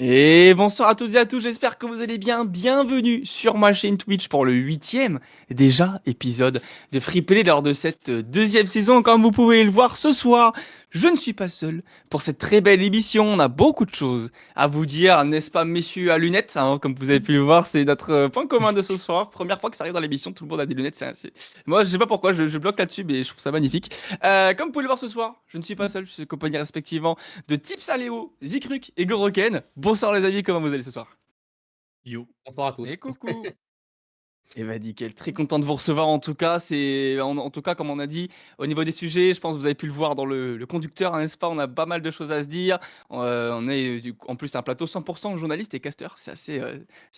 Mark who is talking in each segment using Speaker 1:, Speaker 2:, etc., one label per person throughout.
Speaker 1: Et bonsoir à toutes et à tous, j'espère que vous allez bien. Bienvenue sur ma chaîne Twitch pour le huitième déjà épisode de Free Play lors de cette deuxième saison. Comme vous pouvez le voir ce soir, je ne suis pas seul pour cette très belle émission. On a beaucoup de choses à vous dire, n'est-ce pas, messieurs à lunettes, hein, comme vous avez pu le voir, c'est notre point commun de ce soir. Première fois que ça arrive dans l'émission, tout le monde a des lunettes. Moi, je sais pas pourquoi, je bloque là-dessus, mais je trouve ça magnifique. Comme vous pouvez le voir ce soir, je ne suis pas seul, je suis accompagné respectivement de Tips Aléo, Zikruk et Goroken. Bonsoir les amis, comment vous allez ce soir?
Speaker 2: Yo.
Speaker 3: Bonsoir à
Speaker 1: Et
Speaker 3: tous.
Speaker 1: coucou. Et bah nickel, très content de vous recevoir en tout cas. En tout cas, comme on a dit, au niveau des sujets, je pense que vous avez pu le voir dans le conducteur, hein, n'est-ce pas? On a pas mal de choses à se dire. On est en plus un plateau 100% journaliste et casteur. C'est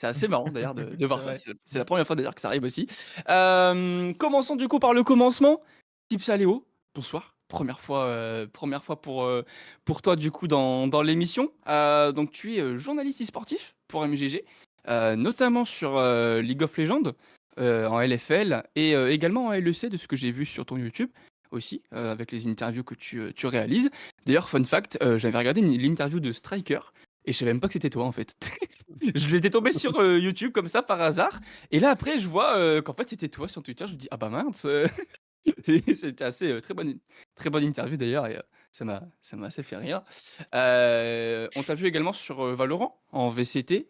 Speaker 1: assez marrant d'ailleurs de
Speaker 2: C'est
Speaker 1: voir ça.
Speaker 2: vrai.
Speaker 1: C'est la première fois d'ailleurs que ça arrive aussi. Commençons du coup par le commencement. Tips Aléo, bonsoir. Première fois pour toi du coup dans l'émission. Donc tu es journaliste e-sportif pour MGG. Notamment sur, League of Legends, en LFL et également en LEC de ce que j'ai vu sur ton YouTube aussi, avec les interviews que tu réalises. D'ailleurs, fun fact, j'avais regardé l'interview de Striker et je savais même pas que c'était toi, en fait. Je l'étais tombé sur, YouTube comme ça par hasard et là après je vois, qu'en fait c'était toi sur Twitter. Je me dis: «Ah bah mince, c'était assez, très bonne interview d'ailleurs et ça m'a assez fait rire. On t'a vu également sur, Valorant en VCT,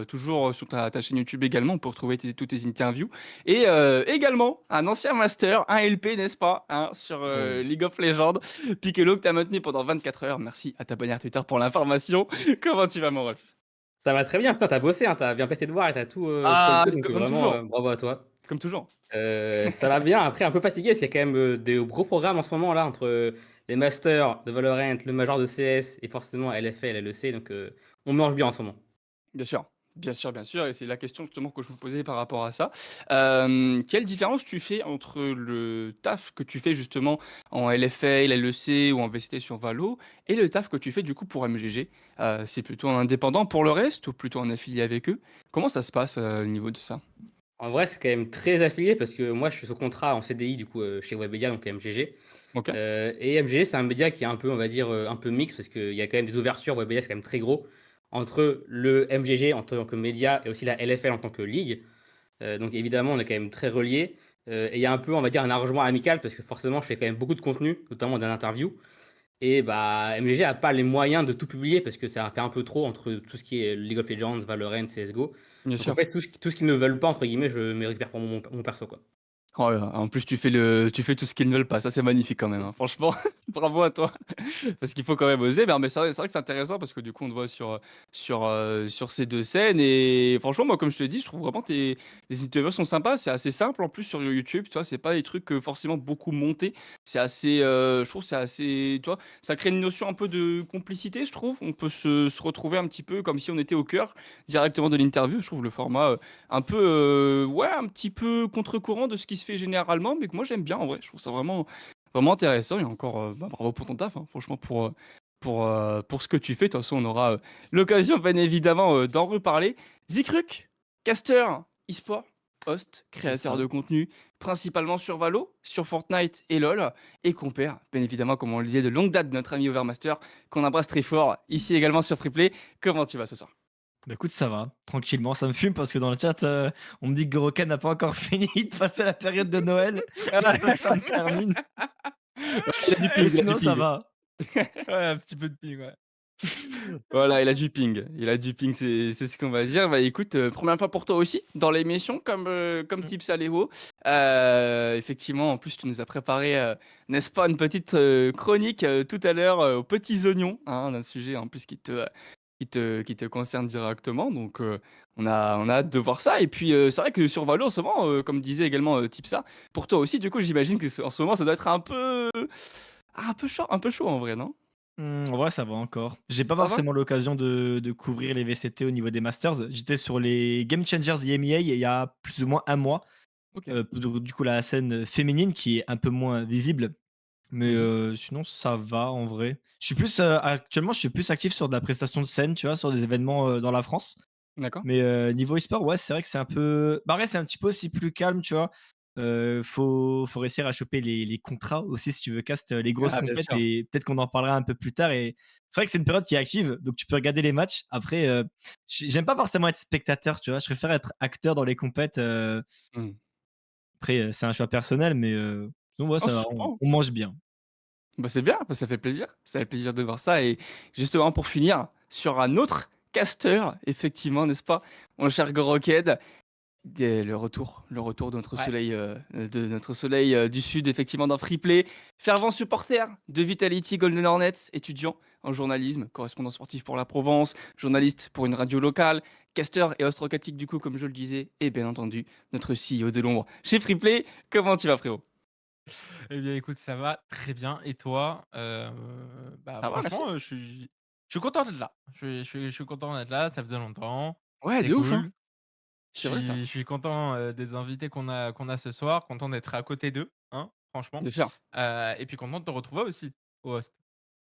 Speaker 1: toujours, sur ta chaîne YouTube également, on peut retrouver toutes tes interviews et également un ancien master, un LP n'est-ce pas? Hein, sur,
Speaker 3: Oui.
Speaker 1: League of Legends, Piccolo que tu as maintenu pendant 24 heures. Merci à ta bannière Twitter pour l'information. Comment tu vas mon ref?
Speaker 3: Ça va très bien, putain, tu as bossé, hein, tu as bien fait tes devoirs et tu as tout,
Speaker 1: Ah,
Speaker 3: solder donc
Speaker 1: comme
Speaker 3: vraiment,
Speaker 1: toujours,
Speaker 3: bravo à toi.
Speaker 1: comme toujours.
Speaker 3: Ça va bien, après un peu fatigué parce qu'il y a quand même, des gros programmes en ce moment là entre, les masters de Valorant, le major de CS et forcément LFL, LEC donc on mange bien en ce moment.
Speaker 1: Bien sûr, bien sûr et c'est la question justement que je me posais par rapport à ça. Quelle différence tu fais entre le taf que tu fais justement en LFL, LEC ou en VCT sur Valo et le taf que tu fais du coup pour MGG? C'est plutôt un indépendant pour le reste ou plutôt un affilié avec eux? Comment ça se passe, au niveau de ça?
Speaker 3: En vrai, c'est quand même très affilié parce que moi je suis sous contrat en CDI du coup, chez Webedia donc MGG,
Speaker 1: OK,
Speaker 3: et MGG c'est un média qui est un peu, on va dire, un peu mixte parce qu'il y a quand même des ouvertures, Webedia c'est quand même très gros, entre le MGG en tant que média et aussi la LFL en tant que ligue. Donc évidemment, on est quand même très reliés, et il y a un peu, on va dire, un arrangement amical parce que forcément, je fais quand même beaucoup de contenu, notamment d'interviews et bah, MGG a pas les moyens de tout publier parce que ça fait un peu trop entre tout ce qui est League of Legends, Valorant, CS:GO.
Speaker 1: bien
Speaker 3: Donc en
Speaker 1: sûr.
Speaker 3: fait, tout ce qu'ils ne veulent pas, entre guillemets, je me récupère pour mon perso, quoi.
Speaker 1: Oh là là, en plus tu fais tout ce qu'ils ne veulent pas, ça c'est magnifique quand même, hein. Franchement, bravo à toi. Parce qu'il faut quand même oser, mais c'est vrai que c'est intéressant parce que du coup on te voit sur ces 2 scènes et franchement moi comme je te l'ai dit, je trouve vraiment tes les interviews sont sympas, c'est assez simple en plus sur YouTube, tu vois? C'est pas des trucs, forcément beaucoup montés. C'est assez, je trouve c'est assez tu vois? Ça crée une notion un peu de complicité je trouve. On peut se retrouver un petit peu comme si on était au cœur directement de l'interview. Je trouve le format, un peu, ouais, un petit peu contre-courant de ce qui se fait généralement, mais que moi j'aime bien en vrai. Je trouve ça vraiment intéressant et encore, bah, bravo pour ton taf, hein, franchement pour ce que tu fais. De toute façon, on aura, l'occasion bien évidemment, d'en reparler. Zikruk, caster, e-sport, host,
Speaker 2: C'est
Speaker 1: créateur
Speaker 2: ça.
Speaker 1: de contenu, principalement sur Valo, sur Fortnite et LoL et compère, bien évidemment, comme on le disait de longue date de notre ami Overmaster, qu'on embrasse très fort, ici également sur Freeplay. Comment tu vas ce soir?
Speaker 2: Bah, écoute, ça va, tranquillement. Ça me fume parce que dans le chat, on me dit que Gorokan n'a pas encore fini de passer la période de Noël. Il attend que ça me termine.
Speaker 1: Il a du
Speaker 2: Mais
Speaker 1: ping, il a du
Speaker 2: sinon, ça
Speaker 1: ping.
Speaker 2: va.
Speaker 4: Ouais, un petit peu de ping, ouais.
Speaker 1: Voilà, il a du ping, c'est ce qu'on va dire. Bah, écoute, 1 fois pour toi aussi dans l'émission comme
Speaker 4: Mmh.
Speaker 1: Tips Aléo. Effectivement, en plus, tu nous as préparé, n'est-ce pas, une petite, chronique, tout à l'heure, aux petits oignons, hein, d'un sujet en plus qui te concerne directement donc on a hâte de voir ça et puis, c'est vrai que sur Valo en ce moment, comme disait également, Tipsa, pour toi aussi du coup j'imagine que en ce moment ça doit être un peu chaud en vrai, non?
Speaker 2: En vrai, ça va encore. J'ai pas
Speaker 1: Ça va?
Speaker 2: forcément l'occasion de couvrir les VCT au niveau des Masters. J'étais sur les Game Changers EMEA il y a plus ou moins un mois,
Speaker 1: OK.
Speaker 2: pour du coup la scène féminine qui est un peu moins visible. Mais
Speaker 1: Mmh.
Speaker 2: sinon ça va en vrai. Actuellement, je suis plus actif sur de la prestation de scène, tu vois? Sur des événements, dans la France.
Speaker 1: D'accord.
Speaker 2: Mais niveau e-sport, ouais, c'est vrai que c'est un peu bah, ouais, c'est un petit peu aussi plus calme, tu vois? faut réussir à choper les contrats aussi si tu veux cast, les grosses
Speaker 1: Ah bien
Speaker 2: compètes
Speaker 1: sûr.
Speaker 2: et peut-être qu'on en parlera un peu plus tard et c'est vrai que c'est une période qui est active, donc tu peux regarder les matchs. Après, j'aime pas forcément être spectateur, tu vois? Je préfère être acteur dans les compètes,
Speaker 1: Mmh.
Speaker 2: après, c'est un choix personnel mais sinon ouais,
Speaker 1: Non,
Speaker 2: ça
Speaker 1: ça
Speaker 2: va,
Speaker 1: se comprend.
Speaker 2: on mange bien.
Speaker 1: Bah, c'est bien, bah, ça fait plaisir. Ça fait plaisir de voir ça et justement pour finir sur un autre casteur, effectivement, n'est-ce pas, mon cher Goroked? Le retour de notre
Speaker 4: Ouais.
Speaker 1: soleil, du sud, effectivement, dans Freeplay. Fervent supporter de Vitality Golden Hornets, étudiant en journalisme, correspondant sportif pour la Provence, journaliste pour une radio locale, caster et host Rocket League, du coup, comme je le disais, et bien entendu, notre CEO de l'ombre chez Freeplay. Comment tu vas, frérot?
Speaker 4: Eh bien, écoute, ça va très bien et toi? Bah,
Speaker 1: Ça va, merci.
Speaker 4: franchement, je suis content d'être là. Je suis content d'être là, ça faisait longtemps,
Speaker 1: Ouais,
Speaker 4: c'est
Speaker 1: de ouf, hein.
Speaker 4: cool. Je
Speaker 1: C'est vrai ça,
Speaker 4: suis je suis content, des invités qu'on a ce soir, content d'être à côté d'eux, hein, franchement.
Speaker 1: bien sûr.
Speaker 4: Et puis content de te retrouver aussi, au host.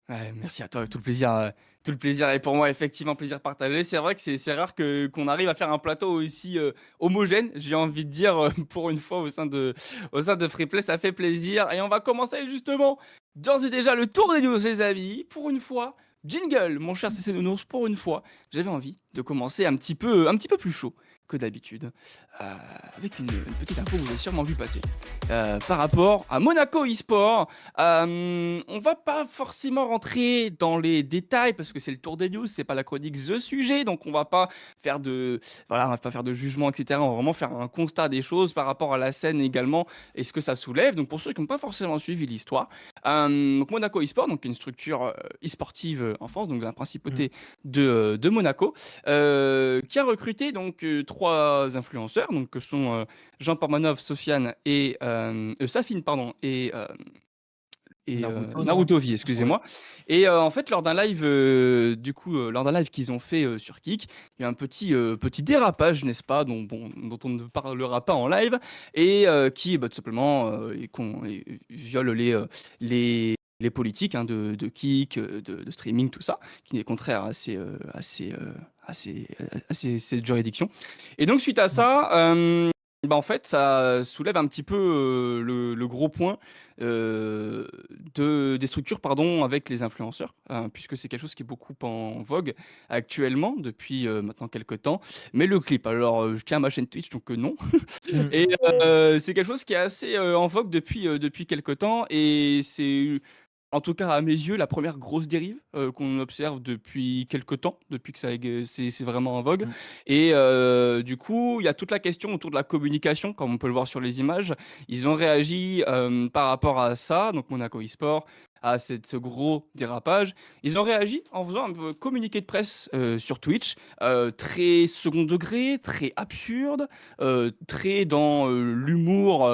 Speaker 1: Ouais, merci à toi, tout le plaisir est pour moi, effectivement, plaisir partagé. C'est vrai que c'est rare qu'on arrive à faire un plateau aussi, homogène, j'ai envie de dire, pour une fois au sein de Freeplay, ça fait plaisir et on va commencer justement, d'ores et déjà, le tour des news, les amis. Pour une fois, jingle, mon cher CC Nounours, pour une fois, j'avais envie de commencer un petit peu plus chaud que d'habitude, heu, avec une petite info que vous avez sûrement vu passer, par rapport à Monaco eSport. On va pas forcément rentrer dans les détails parce que c'est le tour des news, c'est pas la chronique The Sujet, donc on va pas faire de voilà, on va pas faire de jugement et cetera. On va vraiment faire un constat des choses par rapport à la scène également et ce que ça soulève. Donc pour ceux qui n'ont pas forcément suivi l'histoire, donc Monaco eSport, donc qui est une structure, e-sportive, en France, donc de la
Speaker 2: Mmh.
Speaker 1: principauté de Monaco, qui a recruté donc, 3 influenceurs, donc que sont, Jean Pormanov, Sofiane et Safine pardon et
Speaker 2: Naruto, non? Un
Speaker 1: Naruto
Speaker 2: truc
Speaker 1: V,
Speaker 2: comme ça? Ouais.
Speaker 1: excusez-moi et en fait, lors d'un live, lors d'un live qu'ils ont fait, sur Kick, il y a un petit dérapage, n'est-ce pas? Dont on ne parlera pas en live et qui, bah, tout simplement, viole les politiques, hein, de Kick, de streaming, tout ça, qui est contraire à cette juridiction et donc suite à
Speaker 2: Ouais.
Speaker 1: ça, bah, en fait, ça soulève un petit peu, le gros point, heu, des structures pardon, avec les influenceurs, puisque c'est quelque chose qui est beaucoup en vogue actuellement depuis, maintenant quelque temps. Mais le clip, alors, je tiens à ma chaîne Twitch donc non
Speaker 2: Mmh.
Speaker 1: et c'est quelque chose qui est assez, en vogue depuis quelque temps et c'est en tout cas à mes yeux la première grosse dérive, qu'on observe depuis quelque temps, depuis que ça ég c'est vraiment en vogue
Speaker 2: Mmh.
Speaker 1: et du coup, il y a toute la question autour de la communication, comme on peut le voir sur les images. Ils ont réagi, par rapport à ça, donc Monaco eSport, à ce gros dérapage. Ils ont réagi en faisant un peu communiqué de presse, sur Twitch, très second degré, très absurde, très dans, l'humour,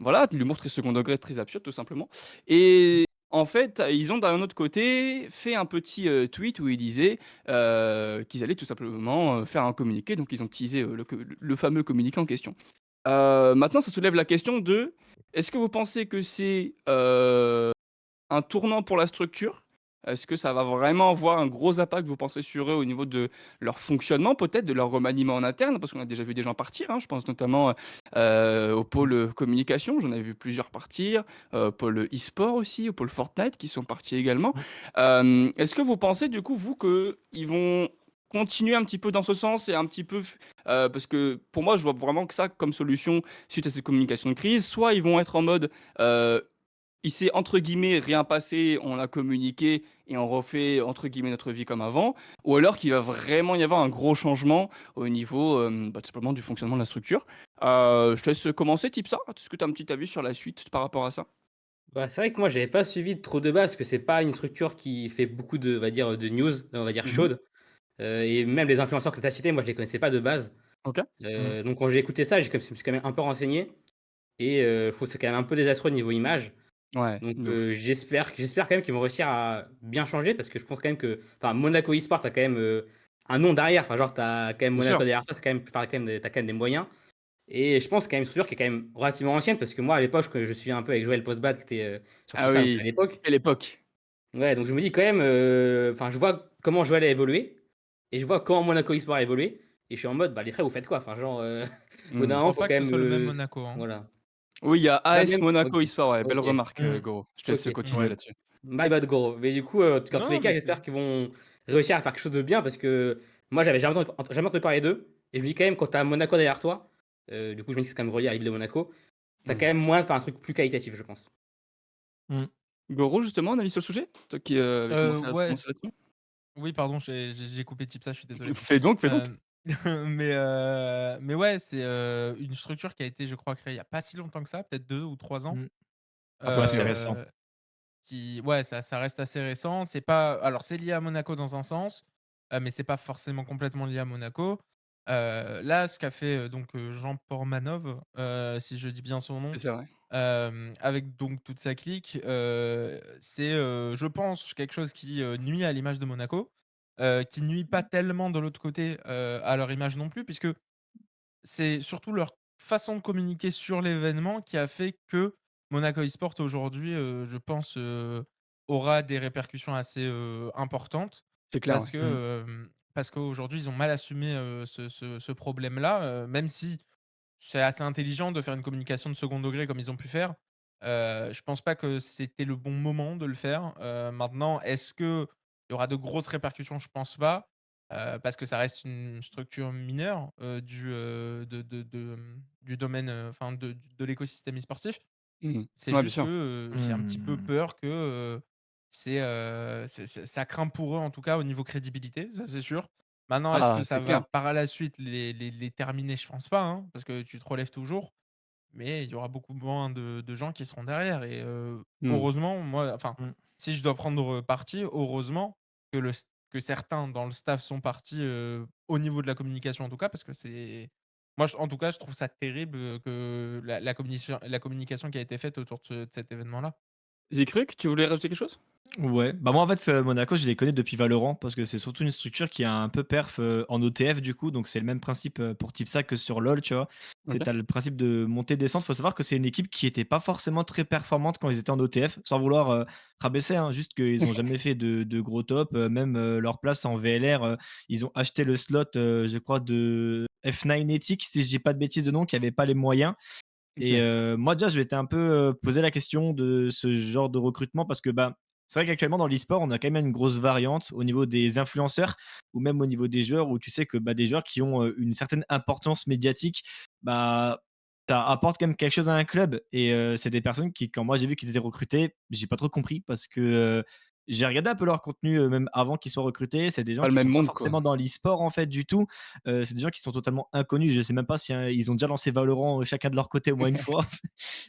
Speaker 1: voilà, de l'humour très second degré, très absurde tout simplement et en fait, ils ont d'un autre côté fait un petit, tweet où ils disaient, qu'ils allaient tout simplement, faire un communiqué, donc ils ont teasé, le fameux communiqué en question. Maintenant ça soulève la question de: est-ce que vous pensez que c'est, un tournant pour la structure? Est-ce que ça va vraiment avoir un gros impact, vous pensez, sur eux au niveau de leur fonctionnement peut-être, de leur remaniement en interne? Parce qu'on a déjà vu des gens partir, hein, je pense notamment, au
Speaker 2: Mmh.
Speaker 1: pôle, communication, j'en ai vu plusieurs partir, au pôle e-sport aussi, au pôle Fortnite qui sont partis également.
Speaker 2: Mmh.
Speaker 1: Est-ce que vous pensez du coup, vous, qu'ils vont continuer un petit peu dans ce sens et un petit peu parce que pour moi, je vois vraiment que ça comme solution suite à cette communication de crise. Soit ils vont être en mode, il s'est entre guillemets «rien passé», on a communiqué et on refait entre guillemets «notre vie» comme avant, ou alors qu'il va vraiment y avoir un gros changement au niveau, bah, tout simplement du fonctionnement de la structure. Je te laisse commencer Tipsa. Est-ce que tu as un petit avis sur la suite par rapport à ça?
Speaker 3: Bah, c'est vrai que moi, j'avais pas suivi trop de base parce que c'est pas une structure qui fait beaucoup de, on va dire, de news, on va dire
Speaker 1: Mmh.
Speaker 3: chaudes. Et même les influenceurs que tu as cités, moi, je les connaissais pas de base.
Speaker 1: OK.
Speaker 2: Mmh.
Speaker 3: Donc quand j'ai écouté ça, je me suis quand même un peu renseigné et je trouve que c'est quand même un peu désastreux niveau image.
Speaker 1: Ouais,
Speaker 3: Donc
Speaker 1: de ouf.
Speaker 3: j'espère quand même qu'ils vont réussir à bien changer parce que je pense quand même que enfin Monaco eSport a quand même, un nom derrière. Enfin genre tu as quand même
Speaker 1: Bien
Speaker 3: Monaco
Speaker 1: sûr.
Speaker 3: derrière toi, c'est quand même enfin quand même des tu quand même des moyens et je pense quand même une structure qui est quand même relativement ancienne parce que moi à l'époque, que je suis un peu avec Joël Postbad qui était, sur
Speaker 1: Ah
Speaker 3: FIFA donc à
Speaker 1: oui,
Speaker 3: l'époque.
Speaker 1: quelle époque!
Speaker 3: Ouais, donc je me dis quand même, enfin je vois comment Joël a évolué et je vois comment Monaco eSport a évolué et je suis en mode: «Bah les frères vous faites quoi?» Enfin genre, au bout
Speaker 1: Mmh.
Speaker 3: d'un
Speaker 4: Je
Speaker 3: moment
Speaker 4: crois
Speaker 3: faut
Speaker 4: pas que
Speaker 3: quand
Speaker 4: ce
Speaker 3: même,
Speaker 4: soit le même
Speaker 3: s
Speaker 4: Monaco, hein.
Speaker 3: voilà.
Speaker 1: Oui, il y a
Speaker 3: Là
Speaker 1: AS
Speaker 3: même OK,
Speaker 1: Monaco eSport, ouais, belle
Speaker 3: OK,
Speaker 1: remarque,
Speaker 2: Mmh.
Speaker 1: Goro. Je te laisse
Speaker 3: OK.
Speaker 1: continuer
Speaker 2: Ouais.
Speaker 1: là-dessus.
Speaker 3: My bad gros. Mais du coup, dans tous
Speaker 4: Non,
Speaker 3: les cas,
Speaker 4: mais c'est
Speaker 3: j'espère qu'ils vont réussir à faire quelque chose de bien parce que moi, j'avais jamais entendu parler d'eux et je me dis quand même quand tu as Monaco derrière toi, du coup, je me dis que c'est quand même relié à Lille et Monaco, tu as
Speaker 1: Mmh.
Speaker 3: quand même moyen de faire un truc plus qualitatif, je pense.
Speaker 2: Mmh.
Speaker 1: Goro, justement, un avis sur le sujet? Toi qui, avais commencé à te
Speaker 4: Ouais,
Speaker 1: prononcer là-dessus?
Speaker 4: oui, pardon, j'ai coupé Tipsa, je suis désolé.
Speaker 1: Fais donc, fais donc.
Speaker 4: Hem, mais ouais, c'est, une structure qui a été, je crois, créée il y a pas si longtemps que ça, peut-être 2 ou 3 ans.
Speaker 2: Mmh. Ouais, c'est
Speaker 1: OK.
Speaker 2: récent.
Speaker 4: Heu, qui ouais, ça reste assez récent. C'est pas alors c'est lié à Monaco dans un sens, mais c'est pas forcément complètement lié à Monaco. Là, ce qu'a fait, donc, Jean Pormanov, si je dis bien son nom,
Speaker 1: C'est ça, ouais.
Speaker 4: avec donc toute sa clique, c'est, je pense quelque chose qui, nuit à l'image de Monaco, qui nuit pas tellement de l'autre côté, à leur image non plus puisque c'est surtout leur façon de communiquer sur l'événement qui a fait que Monaco eSport aujourd'hui, je pense, aura des répercussions assez, importantes
Speaker 1: C'est clair,
Speaker 4: parce
Speaker 1: ouais.
Speaker 2: Mmh.
Speaker 4: que, parce qu'aujourd'hui ils ont mal assumé, ce problème-là, même si c'est assez intelligent de faire une communication de second degré comme ils ont pu faire. Je pense pas que c'était le bon moment de le faire. Maintenant, est-ce qu'il y aura de grosses répercussions? Je pense pas, parce que ça reste une structure mineure, du domaine, enfin de l'écosystème e-sportif.
Speaker 1: Mmh.
Speaker 4: C'est
Speaker 1: Ouais, bien
Speaker 4: juste que,
Speaker 1: sûr.
Speaker 4: j'ai un petit peu
Speaker 2: Mmh.
Speaker 4: peur que, ça craint pour eux en tout cas au niveau crédibilité, ça c'est sûr. Maintenant est-ce
Speaker 1: Ah,
Speaker 4: que ça
Speaker 1: c'est
Speaker 4: va
Speaker 1: clair.
Speaker 4: par la suite les terminer? Je pense pas, hein, parce que tu te relèves toujours, mais il y aura beaucoup moins de gens qui seront derrière et
Speaker 1: Mmh.
Speaker 4: heureusement moi enfin,
Speaker 2: Mmh.
Speaker 4: si je dois prendre, parti, heureusement que certains dans le staff sont partis, au niveau de la communication en tout cas parce que c'est moi je en tout cas je trouve ça terrible, que la communication qui a été faite autour de cet événement-là.
Speaker 1: Zikruk, tu voulais rajouter quelque chose?
Speaker 2: Ouais, bah, moi, en fait, Monaco, je les connais depuis Valorant parce que c'est surtout une structure qui a un peu perf, en OTF du coup, donc c'est le même principe, pour Tipsa que sur LoL, tu vois? C'est
Speaker 1: OK.
Speaker 2: tu le principe de montée-descente. Faut savoir que c'est une équipe qui était pas forcément très performante quand ils étaient en OTF, sans vouloir, rabaisser, hein, juste qu'ils ont jamais fait de gros top, même, leur place en VLR, ils ont acheté le slot, je crois de F9 Ethic, si je dis pas de bêtises de nom, qui avait pas les moyens et
Speaker 1: OK.
Speaker 2: moi déjà, je m'étais un peu, posé la question de ce genre de recrutement parce que, bah, c'est vrai qu'actuellement dans l'e-sport, on a quand même une grosse variante au niveau des influenceurs ou même au niveau des joueurs où tu sais que, bah, des joueurs qui ont, une certaine importance médiatique, bah, ça apporte quand même quelque chose à un club et c'est des personnes qui, quand moi j'ai vu qu'ils étaient recrutés, j'ai pas trop compris parce que, j'ai regardé un peu leur contenu, même avant qu'ils soient recrutés. C'est des gens
Speaker 1: Pas le
Speaker 2: qui
Speaker 1: même
Speaker 2: sont pas
Speaker 1: monde, quoi.
Speaker 2: forcément dans l'e-sport en fait du tout. C'est des gens qui sont totalement inconnus. Je sais même pas si, ils ont déjà lancé Valorant, chacun de leur côté au moins une fois.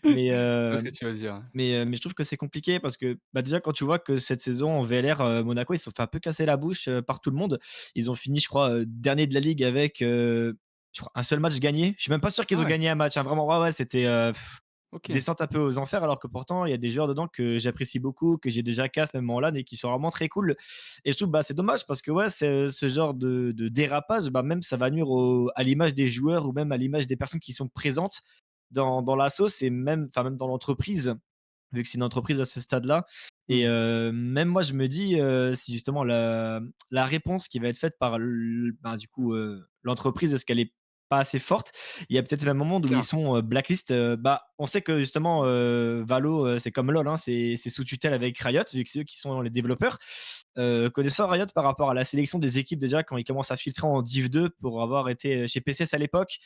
Speaker 2: Mais,
Speaker 1: Je vois ce que tu veux dire, ouais.
Speaker 2: mais je trouve que c'est compliqué parce que, bah, déjà quand tu vois que cette saison en VLR, Monaco, ils se sont fait un peu casser la bouche, par tout le monde. Ils ont fini, je crois, dernier de la ligue avec, je crois un seul match gagné. Je suis même pas sûr qu'ils
Speaker 1: Ah
Speaker 2: ont
Speaker 1: ouais,
Speaker 2: gagné un match, hein, vraiment. Ouais, ouais, c'était,
Speaker 1: OK.
Speaker 2: descente un peu aux enfers alors que pourtant il y a des joueurs dedans que j'apprécie beaucoup, que j'ai déjà casse même en LAN et qui sont vraiment très cool et je trouve, bah, c'est dommage parce que ouais, ce genre de dérapage, bah, même ça va nuire à l'image des joueurs ou même à l'image des personnes qui sont présentes dans la sauce et même enfin même dans l'entreprise, vu que c'est une entreprise à ce stade-là et
Speaker 1: Mmh.
Speaker 2: même moi je me dis, si justement la réponse qui va être faite par ben, du coup, l'entreprise, est-ce qu'elle est pas assez forte? Il y a peut-être même un
Speaker 1: C'est
Speaker 2: monde où ils
Speaker 1: clair.
Speaker 2: sont, blacklist, bah, on sait que justement, Valo, c'est comme LoL, hein, c'est sous tutelle avec Riot, vu que c'est eux qui sont les développeurs. Connaissant Riot par rapport à la sélection des équipes déjà quand ils commencent à filtrer en Div 2 pour avoir été chez PCS à l'époque,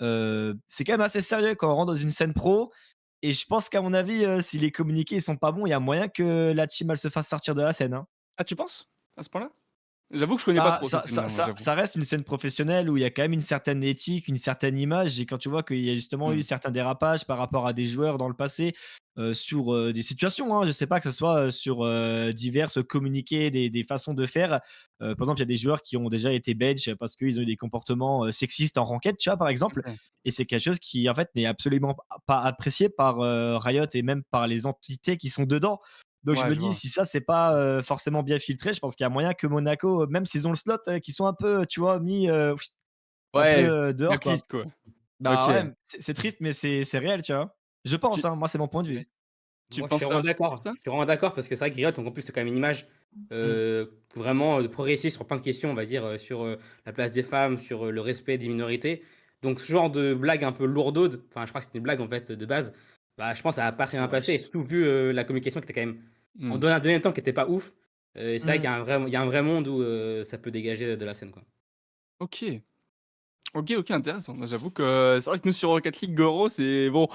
Speaker 2: c'est quand même assez sérieux quand on rentre dans une scène pro et je pense qu'à mon avis, si les communiqués ils sont pas bons, il y a moyen que la team elle se fasse sortir de la scène, hein.
Speaker 1: Ah, tu penses? À ce point-là? J'avoue que je connais pas
Speaker 2: Bah,
Speaker 1: trop ces
Speaker 2: ça
Speaker 1: scènes-là,
Speaker 2: ça
Speaker 1: moi,
Speaker 2: ça
Speaker 1: j'avoue.
Speaker 2: ça reste une scène professionnelle où il y a quand même une certaine éthique, une certaine image et quand tu vois qu'il y a justement eu
Speaker 1: Mmh.
Speaker 2: certains dérapages par rapport à des joueurs dans le passé, sur, des situations, hein, je sais pas, que ce soit, sur, diverses communiqués, des façons de faire. Par exemple, il y a des joueurs qui ont déjà été bench parce qu'ils ont eu des comportements, sexistes en ranked, tu vois, par exemple
Speaker 1: OK.
Speaker 2: et c'est quelque chose qui, en fait, n'est absolument pas apprécié par, Riot et même par les entités qui sont dedans. Donc je
Speaker 1: Ouais,
Speaker 2: me
Speaker 1: je
Speaker 2: dis
Speaker 1: vois.
Speaker 2: si ça c'est pas, forcément bien filtré, je pense qu'il y a moyen que Monaco, même s'ils ont le slot, qu'ils sont un peu, tu vois, mis, un peu,
Speaker 1: Ouais,
Speaker 2: dehors quoi.
Speaker 1: blacklist, quoi. OK.
Speaker 2: Bah ouais, c'est triste mais c'est réel, tu vois? Je pense,
Speaker 1: Tu
Speaker 2: hein, moi c'est mon point de
Speaker 1: ouais.
Speaker 2: vue.
Speaker 1: Tu
Speaker 3: Moi, je suis
Speaker 1: penses ça
Speaker 3: vraiment
Speaker 1: aussi,
Speaker 3: d'accord.
Speaker 1: Tipsa?
Speaker 3: Je suis vraiment d'accord parce que c'est vrai que Riot, donc en plus, c'est quand même une image,
Speaker 2: Mmh.
Speaker 3: vraiment, progressiste sur plein de questions, on va dire, sur, la place des femmes, sur, le respect des minorités. Donc ce genre de blague un peu lourdaude, enfin je crois que c'était une blague en fait de base, bah, je pense que ça a pas très bien passé et surtout vu, la communication qui était quand même en
Speaker 1: Mmh.
Speaker 3: dans un deuxième temps qui était pas ouf, c'est vrai
Speaker 4: Mmh.
Speaker 3: qu'il y a un vrai monde où, ça peut dégager de la scène, quoi.
Speaker 1: OK. OK, OK, intéressant. Moi, j'avoue que c'est vrai que nous sur Rocket League, Goro, c'est bon,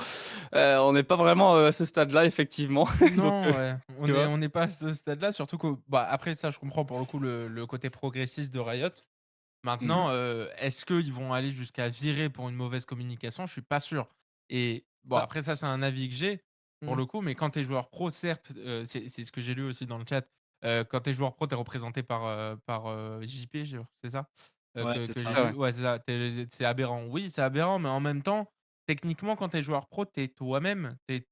Speaker 1: on n'est pas vraiment, à ce stade-là effectivement donc
Speaker 4: Non, ouais,
Speaker 1: tu vois?
Speaker 4: on n'est pas à ce stade-là, surtout que bah, après ça, je comprends pour le coup le côté progressiste de Riot.
Speaker 1: Mmh mh.
Speaker 4: Maintenant, est-ce qu'ils vont aller jusqu'à virer pour une mauvaise communication? Je suis pas sûr et bon,
Speaker 1: Bah
Speaker 4: après ça, c'est un avis que j'ai, pour
Speaker 2: Mmh.
Speaker 4: le coup, mais quand tu es joueur pro, certes, c'est ce que j'ai lu aussi dans le chat, quand tu es joueur pro, tu es représenté par JP, c'est ça?
Speaker 2: Ouais,
Speaker 4: Que
Speaker 2: c'est
Speaker 4: que
Speaker 1: c'est
Speaker 4: j'ai
Speaker 2: ça.
Speaker 1: ça,
Speaker 4: lu?
Speaker 1: ouais.
Speaker 4: Ouais, c'est ça, c'est aberrant. Oui, c'est aberrant, mais en même temps, techniquement, quand tu es joueur pro, tu es toi-même, tu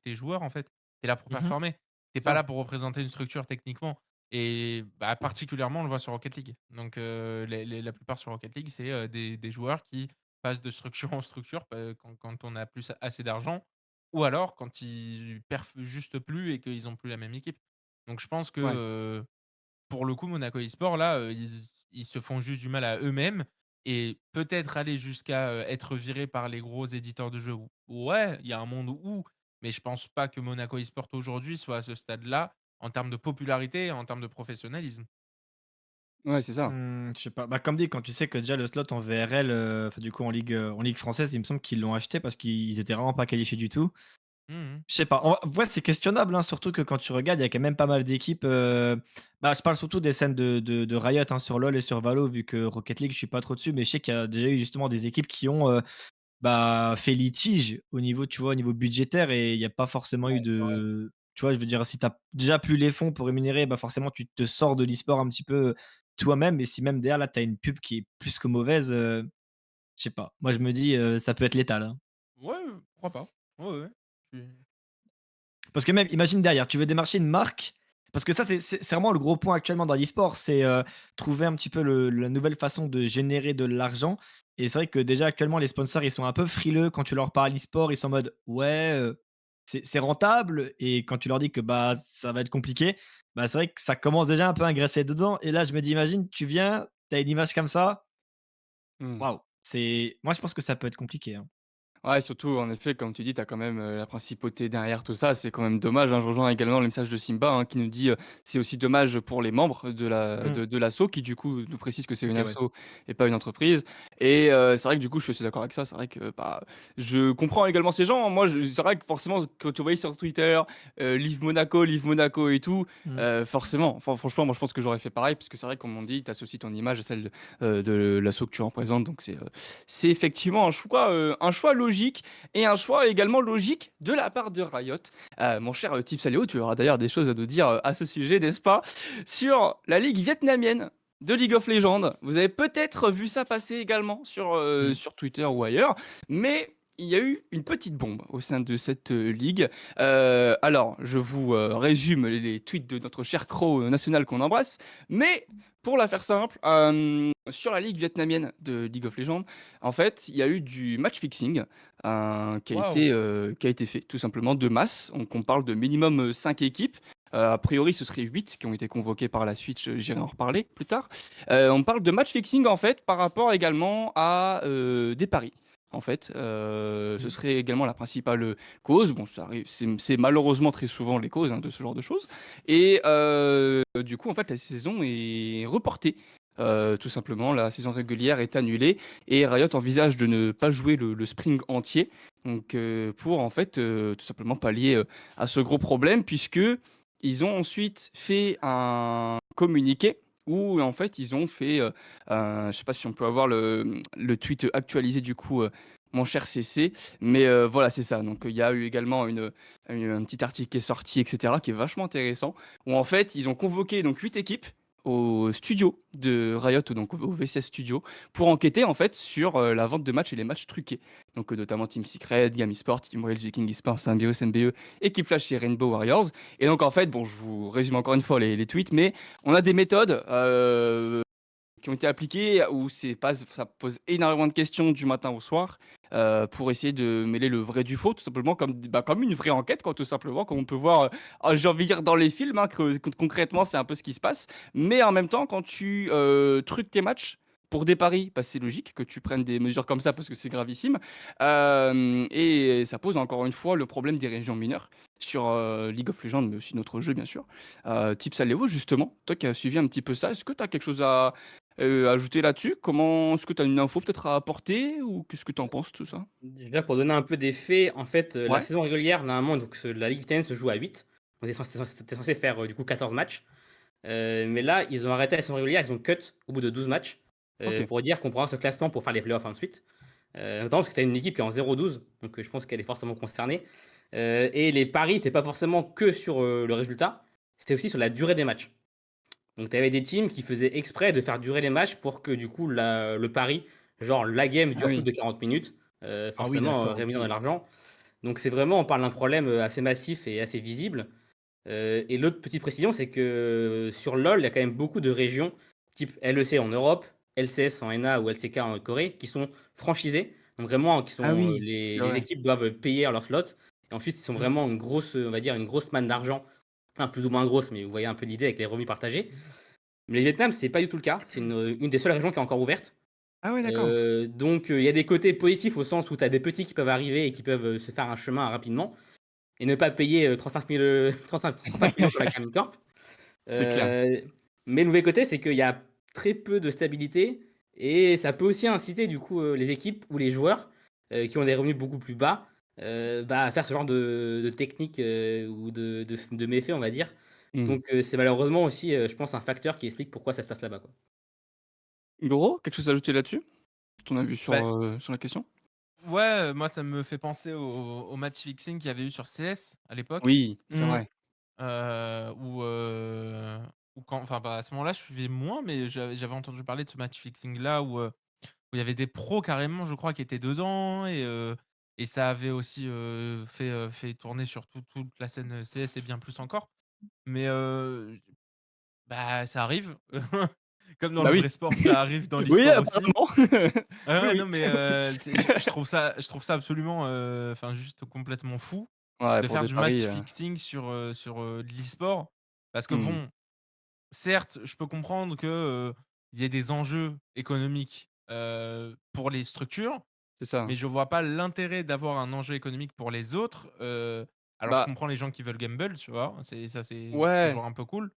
Speaker 4: es joueur, en fait. Tu es là pour
Speaker 2: Mmh.
Speaker 4: performer. Tu es pas
Speaker 1: Ça.
Speaker 4: là pour représenter une structure techniquement. Et bah, particulièrement, on le voit sur Rocket League. Donc, les la plupart sur Rocket League, c'est, des joueurs qui passent de structure en structure, quand on a plus assez d'argent ou alors quand ils perfent juste plus et qu'ils ont plus la même équipe. Donc je pense que,
Speaker 1: Ouais.
Speaker 4: pour le coup, Monaco eSport là, ils se font juste du mal à eux-mêmes et peut-être aller jusqu'à, être virés par les gros éditeurs de jeux. Ouais, il y a un monde où, mais je pense pas que Monaco eSport aujourd'hui soit à ce stade-là en termes de popularité et en termes de professionnalisme.
Speaker 1: Ouais, c'est ça.
Speaker 2: Je sais pas. Bah, comme dit, quand tu sais que déjà le slot en VRL, enfin du coup en ligue française, il me semble qu'ils l'ont acheté parce qu'ils étaient vraiment pas qualifiés du tout.
Speaker 4: Mmh mh.
Speaker 2: Je sais pas, en vrai, c'est questionnable, hein, surtout que quand tu regardes, il y a quand même pas mal d'équipes, bah, je parle surtout des scènes de Riot, hein, sur LoL et sur Valo, vu que Rocket League, je suis pas trop dessus, mais je sais qu'il y a déjà eu justement des équipes qui ont, bah, fait litige au niveau, tu vois, au niveau budgétaire et il y a pas forcément eu
Speaker 1: Ouais, c'est vrai.
Speaker 2: de tu vois, je veux dire, si tu as déjà plus les fonds pour rémunérer, bah, forcément, tu te sors de l'e-sport un petit peu toi-même et si même derrière, là, tu as une pub qui est plus que mauvaise, je sais pas. Moi, je me dis, ça peut être létal, hein.
Speaker 4: Ouais, pourquoi pas. Ouais, ouais. Je suis
Speaker 2: Parce que même, imagine derrière, tu veux démarcher une marque, parce que ça, c'est vraiment le gros point actuellement dans l'e-sport, c'est trouver un petit peu la nouvelle façon de générer de l'argent. Et c'est vrai que déjà actuellement, les sponsors, ils sont un peu frileux quand tu leur parles e-sport, ils sont en mode ouais, c'est rentable. Et quand tu leur dis que bah ça va être compliqué, bah c'est vrai que ça commence déjà un peu à graisser dedans. Et là, je me dis, imagine, tu viens, tu as une image comme ça,
Speaker 1: Mmh.
Speaker 2: waouh, moi je pense que ça peut être compliqué, hein.
Speaker 1: Ouais, surtout, en effet, comme tu dis, tu as quand même, la principauté derrière tout ça. C'est quand même dommage, hein. Je rejoins également le message de Simba, hein, qui nous dit, c'est aussi dommage pour les membres
Speaker 2: Mmh.
Speaker 1: de l'asso qui, du coup, nous précise que c'est une
Speaker 2: OK, ouais.
Speaker 1: asso et pas une entreprise et c'est vrai que, du coup, je suis assez d'accord avec ça. C'est vrai que, bah, je comprends également ces gens, hein. Moi, je c'est vrai que forcément, quand tu voyais sur Twitter, Live Monaco et tout,
Speaker 2: Mmh.
Speaker 1: forcément, enfin, franchement, moi, je pense que j'aurais fait pareil parce que c'est vrai, comme on dit, tu associes ton image à celle, de l'asso que tu représentes donc c'est effectivement un choix logique et un choix également logique de la part de Riot. Mon cher, Tipsaléo, tu auras d'ailleurs des choses à nous dire, à ce sujet, n'est-ce pas? Sur la ligue vietnamienne de League of Legends. Vous avez peut-être vu ça passer également
Speaker 2: Mmh.
Speaker 1: sur Twitter ou ailleurs, mais il y a eu une petite bombe au sein de cette, ligue. Alors je vous, résume les tweets de notre cher Crow, national qu'on embrasse, mais pour la faire simple, sur la ligue vietnamienne de League of Legends, en fait, il y a eu du match fixing,
Speaker 4: waouh!
Speaker 1: qui a été fait tout simplement de masse. Donc on parle de minimum, 5 équipes. A priori, ce serait 8 qui ont été convoquées par la suite, j'irai en reparler plus tard. On parle de match fixing en fait par rapport également à, des paris. En fait, ce
Speaker 2: Mmh.
Speaker 1: serait également la principale, cause. Bon, ça arrive, c'est malheureusement très souvent les causes, hein, de ce genre de choses et du coup, en fait, la saison est reportée. Tout simplement, la saison régulière est annulée et Riot envisage de ne pas jouer le spring entier, donc pour en fait, tout simplement pallier, à ce gros problème puisque ils ont ensuite fait un communiqué où en fait ils ont fait, je sais pas si on peut avoir le tweet actualisé du coup, mon cher CC, mais voilà, c'est ça. Donc il y a eu également un petit article qui est sorti et cetera, qui est vachement intéressant, où en fait ils ont convoqué donc 8 équipes au studio de Riot, donc au VCS Studio, pour enquêter en fait sur, la vente de matchs et les matchs truqués. Donc, notamment Team Secret, Game Esport, Team Royal Viking Esports, Symbios, MBE, Équipe Flash et Rainbow Warriors. Et donc en fait, bon, je vous résume encore une fois les tweets, mais on a des méthodes, qui ont été appliquées où c'est pas ça pose énormément de questions du matin au soir, pour essayer de mêler le vrai du faux, tout simplement comme une vraie enquête quoi, tout simplement, comme on peut voir, j'ai envie de dire dans les films, hein, que concrètement, c'est un peu ce qui se passe. Mais en même temps, quand tu, truques tes matchs, pour des paris, bah, c'est logique que tu prennes des mesures comme ça parce que c'est gravissime. Et ça pose encore une fois le problème des régions mineures sur, League of Legends, mais aussi notre jeu bien sûr. Tips Aléo justement, toi qui as suivi un petit peu ça, est-ce que tu as quelque chose à, ajouter là-dessus? Comment est-ce que tu as une info peut-être à apporter ou qu'est-ce que tu en penses de tout ça?
Speaker 3: Déjà pour donner un peu des faits, en fait, la
Speaker 1: Ouais,
Speaker 3: saison régulière normalement donc la Ligue italienne se joue à 8. On était censé faire, du coup 14 matchs. Mais là, ils ont arrêté la saison régulière, ils ont cut au bout de 12 matchs,
Speaker 1: OK.
Speaker 3: pour dire qu'on prend ce classement pour faire les playoffs ensuite. Notamment parce que tu as une équipe qui est en 0-12, donc je pense qu'elle est forcément concernée. Et les paris n'étaient pas forcément que sur, le résultat, c'était aussi sur la durée des matchs. Donc tu avais des teams qui faisaient exprès de faire durer les matchs pour que du coup le pari, genre la game
Speaker 1: Ah
Speaker 3: dure plus
Speaker 1: oui.
Speaker 3: de 40 minutes,
Speaker 1: Ah oui
Speaker 3: forcément,
Speaker 1: d'accord,
Speaker 3: rémunérant
Speaker 1: OK.
Speaker 3: de l'argent. Donc c'est vraiment on parle d'un problème, assez massif et assez visible. Et l'autre petite précision, c'est que sur LoL, il y a quand même beaucoup de régions type LEC en Europe, LCS en NA ou LCK en Corée qui sont franchisées. Donc vraiment qui
Speaker 1: Ah
Speaker 3: sont,
Speaker 1: oui,
Speaker 3: les
Speaker 1: c'est
Speaker 3: les
Speaker 1: vrai.
Speaker 3: équipes doivent payer à leur slot et ensuite ils sont
Speaker 4: Mmh.
Speaker 3: vraiment une grosse, on va dire une grosse manne d'argent, enfin plus ou moins grosse, mais vous voyez un peu l'idée avec les revenus partagés. Mais le Vietnam, c'est pas du tout le cas. C'est une des seules régions qui est encore ouverte.
Speaker 1: Ah ouais d'accord.
Speaker 3: Donc il y a des côtés positifs au sens où tu as des petits qui peuvent arriver et qui peuvent, se faire un chemin rapidement et ne pas payer, 35 000, 35 millions sur la Carmine Corp.
Speaker 1: C'est clair.
Speaker 3: Heu, mais le mauvais côté, c'est qu'il y a très peu de stabilité et ça peut aussi inciter du coup, les équipes ou les joueurs, qui ont des revenus beaucoup plus bas, bah, à faire ce genre de technique, ou de méfaits, on va dire.
Speaker 1: Mmh.
Speaker 3: Donc c'est malheureusement aussi, je pense un facteur qui explique pourquoi ça se passe là-bas, quoi.
Speaker 1: Gros, quelque chose à ajouter là-dessus? Ton avis
Speaker 4: Bah,
Speaker 1: sur la question?
Speaker 4: ouais, moi ça me fait penser au match fixing qu'il y avait eu sur CS à l'époque.
Speaker 1: Oui, c'est
Speaker 2: Mmh.
Speaker 1: vrai.
Speaker 4: Où, quand enfin, bah, à ce moment-là, je suivais moins, mais j'avais entendu parler de ce match fixing là où il y avait des pros carrément, je crois, qui étaient dedans et ça avait aussi, fait tourner sur toute la scène, CS et bien plus encore. Mais, bah, ça arrive. Comme dans
Speaker 1: Bah
Speaker 4: le
Speaker 1: oui.
Speaker 4: vrai sport, ça arrive dans
Speaker 1: Oui,
Speaker 4: l'e-sport aussi.
Speaker 1: apparemment.
Speaker 4: Ah
Speaker 1: Oui,
Speaker 4: ouais,
Speaker 1: oui.
Speaker 4: non, mais, c'est je trouve ça absolument, enfin, juste complètement fou
Speaker 1: Ouais,
Speaker 4: de
Speaker 1: pour
Speaker 4: faire
Speaker 1: des
Speaker 4: du
Speaker 1: paris,
Speaker 4: match fixing sur de l'e-sport. Parce que
Speaker 1: mmh,
Speaker 4: bon, certes, je peux comprendre que, il y ait des enjeux économiques, pour les structures,
Speaker 1: c'est ça.
Speaker 4: mais je vois pas l'intérêt d'avoir un enjeu économique pour les autres, alors je
Speaker 1: Bah,
Speaker 4: comprends les gens qui veulent gamble, tu vois? C'est
Speaker 1: ouais,
Speaker 4: toujours un peu cool,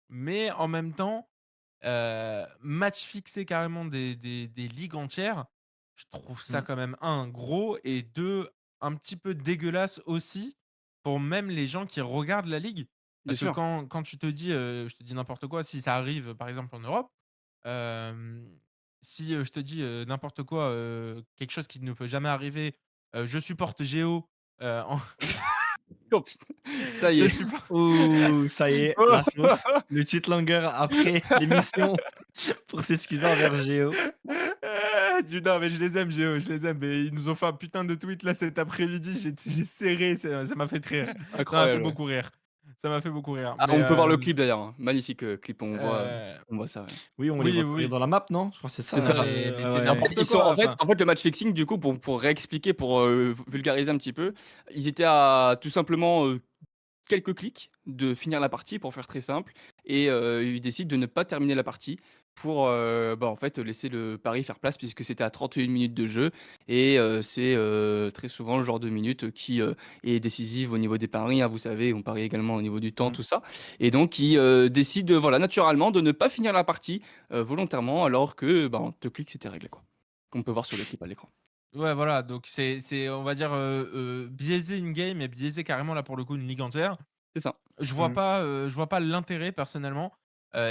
Speaker 4: mais en même temps, match fixé carrément des ligues entières, je trouve ça
Speaker 1: mmh,
Speaker 4: quand même un gros et 2 un petit peu dégueulasse aussi pour même les gens qui regardent la ligue.
Speaker 1: bien
Speaker 4: Parce que
Speaker 1: sûr.
Speaker 4: quand tu te dis, je te dis n'importe quoi, si ça arrive par exemple en Europe, hem, si, je te dis, n'importe quoi, quelque chose qui ne peut jamais arriver, je supporte Géo, en
Speaker 1: Oh putain, ça y
Speaker 4: je
Speaker 1: est.
Speaker 4: supporte
Speaker 2: Ouh, ça y est, la sauce, le cheat-langer après l'émission pour s'excuser envers Géo.
Speaker 4: Non, mais je les aime, Géo, je les aime, mais ils nous ont fait un putain de tweet là cet après-midi, j'ai serré, ça m'a fait très rire. Ça m'a fait
Speaker 1: Incroyable, ouais.
Speaker 4: beaucoup rire. Ça m'a fait beaucoup rire,
Speaker 1: Ah,
Speaker 4: mais
Speaker 1: on peut voir le clip d'ailleurs, hein. Magnifique, clip,
Speaker 4: heu,
Speaker 1: on voit ça, ouais.
Speaker 2: Oui, on les
Speaker 4: oui,
Speaker 2: voit
Speaker 4: oui,
Speaker 2: courir
Speaker 4: oui.
Speaker 2: dans la map, non? Je crois que c'est
Speaker 1: C'est
Speaker 2: ça,
Speaker 1: ça.
Speaker 4: Mais c'est
Speaker 2: ouais.
Speaker 1: Ils
Speaker 4: n'importe
Speaker 1: sont
Speaker 4: quoi, enfin.
Speaker 1: en fait, le match fixing du coup pour réexpliquer, pour, vulgariser un petit peu, ils étaient à tout simplement, quelques clics de finir la partie pour faire très simple et ils décident de ne pas terminer la partie pour, bah, en fait, laisser le pari faire place puisque c'était à 31 minutes de jeu et c'est, très souvent le genre de minute qui, est décisive au niveau des paris, hein. Vous savez, on parie également au niveau du temps,
Speaker 4: Mmh.
Speaker 1: tout ça et donc ils, décident, voilà, naturellement de ne pas finir la partie, volontairement alors que, bah, en 2 clics, c'était réglé, quoi. Qu'on peut voir sur le clip à l'écran.
Speaker 4: Ouais, voilà, donc c'est on va dire, biaisé in game et biaisé carrément là pour le coup une ligue entière.
Speaker 1: C'est ça.
Speaker 2: Mmh.
Speaker 4: Je vois pas l'intérêt personnellement.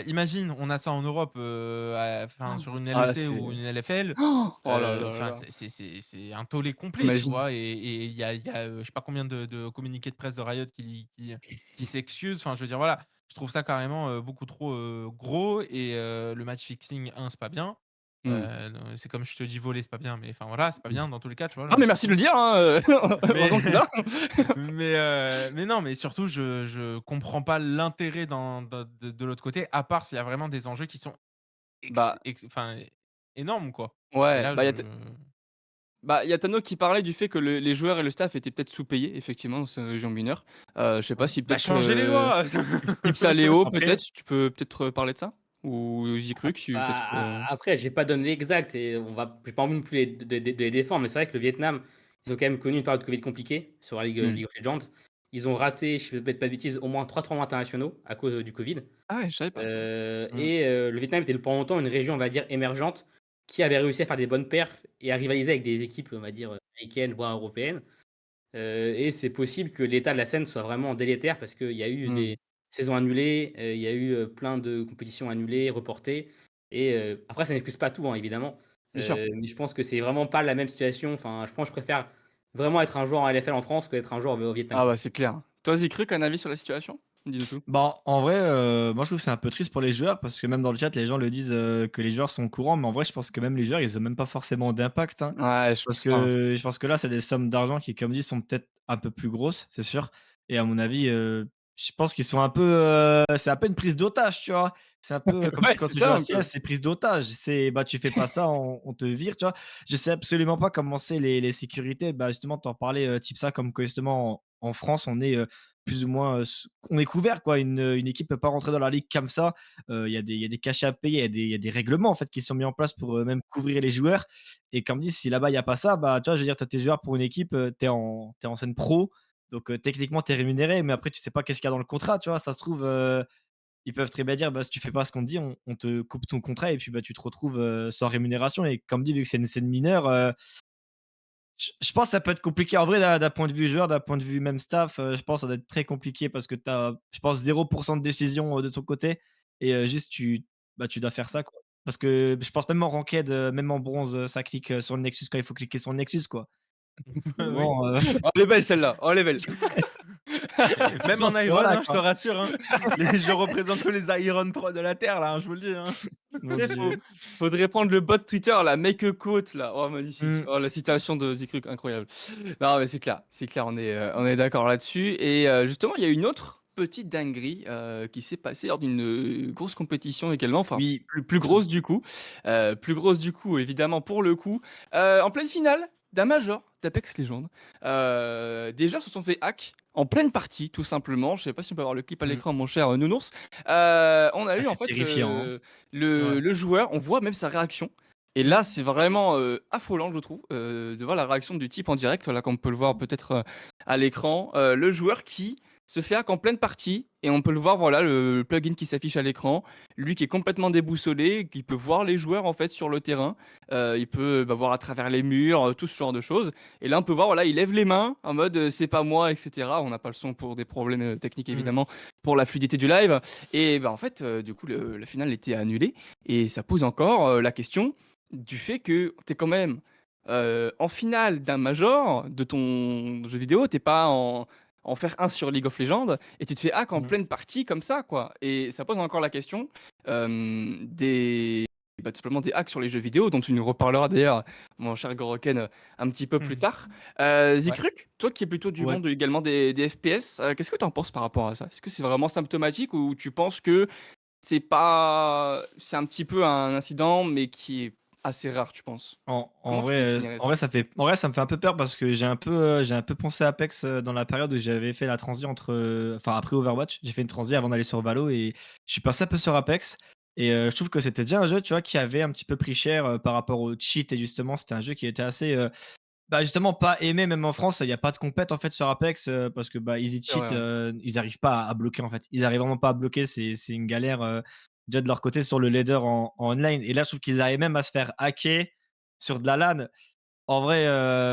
Speaker 4: Imagine, on a ça en Europe, enfin sur une
Speaker 1: Ah,
Speaker 4: LEC ou une LFL,
Speaker 1: oh là là là
Speaker 4: enfin
Speaker 1: là.
Speaker 4: c'est un tollé complet, tu
Speaker 1: Tu
Speaker 4: vois? Et il y a, je sais pas combien de communiqués de presse de Riot qui s'excusent. Enfin, je veux dire, voilà, je trouve ça carrément, beaucoup trop, gros et le match fixing, c'est pas bien.
Speaker 1: Mmh.
Speaker 4: C'est comme je te dis voler, c'est pas bien, mais enfin voilà, c'est pas bien dans tous les cas, tu vois? Le
Speaker 1: Ah mais
Speaker 4: match
Speaker 1: merci de
Speaker 4: fixing.
Speaker 1: le dire, hein,
Speaker 4: Mais
Speaker 1: heureusement que tu es là.
Speaker 4: mais non, mais surtout je comprends pas l'intérêt de l'autre côté, à part s'il y a vraiment des enjeux qui sont
Speaker 1: Bah,
Speaker 4: enfin énormes, quoi. Et
Speaker 1: ouais,
Speaker 4: là
Speaker 1: bah,
Speaker 4: je
Speaker 1: il y a Tano qui parlait du fait que le les joueurs et le staff étaient peut-être sous-payés effectivement dans ces régions mineures. Je sais pas si
Speaker 4: bah,
Speaker 1: peut-être,
Speaker 4: changez les lois!
Speaker 1: Tips à Léo
Speaker 2: Après
Speaker 1: peut-être, tu peux peut-être, parler de ça? Ou Zikruc, tu
Speaker 3: Bah,
Speaker 1: peut-être,
Speaker 3: après, j'ai pas donné exact et j'ai pas envie non plus de les défendre, mais c'est vrai que le Vietnam, ils ont quand même connu une période de Covid compliquée sur la
Speaker 1: mmh.
Speaker 3: League of Legends. Ils ont raté, je ne vais pas de bêtises, au moins 3 tournois internationaux à cause, du Covid.
Speaker 1: Ah ouais, je savais pas ça. Mmh.
Speaker 3: Le Vietnam était pendant longtemps une région, on va dire, émergente, qui avait réussi à faire des bonnes perfs et à rivaliser avec des équipes, on va dire, américaines, voire européennes. Et c'est possible que l'état de la scène soit vraiment délétère parce qu'il y a eu
Speaker 1: Mmh.
Speaker 3: des saisons annulées, il y a eu, plein de compétitions annulées, reportées et après ça n'excuse pas tout, hein, évidemment,
Speaker 1: Bien sûr.
Speaker 3: mais je pense que c'est vraiment pas la même situation. Enfin, je pense que je préfère vraiment être un joueur en LFL en France qu'être un joueur au Vietnam,
Speaker 1: Ah
Speaker 3: quoi.
Speaker 1: bah, c'est clair. Toi, Zikruc, un avis sur la situation? Dis-nous tout.
Speaker 2: Bah, en vrai, moi je trouve que c'est un peu triste pour les joueurs parce que même dans le chat, les gens le disent, que les joueurs sont au courant, mais en vrai, je pense que même les joueurs, ils ont même pas forcément d'impact, hein.
Speaker 1: Ouais, je
Speaker 2: Parce
Speaker 1: pense pas, hein.
Speaker 2: que je pense que là, c'est des sommes d'argent qui, comme dit, sont peut-être un peu plus grosses, c'est sûr et à mon avis, je pense qu'ils sont un peu, c'est un peu une prise d'otage, tu vois? C'est un peu comme
Speaker 1: Ouais,
Speaker 2: quand
Speaker 1: c'est
Speaker 2: tu joues
Speaker 1: ça
Speaker 2: à
Speaker 1: un peu.
Speaker 2: CS, c'est prise d'otage. C'est, bah, tu fais pas ça, on te vire, tu vois? Je sais absolument pas comment c'est les sécurités. Bah, justement, tu en parlais, Tipsa, comme que justement en France, on est, plus ou moins, on est couvert quoi. Une équipe peut pas rentrer dans la ligue comme ça. Il y a des cachets à payer, il y a des règlements en fait qui sont mis en place pour, même couvrir les joueurs et comme dit, si là-bas il y a pas ça, bah, tu vois, je veux dire, toi tu es joueur pour une équipe, tu es en scène pro, donc techniquement tu es rémunéré, mais après tu sais pas qu'est-ce qu'il y a dans le contrat, tu vois? Ça se trouve, ils peuvent très bien dire: «Bah, si tu fais pas ce qu'on te dit, on te coupe ton contrat et puis, bah, tu te retrouves, sans rémunération» et comme dit, vu que c'est une scène mineure, je pense que ça peut être compliqué en vrai d'un point de vue joueur, d'un point de vue même staff, je pense que ça doit être très compliqué parce que tu as, je pense 0 de décision, de ton côté et juste tu dois faire ça, quoi. Parce que je pense même en ranked, même en bronze, ça clique, sur le Nexus quand il faut cliquer sur le Nexus, quoi.
Speaker 4: Oui.
Speaker 2: Bon,
Speaker 1: Oh, elle est belle celle-là, oh, elle est belle.
Speaker 2: je
Speaker 4: Même en
Speaker 2: pense que
Speaker 4: Iron,
Speaker 2: voilà,
Speaker 4: hein, je te
Speaker 2: quoi.
Speaker 4: rassure, hein. Je représente tous les Iron 3 de la terre là, hein, je vous le dis, hein.
Speaker 2: Mon
Speaker 1: Tu sais,
Speaker 2: Dieu.
Speaker 1: faudrait prendre le bot Twitter là, make a quote là. Oh magnifique.
Speaker 2: Mmh.
Speaker 1: Oh la citation de Zikruc incroyable. Non mais c'est clair, on est d'accord là-dessus et justement, il y a une autre petite dinguerie, qui s'est passée lors d'une, grosse compétition également, enfin
Speaker 2: Oui.
Speaker 1: plus grosse du coup. Plus grosse du coup évidemment pour le coup. En pleine finale d'un major d'Apex Legends, des joueurs se sont fait hack en pleine partie tout simplement. Je sais pas si on peut avoir le clip à
Speaker 2: Mmh.
Speaker 1: l'écran mon cher, Nounours. On a
Speaker 2: Ah,
Speaker 1: eu en
Speaker 2: c'est
Speaker 1: fait,
Speaker 2: terrifiant, hein. Ouais.
Speaker 1: le joueur, on voit même sa réaction et là, c'est vraiment, affolant, je trouve, de voir la réaction du type en direct, voilà, comme on peut le voir peut-être, à l'écran. Le joueur qui se fait hack en pleine partie et on peut le voir, voilà, le plugin qui s'affiche à l'écran. Lui qui est complètement déboussolé, qui peut voir les joueurs, en fait, sur le terrain. Il peut, bah, voir à travers les murs, tout ce genre de choses et là, on peut voir, voilà, il lève les mains en mode, «C'est pas moi» et cetera. On n'a pas le son pour des problèmes, techniques
Speaker 2: Mmh.
Speaker 1: évidemment, pour la fluidité du live et bah, en fait, du coup, la finale était annulée et ça pose encore, la question du fait que tu es quand même, en finale d'un major de ton jeu vidéo, tu es pas en faire un sur League of Legends et tu te fais hack en
Speaker 2: Mmh.
Speaker 1: pleine partie comme ça, quoi et ça pose encore la question, des bah, tout simplement des hacks sur les jeux vidéo dont tu nous reparleras d'ailleurs, mon cher Goroken, un petit peu plus
Speaker 4: Mmh.
Speaker 1: tard.
Speaker 4: Ouais.
Speaker 1: Zikruc, toi qui es plutôt du
Speaker 2: Ouais.
Speaker 1: monde également des FPS, qu'est-ce que tu en penses par rapport à ça? Est-ce que c'est vraiment symptomatique ou tu penses que c'est un petit peu un incident, mais qui est assez rare, tu penses?
Speaker 2: En
Speaker 1: Comment tu
Speaker 2: vrai,
Speaker 1: définirais
Speaker 2: en vrai,
Speaker 1: ça?
Speaker 2: ça me fait un peu peur parce que j'ai un peu pensé à Apex, dans la période où j'avais fait la transi entre, enfin après Overwatch, j'ai fait une transi avant d'aller sur Valo et je suis passé un peu sur Apex et je trouve que c'était déjà un jeu, tu vois, qui avait un petit peu pris cher, par rapport aux cheats et justement, c'était un jeu qui était assez, bah, justement pas aimé même en France. Il y a pas de compète en fait sur Apex, parce que, bah, Easy
Speaker 1: C'est vrai,
Speaker 2: Cheat,
Speaker 1: ouais.
Speaker 2: ils arrivent pas à bloquer en fait. Ils arrivent vraiment pas à bloquer, c'est une galère, déjà de leur côté sur le leader en online et là je trouve qu'ils arrivent même à se faire hacker sur de la LAN. En vrai,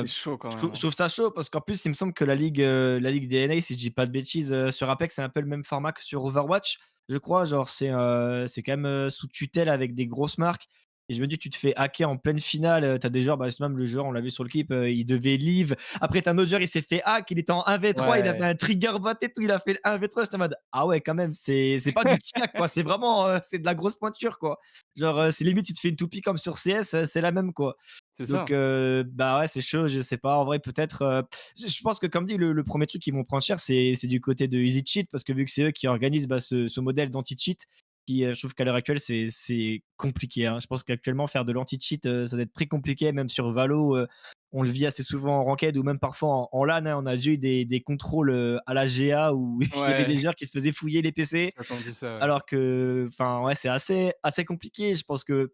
Speaker 1: C'est chaud quand
Speaker 2: je
Speaker 1: même,
Speaker 2: trouve
Speaker 1: hein.
Speaker 2: je trouve ça chaud parce qu'en plus, il me semble que la ligue des NA, si je dis pas de bêtises, sur Apex, c'est un peu le même format que sur Overwatch, je crois. Genre, c'est quand même, sous tutelle avec des grosses marques et je me dis, tu te fais hacker en pleine finale, tu as des joueurs, bah, même le joueur, on l'a vu sur le clip, il devait leave. Après, tu as un autre joueur, il s'est fait hack, il était en 1v3, il avait
Speaker 1: Ouais,
Speaker 2: un trigger bot et tout, il a fait le 1v3. J'étais en mode: «Ah ouais, quand même, c'est pas du petit hack, quoi, c'est vraiment, c'est de la grosse pointure, quoi». Genre, c'est limite, il te fait une toupie comme sur CS, c'est la même, quoi.
Speaker 1: c'est
Speaker 2: Donc
Speaker 1: ça.
Speaker 2: bah, ouais, c'est chaud, je sais pas. En vrai, peut-être, je pense que comme dit, le 1 truc qu'ils vont prendre cher, c'est du côté de Easy Cheat parce que vu que c'est eux qui organisent, bah, ce modèle d'anti-cheat qui, je trouve qu'à l'heure actuelle, c'est compliqué, hein. Je pense qu'actuellement faire de l'anti-cheat, ça doit être très compliqué même sur Valo, on le vit assez souvent en ranked ou même parfois en LAN, hein. On a déjà eu des contrôles, à la GA où il y avait des
Speaker 1: Ouais,
Speaker 2: joueurs qui se faisaient fouiller les PC
Speaker 1: j'ai entendu ça, ouais.
Speaker 2: alors que enfin, ouais, c'est assez compliqué. Je pense que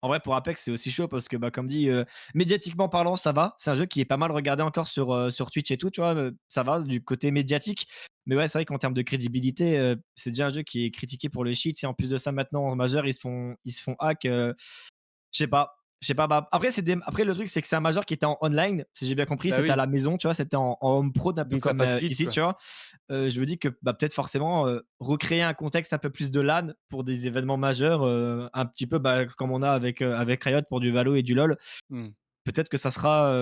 Speaker 2: en vrai, pour Apex, c'est aussi chaud parce que, bah, comme dit, médiatiquement parlant, ça va. C'est un jeu qui est pas mal regardé encore sur Twitch et tout, tu vois? Ça va du côté médiatique. Mais ouais, c'est vrai qu'en termes de crédibilité, c'est déjà un jeu qui est critiqué pour le cheat. Et en plus de ça, maintenant en majeur, ils se font hack, je sais pas, je sais pas, bah, après le truc, c'est que c'est un major qui était en online, si j'ai bien compris,
Speaker 1: Bah
Speaker 2: c'était à
Speaker 1: oui,
Speaker 2: la maison, tu vois? C'était en home prod un peu
Speaker 1: donc ça
Speaker 2: comme,
Speaker 1: facilite,
Speaker 2: ici,
Speaker 1: quoi.
Speaker 2: tu vois? Je me dis que, bah, peut-être forcément, recréer un contexte un peu plus de LAN pour des événements majeurs, un petit peu, bah, comme on a avec Riot pour du Valo et du LoL.
Speaker 1: Mmh.
Speaker 2: Peut-être que ça sera,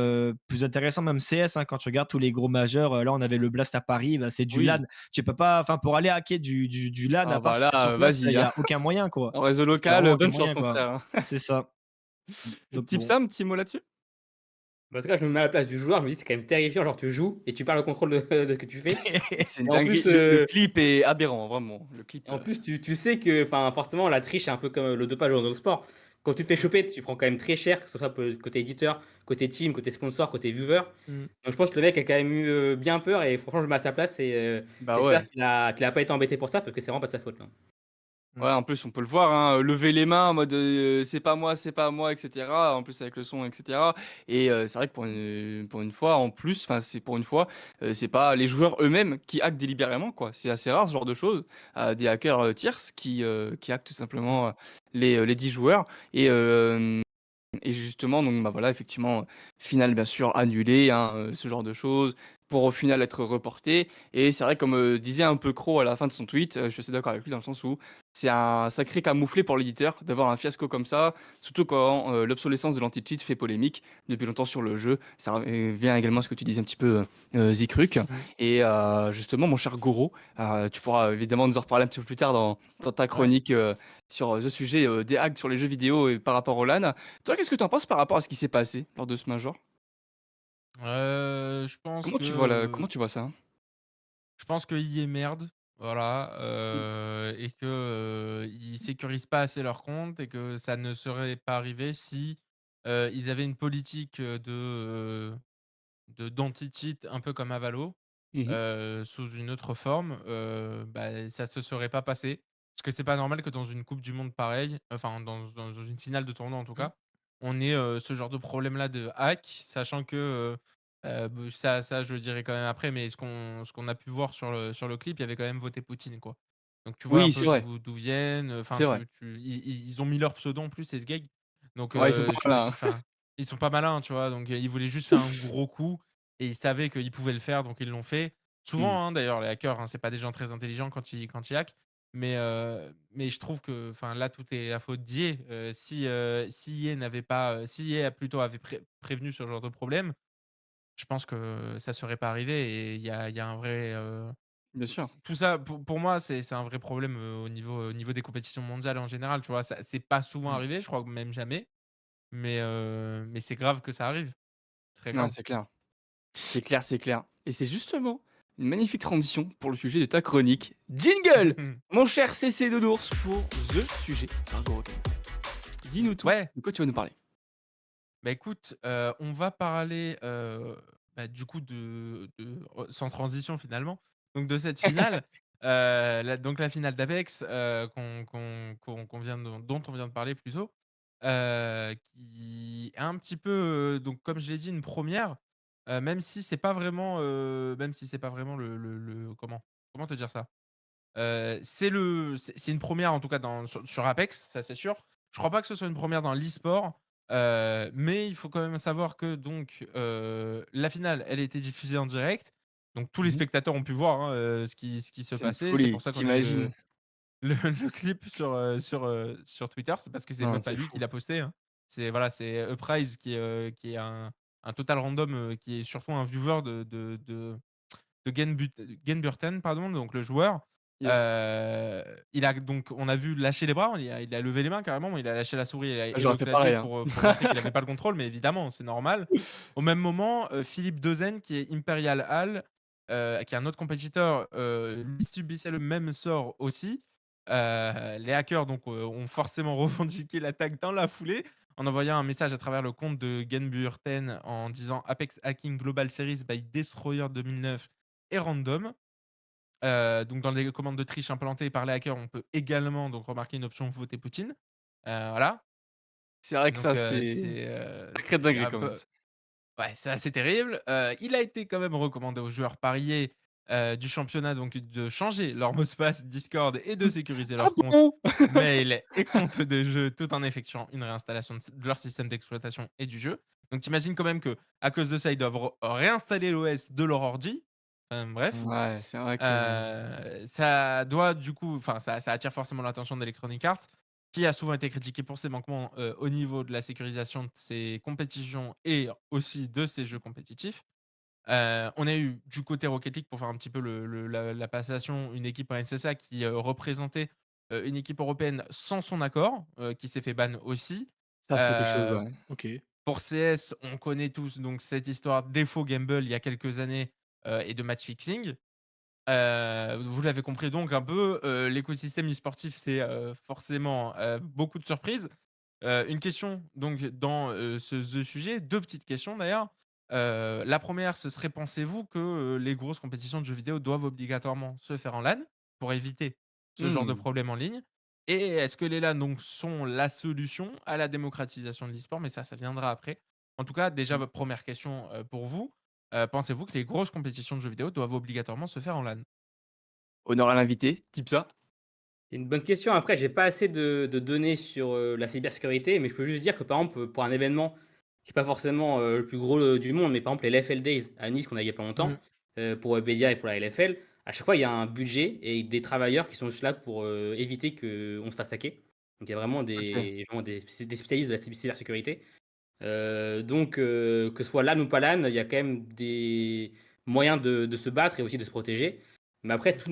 Speaker 2: plus intéressant, même CS, hein, quand tu regardes tous les gros majeurs, là, on avait le Blast à Paris, bah, c'est du LAN.
Speaker 1: Oui.
Speaker 2: Tu peux pas enfin, pour aller hacker du LAN,
Speaker 1: Ah
Speaker 2: à part
Speaker 1: bah
Speaker 2: si tu es sur
Speaker 1: là,
Speaker 2: place, il
Speaker 1: vas-y,
Speaker 2: y
Speaker 1: hein.
Speaker 2: a aucun moyen, quoi.
Speaker 1: En réseau
Speaker 2: Parce qu'il y a
Speaker 1: local,
Speaker 2: vraiment aucun
Speaker 1: bonne chance
Speaker 2: moyen,
Speaker 1: mon
Speaker 2: quoi.
Speaker 1: frère, hein.
Speaker 2: C'est ça. Donc
Speaker 1: Type
Speaker 2: bon.
Speaker 1: Sam, petit mot là-dessus?
Speaker 3: Bah, en tout cas, je me mets à la place du joueur, je me dis: «C'est quand même terrifiant, genre tu joues et tu perds le contrôle de ce que tu fais»
Speaker 1: C'est une
Speaker 3: et en
Speaker 1: dinguerie.
Speaker 3: plus,
Speaker 1: Le clip est aberrant, vraiment. Le clip,
Speaker 3: tu sais que, enfin, forcément, la triche, c'est un peu comme le dopage dans le sport. Quand tu te fais
Speaker 4: Mmh.
Speaker 3: choper, tu prends quand même très cher, que ce soit côté éditeur, côté team, côté sponsor, côté viewer.
Speaker 2: Mmh.
Speaker 3: Donc je pense que le mec a quand même eu, bien peur et franchement, je me mets à sa place et
Speaker 1: bah
Speaker 3: j'espère
Speaker 1: ouais.
Speaker 3: qu'il a pas été embêté pour ça parce que c'est vraiment pas de sa faute, là.
Speaker 2: Mmh.
Speaker 1: Ouais, en plus, on peut le voir, hein, lever les mains en mode, c'est pas moi» et cetera. En plus avec le son et cetera et c'est vrai que pour une fois, en plus, enfin, c'est pour une fois, c'est pas les joueurs eux-mêmes qui hackent délibérément, quoi. C'est assez rare ce genre de choses. Des hackers, tierces qui hackent tout
Speaker 2: Mmh.
Speaker 1: simplement, les 10 joueurs et et justement, donc bah, voilà, effectivement, finale bien sûr annulée, hein, ce genre de choses, pour au final être reporté et c'est vrai comme, disait un peu Cro à la fin de son tweet, je suis assez d'accord avec lui dans le sens où c'est un sacré camouflet pour l'éditeur d'avoir un fiasco comme ça, surtout quand, l'obsolescence de l'anti-cheat fait polémique depuis longtemps sur le jeu. Ça revient également à ce que tu disais un petit peu, Zikruc
Speaker 2: Mmh.
Speaker 1: et justement mon cher Goro, tu pourras évidemment nous en reparler un petit peu plus tard dans ta
Speaker 2: Ouais.
Speaker 1: chronique, sur, ce sujet, des hacks sur les jeux vidéo et par rapport au LAN. Toi, qu'est-ce que tu en penses par rapport à ce qui s'est passé lors de ce major?
Speaker 4: Je pense
Speaker 1: Comment tu vois ça?
Speaker 4: je pense que EA merde, voilà,
Speaker 1: Mmh.
Speaker 4: et que, ils sécurisent pas assez leur compte et que ça ne serait pas arrivé si, ils avaient une politique, d'anti-cheat un peu comme Avalo,
Speaker 1: Mmh mh.
Speaker 4: sous une autre forme, bah, ça se serait pas passé. Parce que c'est pas normal que dans une coupe du monde pareille, enfin dans une finale de tournoi en tout
Speaker 2: Mmh.
Speaker 4: cas, on ait, ce genre de problème-là de hack, sachant que, ça je le dirai quand même après, mais ce qu'on a pu voir sur le clip, il y avait quand même voté Poutine, quoi. Donc tu vois un
Speaker 1: Oui, c'est
Speaker 4: peu
Speaker 1: vrai,
Speaker 4: d'où viennent, enfin
Speaker 1: c'est vrai.
Speaker 4: ils ont mis leur pseudo en plus, ces SGEG. Donc
Speaker 1: Ouais, ils sont pas
Speaker 4: je me
Speaker 1: malins,
Speaker 4: dis,
Speaker 1: hein.
Speaker 4: enfin, ils sont pas malins, tu vois? Donc ils voulaient juste faire un gros coup et ils savaient qu'ils pouvaient le faire, donc ils l'ont fait.
Speaker 1: Mmh.
Speaker 4: Souvent, hein, d'ailleurs, les hackers, hein, c'est pas des gens très intelligents quand ils hackent, mais je trouve que, enfin, là, tout est la faute d'EA. Si EA n'avait pas, si EA plutôt avait prévenu ce genre de problème, je pense que ça serait pas arrivé et il y a un vrai,
Speaker 1: Bien sûr.
Speaker 4: tout ça pour moi, c'est un vrai problème, au niveau des compétitions mondiales en général, tu vois? Ça c'est pas souvent
Speaker 2: Mmh.
Speaker 4: arrivé, je crois que même jamais, mais c'est grave que ça arrive. Très
Speaker 1: Ouais,
Speaker 4: grave.
Speaker 1: c'est clair. C'est clair, c'est clair et c'est justement une magnifique transition pour le sujet de ta chronique. Jingle! Mon cher CC Nounours pour the sujet par Goro Kane. Dis-nous tout,
Speaker 4: Ouais.
Speaker 1: de quoi tu vas nous parler?
Speaker 4: Bah, écoute, on va parler, bah, du coup sans transition finalement, donc de cette finale, la finale d'Apex, qu'on vient de dont on vient de parler plus tôt, qui est un petit peu, donc comme je l'ai dit, une première, même si c'est pas vraiment le comment te dire ça? C'est une première en tout cas sur Apex, ça c'est sûr. Je crois pas que ce soit une première dans l'e-sport, mais il faut quand même savoir que donc, la finale, elle a été diffusée en direct. Donc tous les
Speaker 1: Mmh.
Speaker 4: spectateurs ont pu voir, hein, ce qui se
Speaker 1: C'est une
Speaker 4: passait. C'est pour
Speaker 1: folie,
Speaker 4: ça qu'on a eu le
Speaker 1: tu
Speaker 4: le le clip sur Twitter. C'est parce que c'est
Speaker 1: Non,
Speaker 4: même pas
Speaker 1: c'est
Speaker 4: lui
Speaker 1: fou.
Speaker 4: qui l'a posté, hein. C'est voilà, c'est Uprise qui est un total random, qui est surtout un viewer de Genburten, pardon, donc le joueur.
Speaker 1: Yes.
Speaker 4: Il a donc on a vu lâcher les bras, il a levé les mains carrément, il a lâché la souris
Speaker 1: Ah,
Speaker 4: et
Speaker 1: j'aurais
Speaker 4: le
Speaker 1: fait
Speaker 4: clavier
Speaker 1: pareil, hein.
Speaker 4: pour montrer qu'il avait pas le contrôle, mais évidemment, c'est normal. Au même moment, Philippe Dezen qui est Imperial Hall, qui est un autre compétiteur, lui subissait le même sort aussi. Les hackers donc, ont forcément revendiqué l'attaque dans la foulée. en envoyant un message à travers le compte de Genburten en disant Apex Hacking Global Series by Destroyer 2009 est random. Donc dans les commandes de triche implantées par les hackers, on peut également donc remarquer une option voter Poutine. Voilà.
Speaker 1: C'est vrai que
Speaker 4: Donc
Speaker 1: ça, c'est sacrée
Speaker 4: c'est
Speaker 1: dinguerie
Speaker 4: un
Speaker 1: quand même
Speaker 4: peu
Speaker 1: ça.
Speaker 4: ouais, c'est assez terrible. Il a été quand même recommandé aux joueurs pariés, du championnat donc de changer leur mot de passe Discord et de sécuriser
Speaker 1: Ah
Speaker 4: leur compte
Speaker 1: bon?
Speaker 4: mail et compte de jeu tout en effectuant une réinstallation de leur système d'exploitation et du jeu. Donc tu imagines quand même qu'à cause de ça, ils doivent re réinstaller l'OS de leur ordi. Bref.
Speaker 1: Ouais, c'est vrai que
Speaker 4: Ça doit du coup enfin ça attire forcément l'attention d'Electronic Arts, qui a souvent été critiqué pour ses manquements, au niveau de la sécurisation de ses compétitions et aussi de ses jeux compétitifs. On a eu du côté Rocket League pour faire un petit peu la passation, une équipe en SSA qui, représentait, une équipe européenne sans son accord, qui s'est fait ban aussi.
Speaker 1: ça, c'est quelque chose,
Speaker 4: Heu,
Speaker 1: ouais.
Speaker 2: OK.
Speaker 4: pour CS, on connaît tous donc cette histoire d'Efo Gamble il y a quelques années, et de match fixing. Vous l'avez compris donc un peu, l'écosystème e-sportif, c'est, forcément, beaucoup de surprises. Une question donc dans, ce sujet, 2 petites questions d'ailleurs. La première, ce serait pensez-vous que, les grosses compétitions de jeux vidéo doivent obligatoirement se faire en LAN pour éviter ce genre de
Speaker 1: Mmh.
Speaker 4: problème en ligne? Et est-ce que les LAN donc sont la solution à la démocratisation de l'e-sport? Mais ça viendra après. En tout cas, déjà votre première question, pour vous, pensez-vous que les grosses compétitions de jeux vidéo doivent obligatoirement se faire en LAN?
Speaker 1: Honneur à l'invité, type ça.
Speaker 3: C'est une bonne question. Après, j'ai pas assez de données sur, la cybersécurité, mais je peux juste dire que, par exemple, pour un événement qui est pas forcément, le plus gros, du monde, mais par exemple les LFL Days à Nice qu'on a il y a pas longtemps,
Speaker 2: Mmh.
Speaker 3: pour Webedia et pour la LFL, à chaque fois, il y a un budget et des travailleurs qui sont juste là pour, éviter qu'on se fasse hacker. Donc il y a vraiment
Speaker 1: OK.
Speaker 3: des spécialistes de la cybersécurité. Donc que ce soit LAN ou pas LAN, il y a quand même des moyens de se battre et aussi de se protéger. Mais après tout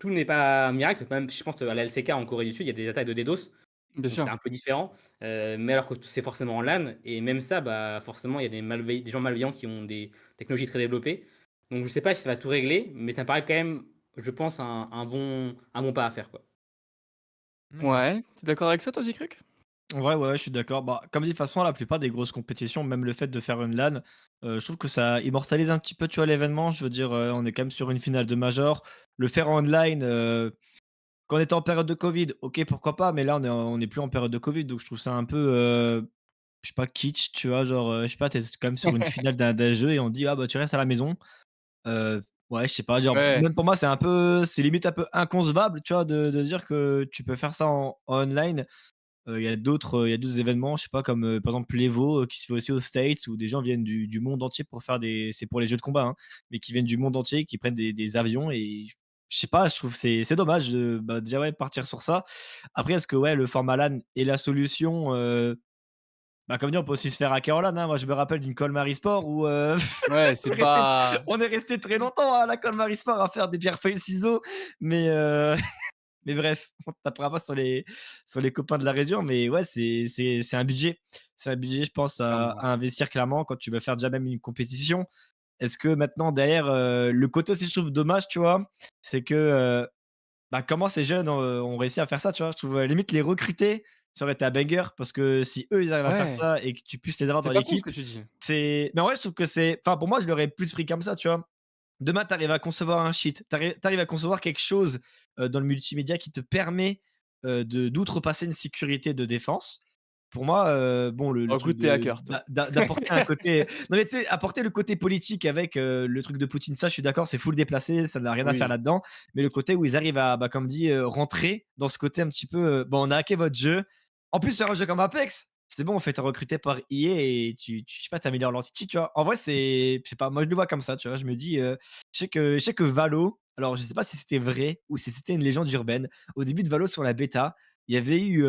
Speaker 3: n'est pas un miracle. Même je pense à la LCK en Corée du Sud, il y a des attaques de DDoS,
Speaker 1: Bien
Speaker 3: donc c'est
Speaker 1: sûr.
Speaker 3: un peu différent. Mais alors que c'est forcément en LAN et même ça, bah, forcément il y a des gens malveillants qui ont des technologies très développées. Donc je sais pas si ça va tout régler, mais ça me paraît quand même, je pense un bon pas à faire, quoi.
Speaker 4: D'accord.
Speaker 1: Ouais, tu d'accord avec ça toi, Zikruc?
Speaker 2: En vrai, ouais, je suis d'accord. Bah, comme dit, de toute façon, la plupart des grosses compétitions, même le fait de faire une LAN, je trouve que ça immortalise un petit peu, tu vois, l'événement. Je veux dire, on est quand même sur une finale de major. Le faire en online, quand on était en période de Covid, OK, pourquoi pas, mais là, on est plus en période de Covid, donc je trouve ça un peu, je sais pas, kitsch, tu vois? Genre, je sais pas, tu es quand même sur une finale d'un jeu et on dit: «Ah bah, tu restes à la maison». Ouais, je sais pas, genre,
Speaker 1: Ouais,
Speaker 2: même pour moi, c'est limite un peu inconcevable, tu vois, de se dire que tu peux faire ça en online. Il y a d'autres événements, je sais pas, comme, par exemple l'Evo, qui se fait aussi aux States où des gens viennent du monde entier pour faire des c'est pour les jeux de combat, hein, mais qui viennent du monde entier, qui prennent des avions et je sais pas, je trouve que c'est dommage de, bah, déjà, ouais, partir sur ça. Après, est-ce que, ouais, le format LAN est la solution? Bah, comme dit, on peut aussi se faire hacker en LAN, hein. Moi, je me rappelle d'une Colmar eSport où,
Speaker 1: ouais, c'est
Speaker 2: on est resté
Speaker 1: pas
Speaker 2: on est resté très longtemps à la Colmar eSport à faire des pierres, feuilles, ciseaux, mais mais bref, on tapera pas sur les copains de la région, mais ouais, c'est un budget. C'est un budget, je pense,
Speaker 1: clairement, ouais.
Speaker 2: à investir clairement quand tu veux faire déjà même une compétition. Est-ce que maintenant derrière, le côté aussi je trouve dommage, tu vois? C'est que, bah, comment ces jeunes, ont réussi à faire ça, tu vois? Je trouve, limite les recruter, ça aurait été un banger parce que si eux, ils arrivent à faire
Speaker 1: Ouais,
Speaker 2: ça et que tu puisses les avoir dans
Speaker 1: c'est pas con ce
Speaker 2: l'équipe,
Speaker 1: que tu dis.
Speaker 2: c'est mais en vrai, je trouve que c'est enfin, pour moi, je l'aurais plus pris comme ça, tu vois? Demain, tu arrives à concevoir un cheat, tu arrives à concevoir quelque chose, dans le multimédia qui te permet, de d'outrepasser une sécurité de défense. Pour moi, bon, le
Speaker 1: Oh
Speaker 2: truc
Speaker 1: écoute, tu hacker toi.
Speaker 2: d'apporter un côté non, mais tu sais, apporter le côté politique avec, le truc de Poutine, ça, je suis d'accord, c'est full déplacé, ça n'a rien à faire
Speaker 1: Oui.
Speaker 2: là-dedans. Mais le côté où ils arrivent à, bah, comme dit, rentrer dans ce côté un petit peu, «Bon, on a hacké votre jeu». En plus, sur un jeu comme Apex, c'est bon, on fait recruter par EA et tu je sais pas, tu améliores l'anti-cheat, tu vois? En vrai, c'est je sais pas, moi, je le vois comme ça, tu vois? Je me dis, je sais que Valo, alors je sais pas si c'était vrai ou si c'était une légende urbaine. Au début de Valo sur la bêta, il y avait eu,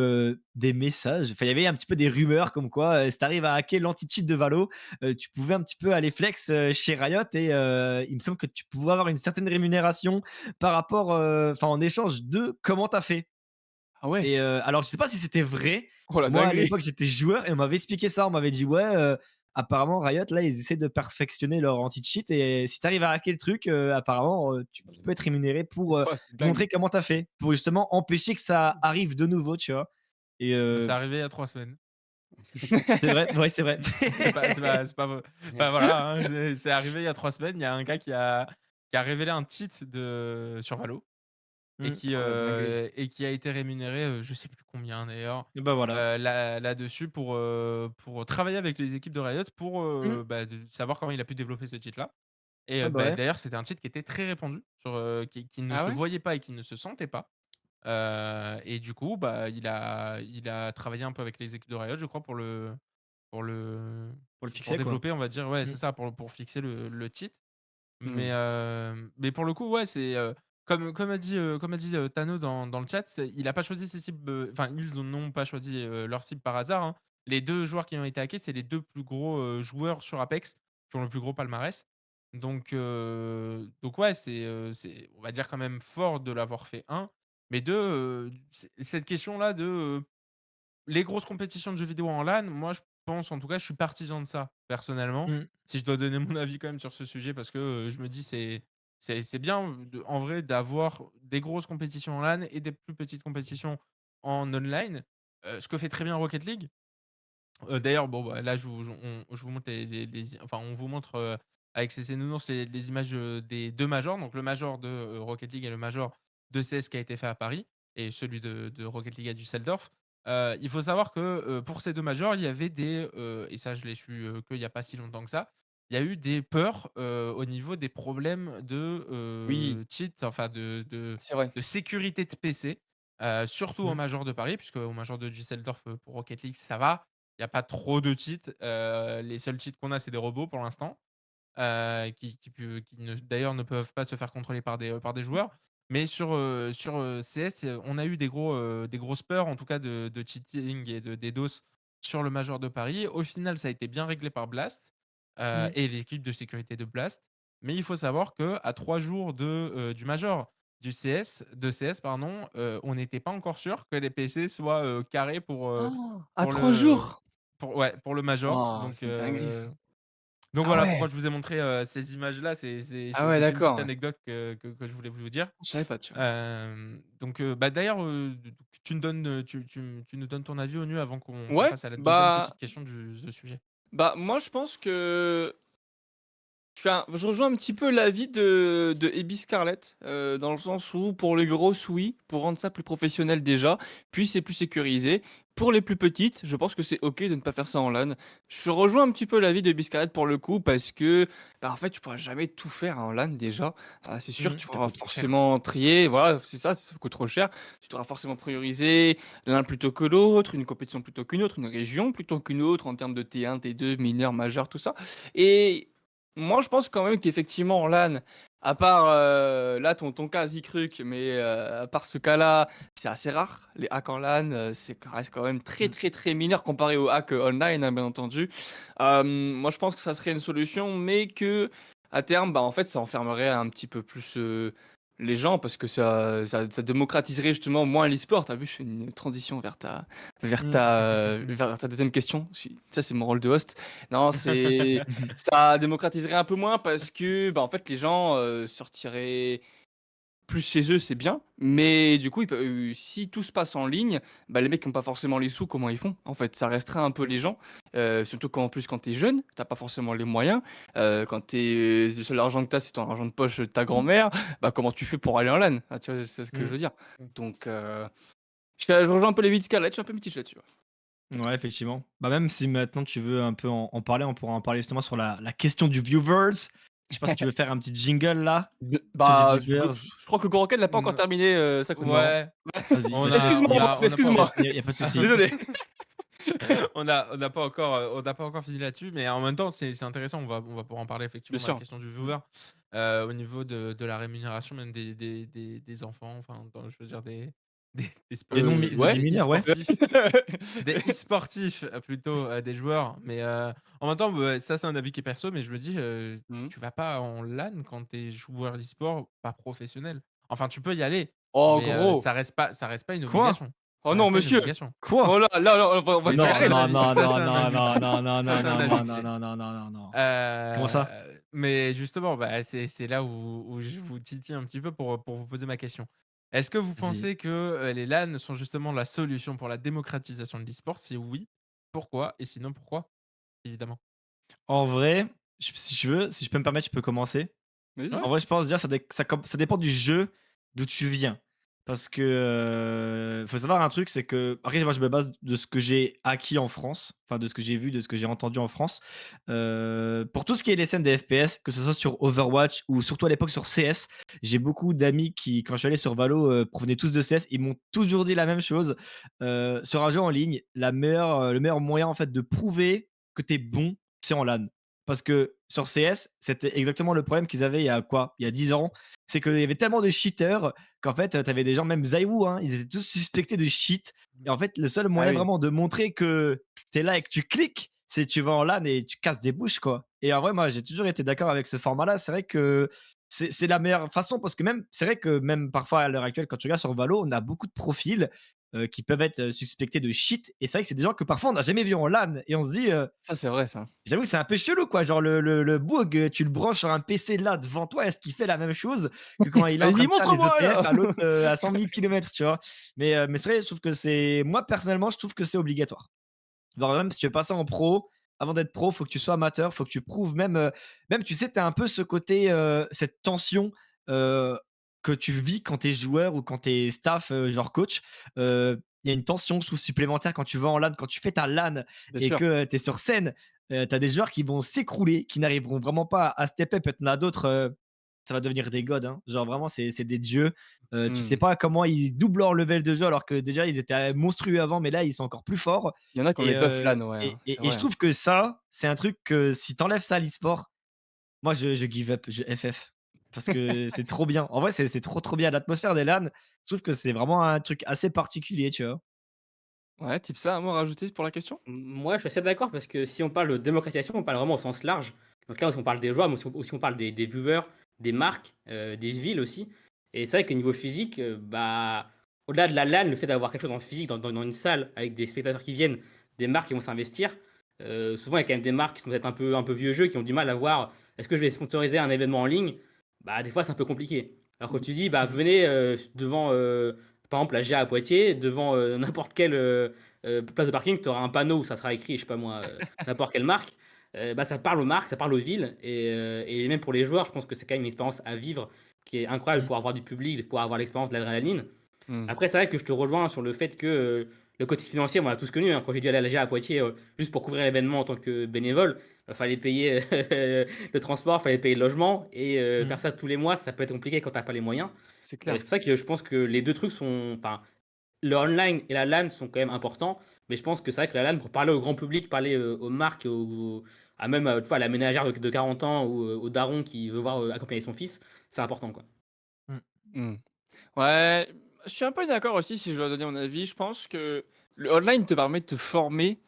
Speaker 2: des messages, enfin il y avait un petit peu des rumeurs comme quoi, si tu arrives à hacker l'anti-cheat de Valo, tu pouvais un petit peu aller flex, chez Riot et il me semble que tu pouvais avoir une certaine rémunération par rapport, enfin en échange de comment tu as fait.
Speaker 1: Ah ouais?
Speaker 2: Et alors je sais pas si c'était vrai.
Speaker 1: Oh la
Speaker 2: Moi à
Speaker 1: dinguerie!
Speaker 2: l'époque j'étais joueur et on m'avait expliqué ça. On m'avait dit: «Ouais, apparemment Riot là, ils essaient de perfectionner leur anti-cheat et si tu arrives à hacker le truc, apparemment, tu peux être rémunéré pour,
Speaker 1: Ouais, c'est dingue.
Speaker 2: montrer comment tu as fait». Pour justement empêcher que ça arrive de nouveau, tu vois? Et
Speaker 4: Bah, c'est arrivé il y a 3 semaines.
Speaker 2: C'est vrai, ouais, c'est vrai.
Speaker 4: C'est pas bah, voilà, hein, c'est arrivé il y a 3 semaines, il y a un gars qui a révélé un titre sur Valo
Speaker 2: Mmh.
Speaker 1: Oh la dinguerie.
Speaker 4: et qui a été rémunéré, je sais plus combien d'ailleurs,
Speaker 2: Et bah, voilà.
Speaker 4: là-dessus pour travailler avec les équipes de Riot pour,
Speaker 2: Mmh.
Speaker 4: bah, de savoir comment il a pu développer ce titre-là et
Speaker 2: Ouais, bah,
Speaker 4: bah,
Speaker 2: ouais.
Speaker 4: d'ailleurs, c'était un titre qui était très répandu qui ne
Speaker 1: Ah
Speaker 4: se
Speaker 1: ouais?
Speaker 4: voyait pas et qui ne se sentait pas, et du coup, bah, il a travaillé un peu avec les équipes de Riot, je crois, pour le
Speaker 2: Pour le
Speaker 4: pour
Speaker 2: fixer, quoi.
Speaker 4: développer, on va dire, ouais,
Speaker 2: Mmh.
Speaker 4: c'est ça, pour fixer le titre.
Speaker 1: Mmh.
Speaker 4: Mais pour le coup, ouais, c'est, comme a dit, Tano dans le chat, il a pas choisi ses cibles, enfin, ils n'ont pas choisi, leurs cibles par hasard, hein. Les 2 joueurs qui ont été hackés, c'est les 2 plus gros, joueurs sur Apex, qui ont le plus gros palmarès. Donc ouais, c'est on va dire quand même fort de l'avoir fait, un, mais 2, cette question-là de, les grosses compétitions de jeux vidéo en LAN, moi, je pense, en tout cas, je suis partisan de ça, personnellement.
Speaker 2: Mmh.
Speaker 4: Si je dois donner mon avis quand même sur ce sujet parce que, je me dis c'est bien, en vrai d'avoir des grosses compétitions en LAN et des plus petites compétitions en online. Ce que fait très bien Rocket League. D'ailleurs, bon, bah, là, je vous montre enfin, on vous montre, avec CC Nounours les images, des 2 majors, donc le major de, Rocket League et le major de CS qui a été fait à Paris et celui de Rocket League à Düsseldorf. Il faut savoir que, pour ces 2 majors, il y avait et ça je l'ai su, qu'il y a pas si longtemps que ça, il y a eu des peurs, au niveau des problèmes de,
Speaker 1: Oui,
Speaker 4: cheat, enfin
Speaker 1: c'est vrai.
Speaker 4: de sécurité de PC, surtout au
Speaker 2: Mmh.
Speaker 4: major de Paris, puisque au major de Düsseldorf, pour Rocket League, ça va. Il y a pas trop de cheats, les seuls cheats qu'on a, c'est des robots pour l'instant, qui ne d'ailleurs ne peuvent pas se faire contrôler par des joueurs. Mais sur CS, on a eu des grosses peurs en tout cas de cheating et de DDoS sur le major de Paris. Au final, ça a été bien réglé par Blast,
Speaker 2: Mmh.
Speaker 4: et l'équipe de sécurité de Blast. Mais il faut savoir qu'à 3 jours du major de CS pardon, on n'était pas encore sûr que les PC soient, carrés
Speaker 1: À
Speaker 4: pour
Speaker 1: 3
Speaker 4: le
Speaker 1: jours?
Speaker 4: pour le major.
Speaker 1: Oh, c'est une dinguerie ça.
Speaker 4: Donc
Speaker 1: Ah
Speaker 4: voilà
Speaker 1: ouais!
Speaker 4: pourquoi je vous ai montré, ces images-là.
Speaker 1: Ah ouais,
Speaker 4: C'était une petite
Speaker 1: d'accord, ouais.
Speaker 4: anecdote que je voulais vous dire.
Speaker 1: Je savais pas, tu vois?
Speaker 4: Bah, d'ailleurs, tu nous donnes ton avis, Onu, avant qu'on
Speaker 1: Ouais,
Speaker 4: passe à la deuxième
Speaker 1: bah
Speaker 4: petite question du sujet.
Speaker 1: moi je pense que je rejoins un petit peu l'avis de Ebi Scarlett, dans le sens où pour les grosses, oui, pour rendre ça plus professionnel déjà, puis c'est plus sécurisé. Pour les plus petites, je pense que c'est OK de ne pas faire ça en LAN. Je rejoins un petit peu l'avis de Ebi Scarlett pour le coup parce que, bah, en fait, tu pourras jamais tout faire en LAN déjà. C'est sûr,
Speaker 2: Mmh.
Speaker 1: tu
Speaker 4: Ça
Speaker 1: feras
Speaker 4: coûte trop cher.
Speaker 1: forcément trier, voilà, c'est ça coûte trop cher. Tu devras forcément prioriser l'un plutôt que l'autre, une compétition plutôt qu'une autre, une région plutôt qu'une autre en termes de T1, T2, mineur, majeur, tout ça et moi, je pense quand même qu'effectivement en LAN, à part, là ton cas Zikruc, mais à part ce cas-là, c'est assez rare. Les hacks en LAN, reste quand même très,
Speaker 2: Mmh.
Speaker 1: très, très mineur comparé aux hacks, online, hein, bien entendu. Moi, je pense que ça serait une solution, mais que à terme, bah, en fait, ça enfermerait un petit peu plus, les gens parce que ça démocratiserait justement moins l'e-sport. Tu as vu, je fais une transition
Speaker 2: Mmh.
Speaker 1: vers ta 2e question. Ça, c'est mon rôle de host. Non, c'est ça démocratiserait un peu moins parce que, bah, en fait, les gens, sortiraient plus chez eux, c'est bien, mais du coup, si tout se passe en ligne, bah, les mecs qui ont pas forcément les sous, comment ils font? En fait, ça restreint un peu les gens, surtout qu'en plus, quand tu es jeune, tu pas forcément les moyens, quand le seul argent que tu as, c'est ton argent de poche de ta grand-mère, bah, comment tu fais pour aller en LAN? Tu vois, c'est ce que je
Speaker 2: Mmh.
Speaker 1: veux dire. Donc je rejoins un peu les vides Scarlett, je suis un peu mitigé là-dessus, ouais.
Speaker 2: Ouais, effectivement. Bah, même si maintenant tu veux un peu en parler, on pourra en parler justement sur la question du viewers. Je sais pas si tu veux faire un petit jingle là? Question du
Speaker 1: Bah,
Speaker 2: viewers.
Speaker 1: je crois que Goroken l'a pas encore
Speaker 4: N
Speaker 1: terminé, sa chronique, non?
Speaker 4: Ouais,
Speaker 2: Vas-y,
Speaker 4: on
Speaker 2: vas-y,
Speaker 4: a
Speaker 1: Excuse-moi,
Speaker 4: on
Speaker 2: vas-y.
Speaker 4: a
Speaker 1: Omar,
Speaker 4: on n'a pas
Speaker 1: excuse-moi.
Speaker 2: Il y a pas de souci.
Speaker 1: Désolé.
Speaker 4: on n'a pas encore fini là-dessus, mais en même temps, c'est intéressant. On va pouvoir en parler
Speaker 1: Bien
Speaker 4: effectivement dans la
Speaker 1: sûr.
Speaker 4: question du
Speaker 1: Mmh.
Speaker 4: viewer, au niveau de la rémunération même des enfants, enfin, je veux dire des
Speaker 2: Des non mi des
Speaker 1: Ouais.
Speaker 4: des
Speaker 2: mineurs, ouais.
Speaker 4: e-sportifs. Des e-sportifs, plutôt, des joueurs, mais en même temps, bah, ça, c'est un avis qui est perso, mais je me dis,
Speaker 1: Mmh.
Speaker 4: tu vas pas en LAN quand tu es joueur d'e-sport pas professionnel. Enfin, tu peux y aller,
Speaker 1: Oh
Speaker 4: mais
Speaker 1: gros!
Speaker 4: ça reste pas une
Speaker 2: Quoi?
Speaker 4: obligation.
Speaker 1: Oh
Speaker 4: Ça
Speaker 1: non
Speaker 4: reste pas une
Speaker 1: monsieur!
Speaker 4: obligation.
Speaker 2: Quoi?
Speaker 1: Oh là, on va
Speaker 4: Mais
Speaker 1: se
Speaker 4: ça,
Speaker 2: Non,
Speaker 4: c'est
Speaker 1: garer
Speaker 4: un
Speaker 1: là.
Speaker 2: non,
Speaker 4: avis
Speaker 2: non,
Speaker 4: ça,
Speaker 2: non,
Speaker 4: c'est un
Speaker 2: non,
Speaker 4: avis que
Speaker 2: non,
Speaker 4: j'ai.
Speaker 2: non, non,
Speaker 4: Ça,
Speaker 2: non,
Speaker 4: c'est un
Speaker 2: non,
Speaker 4: avis
Speaker 2: non,
Speaker 4: que
Speaker 2: non,
Speaker 4: j'ai.
Speaker 2: non, non, non, non, non. Comment ça?
Speaker 4: Mais justement, bah, c'est là où je vous titille un petit peu pour vous poser ma question. Est-ce que vous
Speaker 2: Vas-y.
Speaker 4: pensez que, les LAN sont justement la solution pour la démocratisation de l'e-sport? Si oui, Pourquoi? Et sinon pourquoi? Évidemment.
Speaker 2: En vrai, si je peux me permettre, je peux commencer.
Speaker 1: Vas-y,
Speaker 4: Ouais.
Speaker 2: En
Speaker 1: vas-y.
Speaker 2: vrai, je pense déjà ça dépend du jeu d'où tu viens. Parce que, faut savoir un truc, c'est que après moi je me base de ce que j'ai acquis en France, enfin de ce que j'ai vu, de ce que j'ai entendu en France. Pour tout ce qui est les scènes des FPS, que ce soit sur Overwatch ou surtout à l'époque sur CS, j'ai beaucoup d'amis qui, quand je suis allé sur Valo, provenaient tous de CS. Ils m'ont toujours dit la même chose. Sur un jeu en ligne, le meilleur moyen en fait de prouver que tu es bon, c'est en LAN. Parce que sur CS, c'était exactement le problème qu'ils avaient il y a quoi? Il y a 10 ans. C'est qu'il y avait tellement de cheaters qu'en fait, tu avais des gens, même Zaiwu, hein, ils étaient tous suspectés de cheat. Et en fait, le seul
Speaker 1: Ah
Speaker 2: moyen
Speaker 1: oui,
Speaker 2: vraiment de montrer que tu es là et que tu cliques, c'est tu vas en LAN et tu casses des bouches, quoi. Et en vrai, moi, j'ai toujours été d'accord avec ce format-là. C'est vrai que c'est la meilleure façon parce que même, c'est vrai que même parfois à l'heure actuelle, quand tu regardes sur Valo, on a beaucoup de profils qui peuvent être suspectés de cheat. Et c'est vrai que c'est des gens que parfois on n'a jamais vu en LAN. Et on se dit,
Speaker 1: ça c'est vrai ça.
Speaker 2: j'avoue que c'est un peu chelou, quoi. Genre le boug, tu le branches sur un PC là devant toi, est-ce qu'il fait la même chose que quand il est en train
Speaker 1: Vas-y,
Speaker 2: de faire les
Speaker 1: montre-moi
Speaker 2: EPF
Speaker 1: là!
Speaker 2: à l'autre, à 100 000 kilomètres, tu vois? Mais c'est vrai, je trouve que c'est moi personnellement, je trouve que c'est obligatoire. Genre même si tu veux passer en pro, avant d'être pro, faut que tu sois amateur, faut que tu prouves même, même tu sais, tu as un peu ce côté, cette tension, heu, que tu vis quand tu es joueur ou quand tu es staff, genre coach. Il y a une tension, je trouve, supplémentaire quand tu vas en LAN, quand tu fais ta LAN
Speaker 1: Bien
Speaker 2: et
Speaker 1: sûr.
Speaker 2: que, tu es sur scène, tu as des joueurs qui vont s'écrouler, qui n'arriveront vraiment pas à step up et tu en as d'autres, ça va devenir des gods, hein. Genre vraiment c'est des dieux. Tu sais
Speaker 1: Mmh.
Speaker 2: pas comment ils doublent leur level de jeu alors que déjà ils étaient monstrueux avant, mais là ils sont encore plus forts.
Speaker 1: Il y en a qui ont
Speaker 2: Et
Speaker 1: les buffs LAN, ouais, hein, c'est
Speaker 2: et je
Speaker 1: vrai, hein.
Speaker 2: trouve que ça, c'est un truc que si tu enlèves ça à l'e-sport, moi je give up, je FF. Parce que c'est trop bien. En vrai, c'est trop, trop bien. L'atmosphère des LAN, je trouve que c'est vraiment un truc assez particulier, tu vois?
Speaker 1: Ouais, type ça, un mot à rajouter pour la question?
Speaker 3: Moi, je suis assez d'accord parce que si on parle de démocratisation, on parle vraiment au sens large. Donc là, si on parle des joueurs, mais aussi on parle des viewers, des marques, des villes aussi. Et c'est vrai que niveau physique, bah, au-delà de la LAN, le fait d'avoir quelque chose en physique dans une salle avec des spectateurs qui viennent, des marques qui vont s'investir, souvent il y a quand même des marques qui sont peut-être un peu vieux jeux, qui ont du mal à voir est-ce que je vais sponsoriser un événement en ligne? Bah, des fois, c'est un peu compliqué. Alors que tu dis, bah,
Speaker 4: Mmh.
Speaker 3: venez devant, par exemple, la GA à Poitiers, devant n'importe quel place de parking, tu auras un panneau où ça sera écrit, je sais pas moi, n'importe quelle marque. Bah, ça parle aux marques, ça parle aux villes et même pour les joueurs, je pense que c'est quand même une expérience à vivre qui est incroyable
Speaker 2: Mmh.
Speaker 3: pour avoir du public, pour avoir l'expérience de l'adrénaline.
Speaker 1: Mmh.
Speaker 3: Après, c'est vrai que je te rejoins sur le fait que, le côté financier, on l'a tous connu, hein. Quand j'ai dû aller à la GA à Poitiers, juste pour couvrir l'événement en tant que bénévole, fallait payer le transport, fallait payer le logement et
Speaker 4: Mmh.
Speaker 3: faire ça tous les mois, ça peut être compliqué quand tu as pas les moyens.
Speaker 1: C'est
Speaker 3: C'est
Speaker 1: clair.
Speaker 3: pour ça que je pense que les 2 trucs sont enfin, le online et la LAN sont quand même importants, mais je pense que c'est vrai que la LAN pour parler au grand public, parler, aux marques, à même, tu vois, à la ménagère de 40 ans ou, au daron qui veut voir, accompagner son fils, c'est important, quoi.
Speaker 2: Mmh.
Speaker 1: Mmh. Ouais, je suis un peu d'accord aussi si je dois donner mon avis. Je pense que le online te permet de te former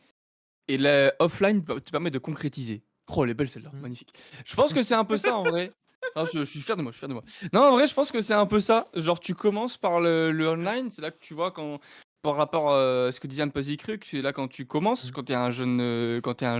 Speaker 1: et le offline te permet de concrétiser. Oh, elle est belle celle-là,
Speaker 2: Mmh.
Speaker 1: magnifique. Je pense que c'est un peu ça en vrai. Ah, je suis fier de moi, je suis fier de moi. Non, en vrai, je pense que c'est un peu ça. Genre, tu commences par le online, c'est là que tu vois quand par rapport, à ce que disait Unpozy Cruc, c'est là quand tu commences,
Speaker 2: Mmh.
Speaker 1: quand tu es un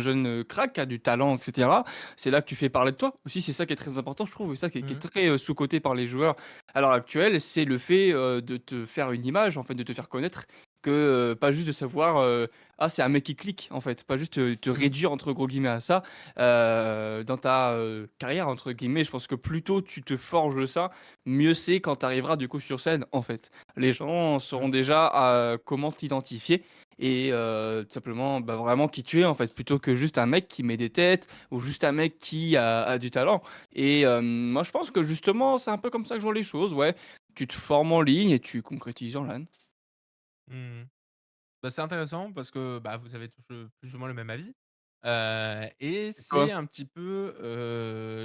Speaker 1: jeune, crack, qui a du talent et cetera, c'est là que tu fais parler de toi. Aussi, c'est ça qui est très important, je trouve et ça qui est
Speaker 2: Mmh.
Speaker 1: très, sous-coté par les joueurs à l'heure actuelle, c'est le fait, de te faire une image, en fait, de te faire connaître que, pas juste de savoir, «Ah, c'est un mec qui clique», en fait. Pas juste, te
Speaker 2: Mmh.
Speaker 1: réduire entre gros guillemets à ça, dans ta, «carrière» entre guillemets. Je pense que plus tôt tu te forges ça, mieux c'est quand tu arriveras du coup sur scène, en fait. Les gens sauront
Speaker 2: Mmh.
Speaker 1: déjà, comment t'identifier et tout simplement, bah, vraiment qui tu es, en fait, plutôt que juste un mec qui met des têtes ou juste un mec qui a du talent et moi je pense que justement, c'est un peu comme ça que je vois les choses, ouais. Tu te formes en ligne et tu concrétises en LAN.
Speaker 4: Mmh. Bah, c'est intéressant parce que, bah, vous avez tous, plus ou moins le même avis, et
Speaker 1: C'est
Speaker 4: c'est
Speaker 1: quoi?
Speaker 4: un petit peu,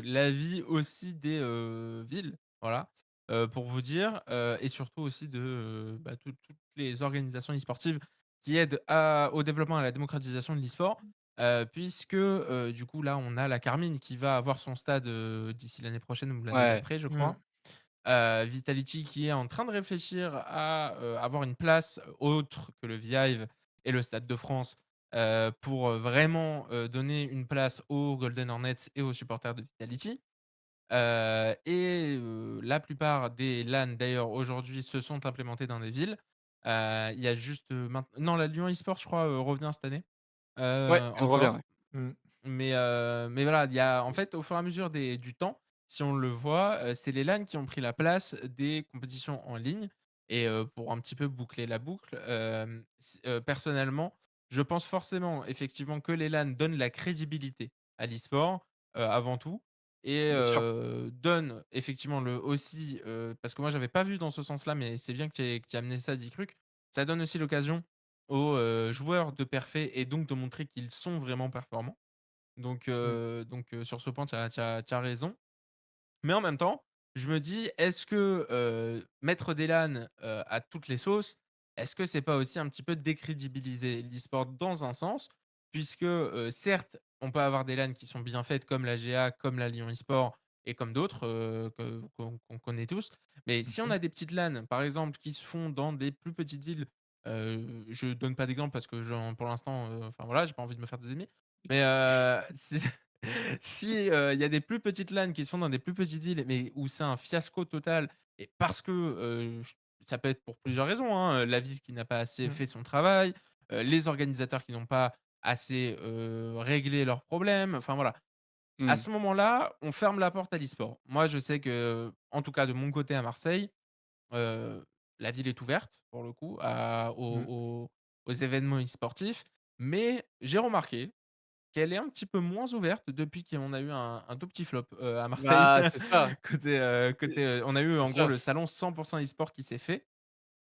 Speaker 4: l'avis aussi des, villes, voilà, pour vous dire, et surtout aussi de, bah, toutes les organisations e-sportives qui aident au développement et à la démocratisation de l'e-sport, puisque, du coup, là, on a la Carmine qui va avoir son stade, d'ici l'année prochaine ou l'année
Speaker 1: Ouais.
Speaker 4: d'après, je
Speaker 2: Mmh.
Speaker 4: crois. Vitality qui est en train de réfléchir à, avoir une place autre que le Vive et le Stade de France, pour, vraiment, donner une place aux Golden Hornets et aux supporters de Vitality. La plupart des LAN d'ailleurs aujourd'hui se sont implémentés dans des villes. Il y a juste, maint non, la Lyon eSport je crois, revient cette année.
Speaker 1: Ouais, elle me revient,
Speaker 4: encore.
Speaker 1: ouais.
Speaker 2: Mmh.
Speaker 4: Mais voilà, il y a en fait, au fur et à mesure du temps, si on le voit, c'est les LAN qui ont pris la place des compétitions en ligne et pour un petit peu boucler la boucle, personnellement, je pense forcément, effectivement, que les LAN donnent la crédibilité à l'e-sport, avant tout et
Speaker 1: Bien sûr.
Speaker 4: donnent effectivement le aussi, parce que moi j'avais pas vu dans ce sens-là, mais c'est bien que tu aies amené ça, Zikruc. Ça donne aussi l'occasion aux, joueurs de perfer et donc de montrer qu'ils sont vraiment performants.
Speaker 2: Mmh.
Speaker 4: Sur ce point, tu as raison. Mais en même temps, je me dis: «Est-ce que, mettre des LAN, à toutes les sauces, est-ce que c'est pas aussi un petit peu décrédibiliser l'e-sport dans un sens?» puisque, certes, on peut avoir des LAN qui sont bien faites comme la GA, comme la Lyon eSport et comme d'autres, que qu'on connaît tous. Mais si on
Speaker 2: Mmh.
Speaker 4: a des petites LAN, par exemple, qui se font dans des plus petites villes, je donne pas d'exemple parce que j'en pour l'instant, enfin voilà, j'ai pas envie de me faire des ennemis. Mais, si, il y a des plus petites LAN qui se font dans des plus petites villes, mais où c'est un fiasco total et parce que, j ça peut être pour plusieurs raisons, hein, la ville qui n'a pas assez
Speaker 2: Mmh.
Speaker 4: fait son travail, les organisateurs qui n'ont pas assez, réglé leurs problèmes, enfin voilà. À
Speaker 1: Mmh.
Speaker 4: ce moment-là, on ferme la porte à l'e-sport. Moi, je sais que, en tout cas de mon côté à Marseille, heu, la ville est ouverte pour le coup à
Speaker 2: Mmh.
Speaker 4: aux événements e-sportifs, mais j'ai remarqué qu'elle est un petit peu moins ouverte depuis qu'on a eu un tout petit flop, à Marseille.
Speaker 1: Bah, c'est ça,
Speaker 4: On a eu
Speaker 1: c'est
Speaker 4: en gros
Speaker 1: ça.
Speaker 4: le salon 100 e-sport qui s'est fait,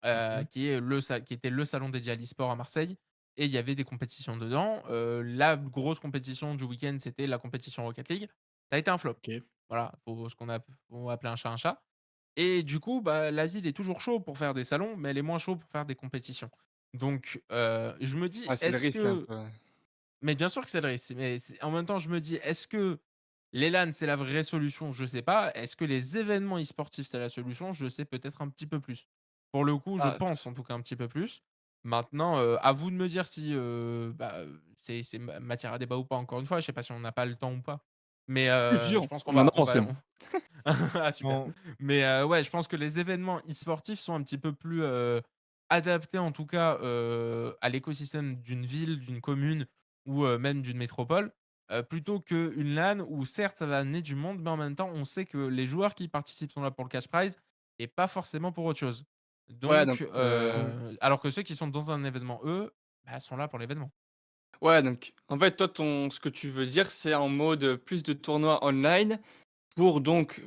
Speaker 2: Mmh.
Speaker 4: qui était le salon dédié à l'e-sport à Marseille et il y avait des compétitions dedans. La grosse compétition du week-end, c'était la compétition Rocket League. Ça a été un flop.
Speaker 2: OK.
Speaker 4: Voilà, faut appeler un chat et du coup, bah, la ville est toujours chaud pour faire des salons, mais elle est moins chaud pour faire des compétitions. Je me dis:
Speaker 1: Ouais, c'est le
Speaker 4: «Est-ce
Speaker 1: risque un
Speaker 4: que»
Speaker 1: peu, ouais.
Speaker 4: mais bien sûr que c'est le risque, mais en même temps, je me dis: «Est-ce que les LAN, c'est la vraie solution?» Je sais pas. Est-ce que les événements e-sportifs, c'est la solution? Je sais peut-être un petit peu plus. Pour le coup, je
Speaker 1: Ah,
Speaker 4: pense en tout cas un petit peu plus. Maintenant, à vous de me dire si, c'est matière à débat ou pas encore une fois. Je sais pas si on n'a pas le temps ou pas. Mais,
Speaker 1: je te jure,
Speaker 4: je pense qu'on
Speaker 1: on en
Speaker 4: va on
Speaker 1: avance
Speaker 4: va
Speaker 1: même.
Speaker 4: ah super.
Speaker 2: En
Speaker 4: Mais, ouais, je pense que les événements e-sportifs sont un petit peu plus, adaptés en tout cas, à l'écosystème d'une ville, d'une commune ou, même d'une métropole, plutôt qu'une LAN où certes ça va amener du monde, mais en même temps on sait que les joueurs qui participent sont là pour le cash prize et pas forcément pour autre chose.
Speaker 1: Ouais, donc
Speaker 2: mmh.
Speaker 4: Alors que ceux qui sont dans un événement, eux, bah, sont là pour l'événement.
Speaker 1: ouais, donc en fait, toi, ton ce que tu veux dire, c'est en mode, plus de tournois online pour donc,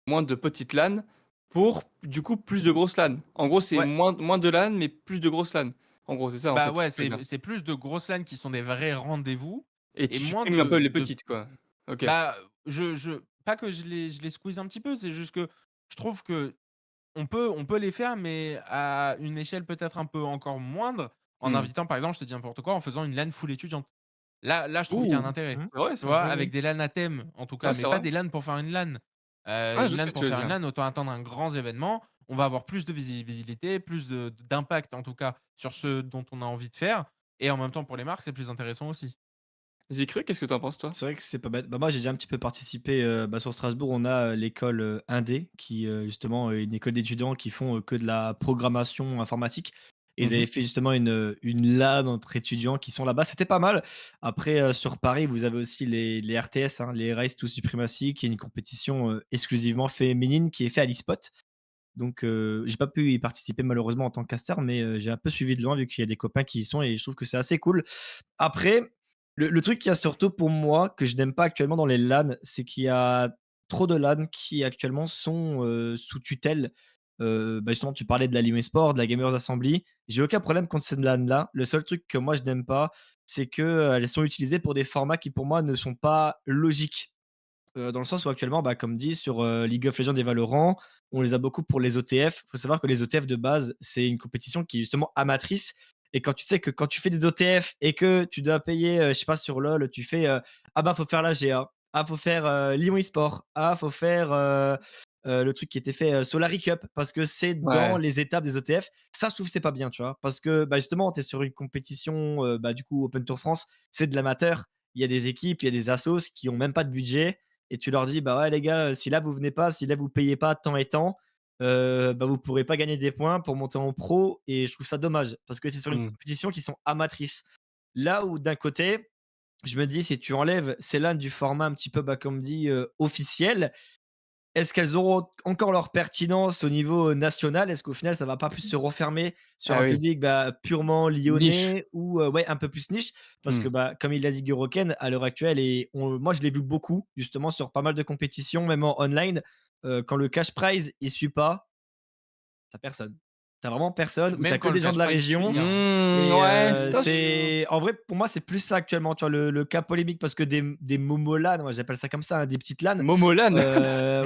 Speaker 1: moins de petites LAN pour, du coup, plus de grosses LAN. En gros, c'est
Speaker 4: Ouais.
Speaker 1: moins de LAN, mais plus de grosses LAN. En gros, c'est ça, en
Speaker 4: Bah,
Speaker 1: fait, que
Speaker 4: ouais,
Speaker 1: tu veux dire?
Speaker 4: c'est plus de grosses LAN qui sont des vrais rendez-vous
Speaker 1: Et
Speaker 4: et
Speaker 1: tu
Speaker 4: moins
Speaker 1: supprimes un peu les
Speaker 4: de
Speaker 1: petites, quoi? OK.
Speaker 4: bah, je pas que je les squeeze un petit peu, c'est juste que je trouve que on peut les faire, mais à une échelle peut-être un peu encore moindre, en
Speaker 1: Mmh.
Speaker 4: invitant par exemple, je te dis n'importe quoi, en faisant une LAN full étudiante. Là, je trouve qu'il y a un
Speaker 1: Ouh!
Speaker 4: intérêt.
Speaker 2: Mmh.
Speaker 1: C'est vrai
Speaker 4: Tu
Speaker 1: ça?
Speaker 4: vois?
Speaker 2: Oui,
Speaker 4: Avec
Speaker 2: oui.
Speaker 4: des LAN à thème, en tout cas,
Speaker 1: Ouais,
Speaker 4: mais
Speaker 1: c'est
Speaker 4: pas
Speaker 1: vrai.
Speaker 4: des LAN pour faire une LAN.
Speaker 1: Ouais, je
Speaker 4: Une
Speaker 1: vois ce
Speaker 4: LAN
Speaker 1: que tu
Speaker 4: pour
Speaker 1: veux
Speaker 4: faire une
Speaker 1: dire.
Speaker 4: LAN, autant attendre un grand événement. On va avoir plus de visibilité, plus d'impact en tout cas sur ce dont on a envie de faire et en même temps pour les marques, c'est plus intéressant aussi.
Speaker 1: Zikru, qu'est-ce que tu en penses, toi?
Speaker 2: C'est vrai que c'est pas bête. Bah, moi, j'ai déjà un petit peu participé, sur Strasbourg, on a, l'école, Indé qui, justement, une école d'étudiants qui font, que de la programmation informatique et ils
Speaker 1: Mmh.
Speaker 2: avaient fait justement une LAN entre étudiants qui sont là-bas. C'était pas mal. Après, sur Paris, vous avez aussi les RTS, hein, les Race to Supremacy, qui est une compétition, exclusivement féminine qui est fait à l'e-spot. Donc, j'ai pas pu y participer malheureusement en tant que caster, mais, j'ai un peu suivi de loin vu qu'il y a des copains qui y sont et je trouve que c'est assez cool. Après, le truc qu'il y a surtout pour moi que je n'aime pas actuellement dans les LAN, c'est qu'il y a trop de LAN qui actuellement sont, sous tutelle. Bah, justement, tu parlais de la Lyon Esport, de la Gamers Assembly. J'ai aucun problème contre ces LAN-là. Le seul truc que moi je n'aime pas, c'est qu'elles sont utilisées pour des formats qui pour moi ne sont pas logiques. Dans le sens où actuellement, bah, comme dit sur, League of Legends et Valorant, on les a beaucoup pour les OTF. Il faut savoir que les OTF de base, c'est une compétition qui est justement amatrice et quand tu sais que quand tu fais des OTF et que tu dois payer, je sais pas sur LoL, tu fais, ah bah, faut faire la GA, ah faut faire, Lyon eSport, ah faut faire, le truc qui était fait, Solary Cup parce que c'est dans
Speaker 1: Ouais.
Speaker 2: les étapes des OTF. Ça, je trouve que c'est pas bien, tu vois? Parce que, bah, justement, tu es sur une compétition, bah, du coup Open Tour France, c'est de l'amateur. Il y a des équipes, il y a des assos qui ont même pas de budget et tu leur dis: «Bah, ouais les gars, si là vous venez pas, si là vous payez pas tant et tant, bah, vous pourrez pas gagner des points pour monter en pro» et je trouve ça dommage parce que tu es sur une
Speaker 1: Mmh.
Speaker 2: compétition qui sont amatrices. Là où d'un côté, je me dis si tu enlèves ces LAN du format un petit peu, bah, comme dit, officiel, est-ce qu'elles auront encore leur pertinence au niveau national? Est-ce qu'au final, ça va pas plus se refermer sur
Speaker 1: Ah
Speaker 2: un
Speaker 1: oui,
Speaker 2: public, bah, purement
Speaker 1: niche.
Speaker 2: lyonnais ou, ouais, un peu plus niche? Parce
Speaker 1: Mmh.
Speaker 2: que, bah, comme il l'a dit Guroken, à l'heure actuelle et moi, je l'ai vu beaucoup, justement, sur pas mal de compétitions, même en online, quand le cash prize, il suit pas, tu personne. Tu vraiment personne ou tu
Speaker 4: Même
Speaker 2: que
Speaker 4: quand le
Speaker 2: des gens
Speaker 4: cash
Speaker 2: de la
Speaker 4: prize
Speaker 2: région
Speaker 4: suit, hein.
Speaker 2: et
Speaker 1: Ouais, ça je
Speaker 2: c'est en vrai, pour moi, c'est plus ça actuellement, tu vois? Le cas polémique parce que des momo-LAN, moi j'appelle ça comme ça, hein, des petites LAN,
Speaker 1: Momolan.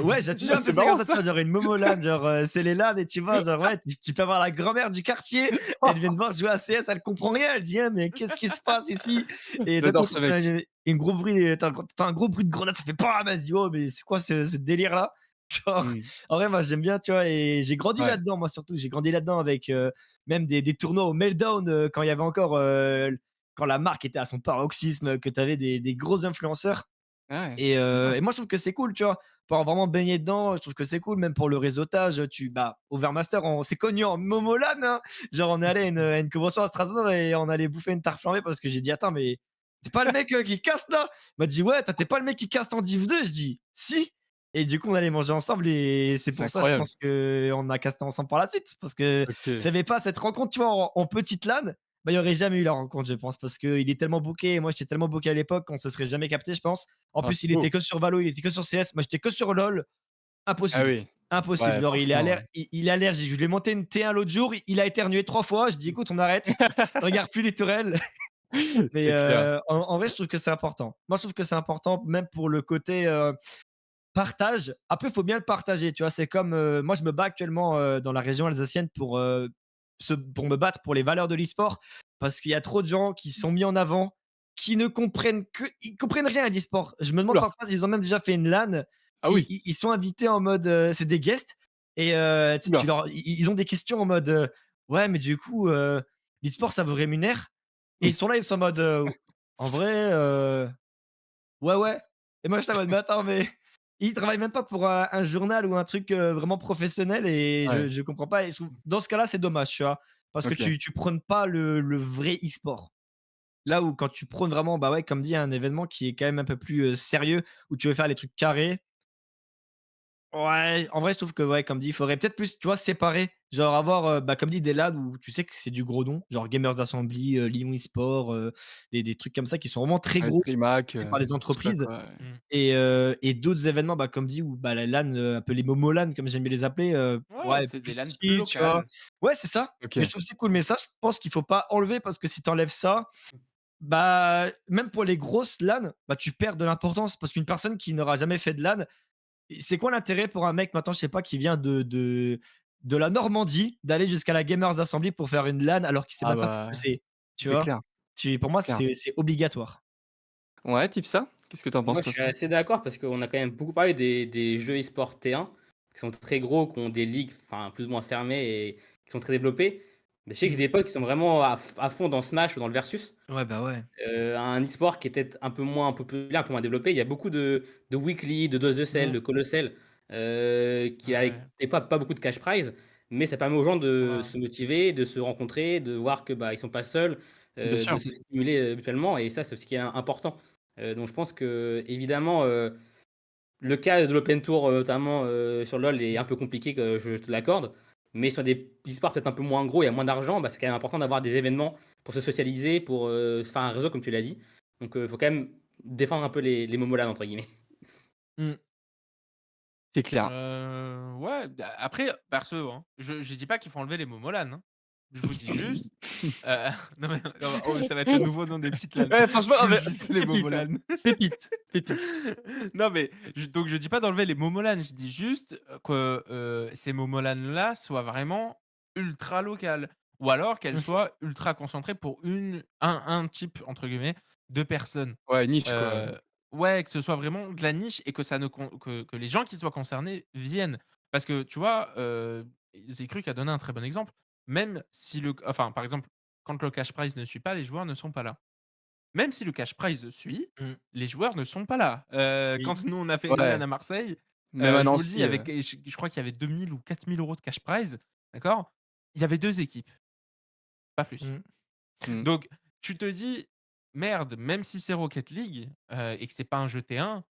Speaker 2: ouais, j'ai toujours
Speaker 1: Ah,
Speaker 2: appelé
Speaker 1: c'est
Speaker 2: ça
Speaker 1: marrant
Speaker 2: comme ça, tu
Speaker 1: ça.
Speaker 2: vois? Genre une momo-LAN, genre, c'est les LAN et tu vois? Genre, ouais, tu peux avoir la grand-mère du quartier, elle vient de voir jouer à CS, elle comprend rien, elle dit: «Hein, mais qu'est-ce qui se passe ici?» Et d'un coup,
Speaker 1: J'adore ce mec.
Speaker 2: une gros bruit, tu un gros bruit de grenade, ça fait bam! Elle se dit: «Oh, mais c'est quoi ce délire-là?» Genre,
Speaker 1: Mmh.
Speaker 2: en vrai, moi, j'aime bien, tu vois? Et j'ai grandi
Speaker 1: Ouais.
Speaker 2: là-dedans, moi, surtout. J'ai grandi là-dedans avec, même des tournois au Meltdown, quand il y avait encore, quand la marque était à son paroxysme, que tu avais des gros influenceurs
Speaker 1: Ouais,
Speaker 2: et
Speaker 1: sympa.
Speaker 2: moi, je trouve que c'est cool, tu vois? Pour avoir vraiment baigné dedans, je trouve que c'est cool, même pour le réseautage, bah, Overmaster, on s'est connus en Momolan, hein. Genre, on est allé à une convention à Strasbourg et on allait bouffer une tarte flambée parce que j'ai dit: «Attends, mais tu pas le mec, qui caste là?» Il m'a dit: «Ouais, toi, tu pas le mec qui caste en Div 2?» Je dis: «Si» et du coup, on allait manger ensemble et c'est
Speaker 1: C'est
Speaker 2: pour ça, je
Speaker 1: incroyable.
Speaker 2: pense qu'on a casté ensemble par la suite. Parce que s'il
Speaker 1: OK.
Speaker 2: y avait pas cette rencontre, tu vois, en petite LAN, bah, il y aurait jamais eu la rencontre, je pense, parce qu'il est tellement booké et moi, j'étais tellement booké à l'époque qu'on se serait jamais capté, je pense. En
Speaker 1: Ah,
Speaker 2: plus,
Speaker 1: c'est
Speaker 2: il était
Speaker 1: beau.
Speaker 2: que sur Valo, il était que sur CS. Moi, j'étais que sur LoL.
Speaker 1: Ah
Speaker 2: Impossible.
Speaker 1: oui.
Speaker 2: Impossible.
Speaker 1: Ouais,
Speaker 2: Genre,
Speaker 1: forcément, ouais.
Speaker 2: il est allergique. Je lui ai monté une T1 l'autre jour, il a éternué 3 fois. Je dis: «Écoute, on arrête. Regarde plus les tourelles». Mais
Speaker 1: C'est clair.
Speaker 2: en vrai, je trouve que c'est important. Moi, je trouve que c'est important, même pour le côté, partage. Après, il faut bien le partager, tu vois? C'est comme, moi, je me bats actuellement, dans la région alsacienne pour me battre pour les valeurs de l'e-sport parce qu'il y a trop de gens qui sont mis en avant, qui ne comprennent ils comprennent rien à l'e-sport. Je me
Speaker 1: Ouh
Speaker 2: demande
Speaker 1: là!
Speaker 2: parfois s'ils ont même déjà fait une LAN.
Speaker 1: Ah oui.
Speaker 2: Ils sont invités en mode, c'est des guests et tu sais,
Speaker 1: Ouh là!
Speaker 2: ils ont des questions en mode, «Ouais, mais du coup, l'e-sport, ça vous rémunère?» Et ils sont là, ils sont en mode, «En vrai, ouais, ouais». Et moi, j'étais en mode: «Mais attends, mais» ils travaillent même pas pour un journal ou un truc, vraiment professionnel et
Speaker 1: Ouais,
Speaker 2: je comprends pas et je trouve dans ce cas-là, c'est dommage, tu vois? Parce que
Speaker 1: OK.
Speaker 2: tu prônes pas le vrai e-sport. Là où quand tu prônes vraiment, bah, ouais, comme dit, un événement qui est quand même un peu plus, sérieux, où tu veux faire les trucs carrés. Ouais, en vrai, je trouve que, ouais, comme dit, il faudrait peut-être plus, tu vois, séparer. Genre avoir, bah, comme dit, des LAN où tu sais que c'est du gros nom, genre Gamers Assembly, Lyon eSport, des trucs comme ça qui sont vraiment très
Speaker 1: Ouais,
Speaker 2: gros
Speaker 1: Trimac,
Speaker 2: par les
Speaker 1: je sais pas
Speaker 2: entreprises
Speaker 1: quoi, ouais.
Speaker 4: Mmh.
Speaker 2: et d'autres événements, bah, comme dit, où, bah, la LAN, un peu les momo-LAN comme j'aime bien les appeler,
Speaker 4: Ouais,
Speaker 2: ouais,
Speaker 4: c'est des
Speaker 2: plus
Speaker 4: LAN plus
Speaker 2: chill, tu vois?
Speaker 4: locales.
Speaker 2: Ouais, c'est ça, mais je
Speaker 1: OK.
Speaker 2: trouve que c'est cool, mais ça, je pense qu'il faut pas enlever parce que si tu enlèves ça, bah, même pour les grosses LAN, bah, tu perds de l'importance parce qu'une personne qui n'aura jamais fait de LAN, c'est quoi l'intérêt pour un mec maintenant, je sais pas, qui vient de la Normandie, d'aller jusqu'à la Gamers Assembly pour faire une LAN alors qu'il sait
Speaker 1: Ah
Speaker 2: même pas ce
Speaker 1: bah,
Speaker 2: que c'est, tu
Speaker 1: c'est
Speaker 2: vois?
Speaker 1: clair,
Speaker 2: Pour moi,
Speaker 1: c'est clair.
Speaker 2: c'est obligatoire.
Speaker 1: Ouais, type ça? Qu'est-ce que tu en penses
Speaker 3: Moi, je
Speaker 1: toi,
Speaker 3: suis
Speaker 1: ça?
Speaker 3: assez d'accord parce qu'on a quand même beaucoup parlé des jeux e-sport T1 qui sont très gros, qui ont des ligues, enfin, plus ou moins fermées et qui sont très développées. Mais je sais que j'ai
Speaker 2: Mmh.
Speaker 3: des potes qui sont vraiment à fond dans Smash ou dans le versus.
Speaker 2: Ouais, bah, ouais.
Speaker 3: Un e-sport qui est peut-être un peu moins populaire, un peu moins développé. Il y a beaucoup de weekly, de doses de sel,
Speaker 2: Mmh.
Speaker 3: de colossal, qui avec
Speaker 4: Ouais,
Speaker 3: des fois pas beaucoup de cash prize, mais ça permet aux gens
Speaker 4: c'est
Speaker 3: de
Speaker 4: vrai.
Speaker 3: se motiver, de se rencontrer, de voir que, bah, ils sont pas seuls,
Speaker 1: Bien
Speaker 3: de
Speaker 1: sûr.
Speaker 3: se stimuler, mutuellement et ça, c'est ce qui est important. Donc je pense qu'évidemment, le cas de l'open tour, notamment, sur LoL est un peu compliqué, que je te l'accorde, mais sur des e-sports peut-être un peu moins gros, il y a moins d'argent, bah, c'est quand même important d'avoir des événements pour se socialiser, pour, se faire un réseau comme tu l'as dit. Donc, faut quand même défendre un peu les «momolades» entre guillemets.
Speaker 2: Mmh.
Speaker 1: C'est clair.
Speaker 4: Ouais, bah, après, perso, hein, je dis pas qu'il faut enlever les momolan, hein. Je vous dis juste, non mais oh, ça va être le nouveau nom des petites LAN.
Speaker 1: Ouais, franchement,
Speaker 4: Je
Speaker 1: ah
Speaker 4: vous
Speaker 1: mais
Speaker 4: dis, c'est les
Speaker 1: pépite, hein.
Speaker 4: momolan.
Speaker 1: Pépite, pépite.
Speaker 4: Non mais donc je dis pas d'enlever les momolan, je dis juste, que, ces momolan-là soient vraiment ultra locales ou alors qu'elles
Speaker 1: Mmh.
Speaker 4: soient ultra concentrées pour un type entre guillemets de personnes.
Speaker 1: Ouais, niche quoi,
Speaker 4: Heu, ouais, que ce soit vraiment de la niche et que ça ne con que les gens qui soient concernés viennent. Parce que tu vois, Zecruc a donné un très bon exemple. Même si enfin, par exemple, quand le cash prize ne suit pas, les joueurs ne sont pas là. Même si le cash prize suit,
Speaker 2: Mmh.
Speaker 4: les joueurs ne sont pas là.
Speaker 2: Oui.
Speaker 4: Quand nous on a fait une LAN
Speaker 1: Ouais,
Speaker 4: à Marseille,
Speaker 1: même à
Speaker 4: je vous le dis
Speaker 1: Nancy,
Speaker 4: avec je crois qu'il y avait 2 000 ou 4 000 € de cash prize, d'accord? Il y avait 2 équipes, pas plus.
Speaker 2: Mmh.
Speaker 1: mmh,
Speaker 4: Donc tu te dis merde, même si c'est Rocket League, et que c'est pas un jeu T1,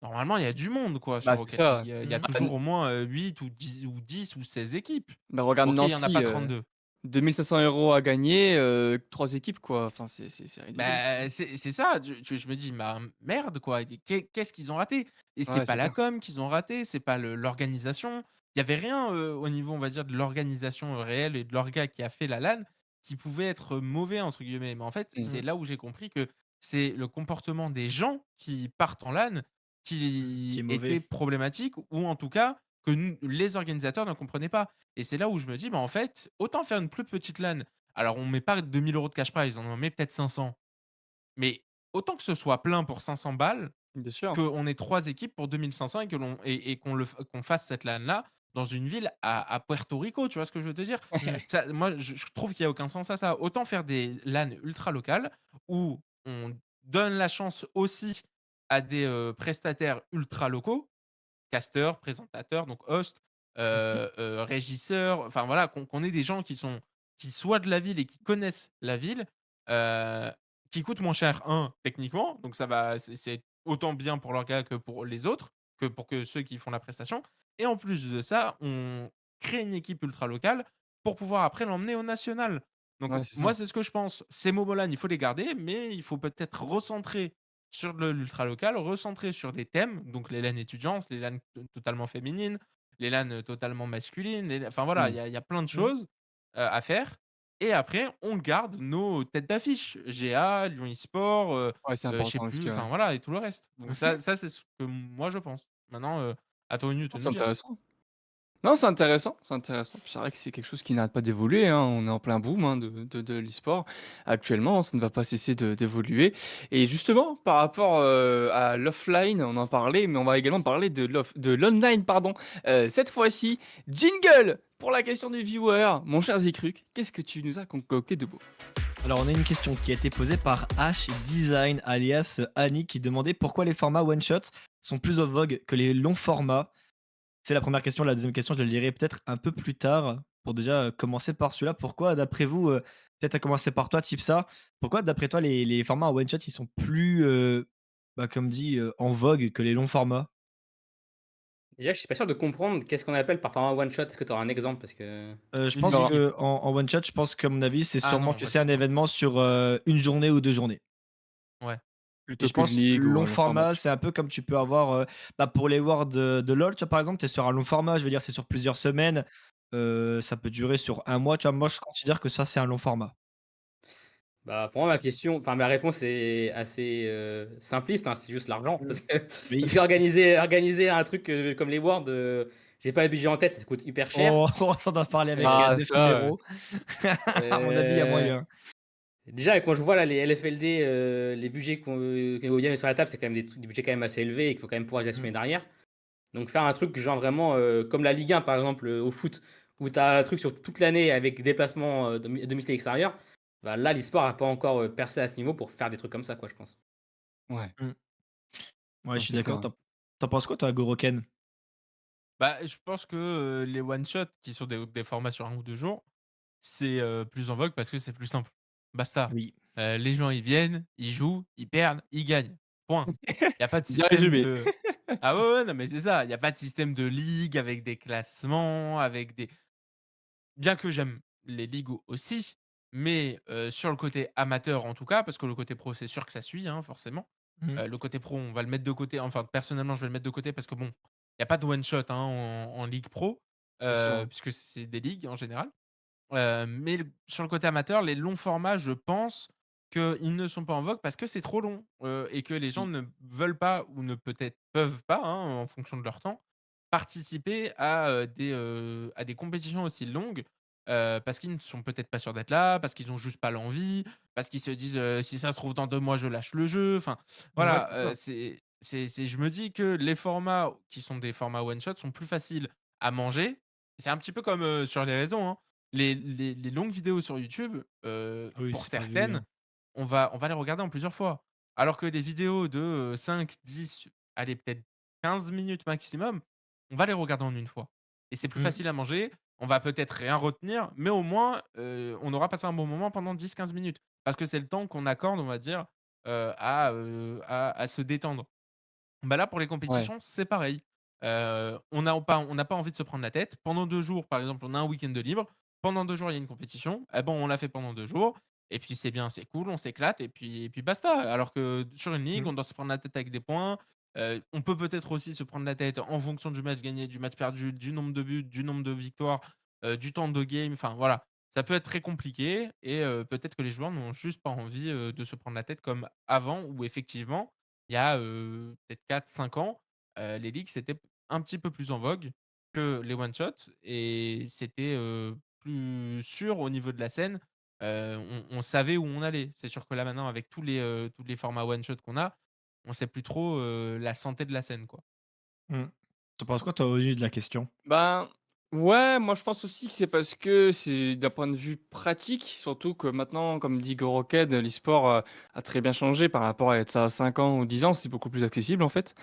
Speaker 4: normalement, il y a du monde, quoi, sur
Speaker 1: Bah, c'est
Speaker 4: Rocket League.
Speaker 1: ça.
Speaker 4: Il y a
Speaker 2: Mmh.
Speaker 1: Bah,
Speaker 4: toujours au moins, 8 ou 16 équipes.
Speaker 1: bah, regarde
Speaker 4: OK, il y en a
Speaker 1: Nancy,
Speaker 4: pas 32.
Speaker 1: 2 500 € à gagner, 3 équipes quoi, enfin c'est ridicule.
Speaker 4: Bah, c'est ça, je me dis: «Bah, merde, quoi, qu'est-ce qu'ils ont raté?» Et c'est
Speaker 1: Ouais,
Speaker 4: pas
Speaker 1: c'est
Speaker 4: la
Speaker 1: clair.
Speaker 4: com qu'ils ont raté, c'est pas l'organisation. Il y avait rien, au niveau, on va dire, de l'organisation, réelle et de l'orga qui a fait la LAN, qui pouvait être «mauvais» entre guillemets. Mais en fait,
Speaker 1: Mmh.
Speaker 4: c'est
Speaker 2: Mmh.
Speaker 4: là où j'ai compris que c'est le comportement des gens qui partent en LAN
Speaker 2: Qui
Speaker 4: qui
Speaker 2: est mauvais.
Speaker 4: était problématique, ou en tout cas que nous les organisateurs ne comprenaient pas. Et c'est là où je me dis: «Bah, en fait, autant faire une plus petite LAN». Alors on met pas 2 000 € de cash prize, on en met peut-être 500. Mais autant que ce soit plein pour 500 balles,
Speaker 1: Bien sûr.
Speaker 4: qu'on ait 3 équipes pour 2 500 et que l'on et qu'on fasse cette LAN-là dans une ville à Puerto Rico, tu vois ce que je veux te dire?
Speaker 2: Mmh.
Speaker 4: Ça, moi, je trouve qu'il y a aucun sens à ça. Autant faire des LAN ultra locales où on donne la chance aussi à des, prestataires ultra locaux, casteurs, présentateurs, donc host,
Speaker 2: Mmh.
Speaker 4: régisseurs, enfin voilà, qu'on ait des gens qui soient de la ville et qui connaissent la ville, heu, qui coûtent moins cher, techniquement, donc ça va c'est autant bien pour leur gars que pour les autres, que pour que ceux qui font la prestation. Et en plus de ça, on crée une équipe ultra locale pour pouvoir après l'emmener au national. Donc
Speaker 1: Ouais, c'est
Speaker 4: moi,
Speaker 1: ça.
Speaker 4: c'est ce que je pense. Ces momos-là, il faut les garder, mais il faut peut-être recentrer sur l'ultra local, recentrer sur des thèmes, donc les LAN étudiantes, les LAN totalement féminines, les LAN, totalement masculines, enfin voilà,
Speaker 1: Mmh.
Speaker 4: il y a plein de
Speaker 2: Mmh.
Speaker 4: choses, à faire. Et après on garde nos têtes d'affiche, GA, Lyon e-sport,
Speaker 1: Ouais, c'est
Speaker 4: je sais
Speaker 1: important
Speaker 4: plus,
Speaker 1: aussi, ouais.
Speaker 4: enfin voilà, et tout le reste. Donc
Speaker 2: OK.
Speaker 4: ça c'est ce que moi je pense. Maintenant, à toi
Speaker 1: Oh,
Speaker 4: de
Speaker 1: c'est
Speaker 4: nous dire.
Speaker 1: intéressant. Non, c'est intéressant, c'est intéressant. Puis c'est vrai que c'est quelque chose qui n'arrête pas d'évoluer, hein. On est en plein boom, hein, de l'e-sport. Actuellement, ça ne va pas cesser d'évoluer et justement, par rapport, à l'offline, on en parlait, mais on va également parler de l'online, pardon. Cette fois-ci, jingle pour la question du viewer. Mon cher Zikruc, qu'est-ce que tu nous as concocté de beau?
Speaker 2: Alors, on a une question qui a été posée par H Design, alias Annie, qui demandait pourquoi les formats one shot sont plus en vogue que les longs formats. C'est la première question. La deuxième question, je le dirai peut-être un peu plus tard. Pour déjà commencer par celui-là, pourquoi, d'après vous, peut-être à commencer par toi, Tipsa, pourquoi, d'après toi, les formats en one shot, ils sont plus, bah, comme dit, en vogue que les longs formats?
Speaker 3: Déjà, je suis pas sûr de comprendre qu'est-ce qu'on appelle par format one shot. Est-ce que tu auras un exemple? Parce que
Speaker 2: Je
Speaker 4: Une
Speaker 2: pense
Speaker 1: Non,
Speaker 4: ligue.
Speaker 2: qu'en one shot, je pense qu'à mon avis, c'est
Speaker 4: Ah
Speaker 2: sûrement,
Speaker 4: non,
Speaker 2: tu
Speaker 4: one
Speaker 2: sais,
Speaker 4: shot
Speaker 2: un
Speaker 4: non.
Speaker 2: événement sur, 1 journée ou 2 journées.
Speaker 4: Ouais.
Speaker 2: Et
Speaker 1: plutôt
Speaker 2: je
Speaker 1: qu'une
Speaker 2: pense
Speaker 1: ligue ou
Speaker 2: long
Speaker 1: un long format,
Speaker 2: format,
Speaker 1: tu
Speaker 2: c'est un peu comme tu peux avoir, bah, pour les Worlds, de LoL, tu vois, par exemple, tu es sur un long format, je veux dire, c'est sur plusieurs semaines, ça peut durer sur un mois, tu vois? Moi, je considère que ça, c'est un long format.
Speaker 3: bah, pour moi, ma réponse est assez, simpliste, hein, c'est juste l'argent.
Speaker 2: Mmh.
Speaker 3: Parce
Speaker 2: Oui.
Speaker 3: qu'organiser un truc, comme les Worlds, j'ai pas le budget en tête, ça coûte hyper cher.
Speaker 2: Oh, ça doit parler avec,
Speaker 3: Heu
Speaker 1: Ah
Speaker 2: 9
Speaker 1: ça,
Speaker 2: 000 €. À mon avis, il y a
Speaker 3: heu,
Speaker 2: moyen.
Speaker 3: déjà quand je vois là les LFLD, les budgets que Eolia met sur la table, c'est quand même des budgets quand même assez élevés et qu'il faut quand même pouvoir les
Speaker 4: Mmh.
Speaker 3: assumer derrière. Donc faire un truc genre vraiment, comme la Ligue 1 par exemple, au foot, où tu as un truc sur toute l'année avec des déplacements, domicile et extérieur, bah, là l'e-sport a pas encore, percé à ce niveau pour faire des trucs comme ça quoi, je pense.
Speaker 1: ouais,
Speaker 2: Mmh. Ouais,
Speaker 1: non,
Speaker 2: je suis
Speaker 1: c'est clair,
Speaker 2: d'accord.
Speaker 1: hein.
Speaker 2: Tu en penses quoi, toi, Goroken?
Speaker 4: Bah, je pense que, les one shot qui sont des formats sur 1 ou 2 jours, c'est, plus en vogue parce que c'est plus simple. Basta.
Speaker 2: Oui.
Speaker 4: Les gens, ils viennent, ils jouent, ils perdent, ils gagnent. Point. Il y a pas de
Speaker 1: Bien
Speaker 4: système
Speaker 1: résumé.
Speaker 4: de ah ouais, ouais, non, mais c'est ça. Il y a pas de système de ligue avec des classements, avec des bien que j'aime les ligues aussi, mais sur le côté amateur en tout cas, parce que le côté pro, c'est sûr que ça suit, hein, forcément.
Speaker 2: Mmh.
Speaker 4: Le côté pro, on va le mettre de côté. Enfin, personnellement, je vais le mettre de côté parce que bon, il y a pas de one shot, hein, en ligue pro,
Speaker 1: Bien sûr, hein.
Speaker 4: puisque c'est des ligues en général. Mais sur le côté amateur, les longs formats, je pense qu'ils ne sont pas en vogue parce que c'est trop long, et que les gens
Speaker 1: Mmh.
Speaker 4: ne veulent pas ou ne peut-être peuvent pas, hein, en fonction de leur temps, participer à des compétitions aussi longues, parce qu'ils ne sont peut-être pas sûrs d'être là, parce qu'ils ont juste pas l'envie, parce qu'ils se disent, «Si ça se trouve dans 2 mois, je lâche le jeu». Enfin
Speaker 1: Ouais,
Speaker 4: voilà,
Speaker 1: c'est ça.
Speaker 4: je me dis que les formats qui sont des formats one shot sont plus faciles à manger. C'est un petit peu comme, sur les réseaux, hein. Les longues vidéos sur YouTube,
Speaker 2: Ah oui,
Speaker 4: pour
Speaker 2: c'est pas vu,
Speaker 4: certaines,
Speaker 2: hein.
Speaker 4: on va les regarder en plusieurs fois. Alors que les vidéos de, 5-10, allez peut-être 15 minutes maximum, on va les regarder en une fois et c'est plus
Speaker 2: Mmh.
Speaker 4: facile à manger. On va peut-être rien retenir, mais au moins, on aura passé un bon moment pendant 10-15 minutes. Parce que c'est le temps qu'on accorde, on va dire, à se détendre. Bah, là, pour les
Speaker 1: Ouais.
Speaker 4: compétitions, c'est pareil. On n'a pas envie de se prendre la tête. Pendant 2 jours, par exemple, on a un week-end de libre. Pendant 2 jours, il y a une compétition. Eh ben, on l'a fait pendant 2 jours et puis c'est bien, c'est cool, on s'éclate et puis basta. Alors que sur une ligue,
Speaker 2: Mmh.
Speaker 4: on doit se prendre la tête avec des points. On peut peut-être aussi se prendre la tête en fonction du match gagné, du match perdu, du nombre de buts, du nombre de victoires, du temps de game, enfin voilà. Ça peut être très compliqué et peut-être que les joueurs n'ont juste pas envie, de se prendre la tête comme avant où effectivement il y a, peut-être 4-5 ans, les leaks, c'était un petit peu plus en vogue que les one shot et c'était, plus sûr au niveau de la scène. On savait où on allait. C'est sûr que là, maintenant, avec tous les formats one shot qu'on a, on sait plus trop, la santé de la scène, quoi.
Speaker 2: Mmh. Tu penses quoi toi au vu de la question?
Speaker 1: Ben, ouais, moi je pense aussi que c'est parce que c'est d'un point de vue pratique, surtout que maintenant, comme dit Goroked, l'e-sport, a très bien changé par rapport à ça à 5 ans ou 10 ans, c'est beaucoup plus accessible en fait,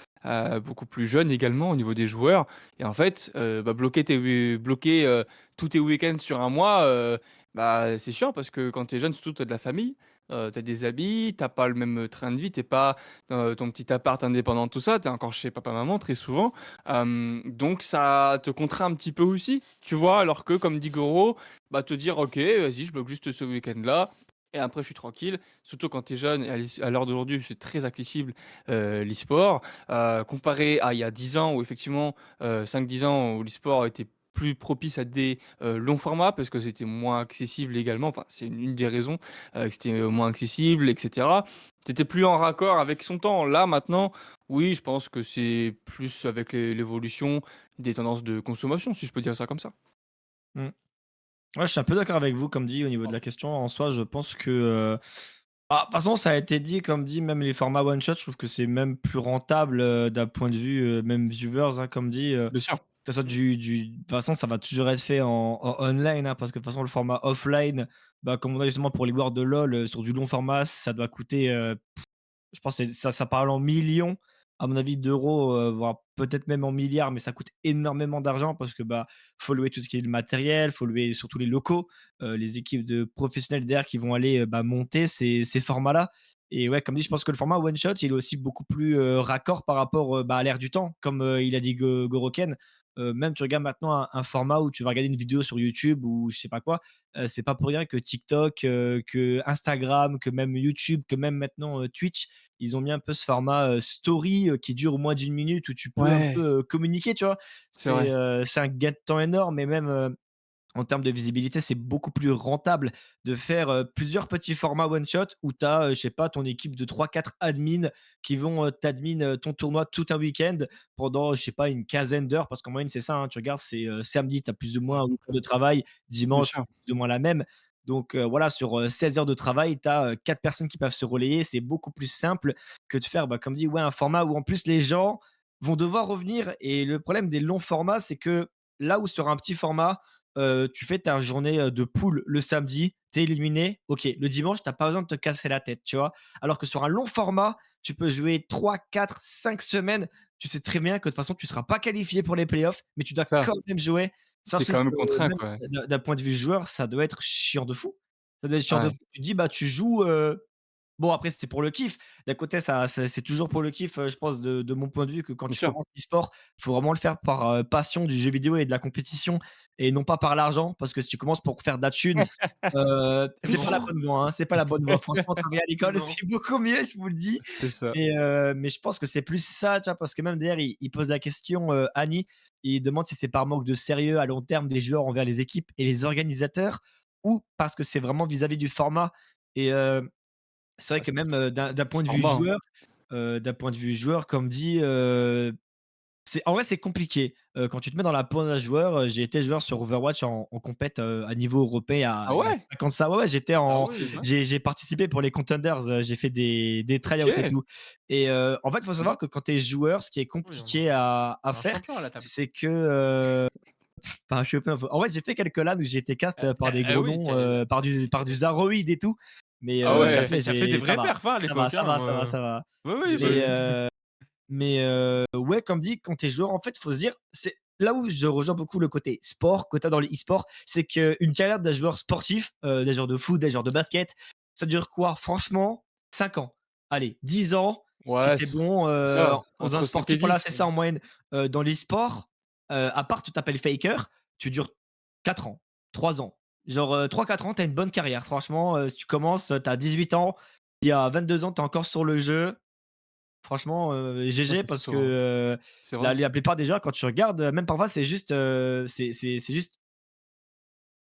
Speaker 1: beaucoup plus jeune également au niveau des joueurs et en fait, bah, bloquer tous tes week-ends sur un mois, bah, c'est chiant parce que quand tu es jeune, surtout tu as de la famille, tu as des habits, tu pas le même train de vie, tu pas dans ton petit appart indépendant, tout ça, tu es encore chez papa-maman très souvent. Donc ça te contraint un petit peu aussi, tu vois? Alors que comme dit Goro, bah, te dire: «OK, vas-y, je bloque juste ce week-end-là et après je suis tranquille». Surtout quand tu es jeune et à l'heure d'aujourd'hui, c'est très accessible, l'e-sport. Comparé à il y a 10 ans où effectivement, 5-10 ans où l'e-sport était plus propice à des, longs formats parce que c'était moins accessible également. Enfin, c'est une des raisons, que c'était, moins accessible et cetera. Tu plus en raccord avec son temps. Là, maintenant, oui, je pense que c'est plus avec l'évolution des tendances de consommation, si je peux dire ça comme ça.
Speaker 2: Mmh. Ouais, je suis un peu d'accord avec vous, comme dit au niveau de
Speaker 1: Pardon.
Speaker 2: la question. En soi, je pense que, de toute façon, ça a été dit, comme dit, même les formats one shot, je trouve que c'est même plus rentable, d'un point de vue, même viewers, hein, comme dit,
Speaker 1: Bien sûr.
Speaker 2: que ce soit de toute façon, ça va toujours être fait en online, hein, parce que de toute façon, le format offline, bah, comme on a justement pour les joueurs de LoL, sur du long format, ça doit coûter, je pense que ça parle en millions, à mon avis, d'euros, voire peut-être même en milliards, mais ça coûte énormément d'argent parce que, bah, faut louer tout ce qui est le matériel, faut louer surtout les locaux, les équipes de professionnels derrière qui vont aller, bah, monter ces formats-là et ouais, comme dit, je pense que le format one shot, il est aussi beaucoup plus, raccord par rapport, bah, à l'ère du temps. Comme, il a dit Goroken, même tu regardes maintenant un format où tu vas regarder une vidéo sur YouTube ou je sais pas quoi, c'est pas pour rien que TikTok, que Instagram, que même YouTube, que même maintenant, Twitch, ils ont mis un peu ce format, story, qui dure moins d'une minute où tu peux un
Speaker 1: Ouais,
Speaker 2: peu, communiquer, tu vois?
Speaker 1: c'est vrai.
Speaker 2: C'est un gain de temps énorme et même, en termes de visibilité, c'est beaucoup plus rentable de faire, plusieurs petits formats one shot où tu as, je sais pas, ton équipe de 3-4 admins qui vont, t'admin, ton tournoi tout un week-end pendant, je sais pas, une quinzaine d'heures parce qu'en moyenne, c'est ça, hein, tu regardes, c'est, samedi, tu as plus ou moins un week-end de travail,
Speaker 1: Bien
Speaker 2: dimanche,
Speaker 1: sûr.
Speaker 2: plus ou moins la même. Donc, voilà, sur, 16 heures de travail, tu as, 4 personnes qui peuvent se relayer. C'est beaucoup plus simple que de faire, bah, comme dit, ouais, un format où en plus les gens vont devoir revenir et le problème des longs formats, c'est que là où sur un petit format, tu fais ta journée, de poule le samedi, tu es éliminé, OK. Le dimanche, tu as pas besoin de te casser la tête, tu vois? Alors que sur un long format, tu peux jouer 3, 4, 5 semaines. Tu sais très bien que de toute façon, tu seras pas qualifié pour les playoffs, mais tu dois
Speaker 1: Ça,
Speaker 2: quand même jouer. Ça,
Speaker 1: tu
Speaker 2: je trouve
Speaker 1: quand même
Speaker 2: que
Speaker 1: contraint,
Speaker 2: même
Speaker 1: quoi, ouais.
Speaker 2: d'un point de vue joueur, ça doit être chiant de fou. Ça doit être chiant de
Speaker 1: Ouais,
Speaker 2: fou. Tu te dis, bah, tu joues, bon, après, c'était pour le kiff. D'un côté, ça c'est toujours pour le kiff, je pense de mon point de vue que quand
Speaker 1: bien
Speaker 2: tu
Speaker 1: sûr.
Speaker 2: commences l'e-sport, il faut vraiment le faire par, passion du jeu vidéo et de la compétition et non pas par l'argent. Parce que si tu commences pour faire de la thune, c'est pas la bonne voie, hein, c'est pas la bonne voie. Franchement, travailler à l'école,
Speaker 4: Non.
Speaker 2: c'est beaucoup mieux, je vous le dis.
Speaker 1: C'est ça.
Speaker 2: Mais je pense que c'est plus ça, tu vois? Parce que même d'ailleurs, il pose la question, Annie, il demande si c'est par manque de sérieux à long terme des joueurs envers les équipes et les organisateurs ou parce que c'est vraiment vis-à-vis du format et c'est vrai
Speaker 1: Bah,
Speaker 2: que
Speaker 1: c'est
Speaker 2: même, d'un
Speaker 1: du
Speaker 2: point de vue
Speaker 1: format, hein.
Speaker 2: joueur, comme dit, c'est en vrai, c'est compliqué. Quand tu te mets dans la peau d'un joueur, j'ai été joueur sur Overwatch en compète, à niveau européen
Speaker 1: Ah
Speaker 2: il y a
Speaker 1: ouais?
Speaker 2: 5 ans de ça. Ouais, ouais, j'étais
Speaker 4: Ah
Speaker 2: en
Speaker 4: oui, ouais.
Speaker 2: j'ai participé pour les Contenders, j'ai fait des try-outs et
Speaker 1: OK,
Speaker 2: tout et en fait, il faut savoir
Speaker 1: sympa.
Speaker 2: que quand tu es joueur, ce qui est
Speaker 4: Oui,
Speaker 2: compliqué à
Speaker 4: on a un
Speaker 2: faire,
Speaker 4: champion à la table.
Speaker 2: c'est que, enfin, je sais pas, en vrai, j'ai fait quelques LAN où j'ai été cast, par des gros
Speaker 4: Oui, tu
Speaker 2: noms,
Speaker 4: as
Speaker 2: par du Zaroid et tout, mais
Speaker 1: Ah
Speaker 4: tu as
Speaker 1: ouais,
Speaker 4: fait tu as fait des
Speaker 2: ça
Speaker 4: vrais
Speaker 2: va,
Speaker 4: perfs, hein, à
Speaker 2: ça va,
Speaker 4: l'époque,
Speaker 2: ça
Speaker 4: hein,
Speaker 2: va, ça va, ça va.
Speaker 4: oui, oui, bah,
Speaker 2: Mais
Speaker 4: oui.
Speaker 2: ouais, comme dit, quand tu es joueur, en fait, faut se dire, c'est là où je rejoins beaucoup le côté sport que tu as dans le e-sport, c'est qu'une carrière d'un joueur sportif, des joueurs de foot, des joueurs de basket, ça dure quoi? Franchement, 5 ans. allez, 10 ans, si
Speaker 1: Ouais,
Speaker 2: tu es bon,
Speaker 1: c'est ça,
Speaker 2: dans un
Speaker 1: entre 5 et
Speaker 2: sportif, voilà, c'est
Speaker 1: 10.
Speaker 2: ça en moyenne. Dans les sports, à part tu t'appelles faker, tu dures 4 ans, 3 ans. Genre, 3-4 ans, tu as une bonne carrière. Franchement, si tu commences, tu as 18 ans, il y a 22 ans, tu es encore sur le jeu. Franchement,
Speaker 1: Ouais,
Speaker 2: GG
Speaker 1: c'est
Speaker 2: parce que,
Speaker 1: sûr, hein. C'est vrai.
Speaker 2: la plupart des joueurs quand tu regardes, même parfois c'est juste, c'est juste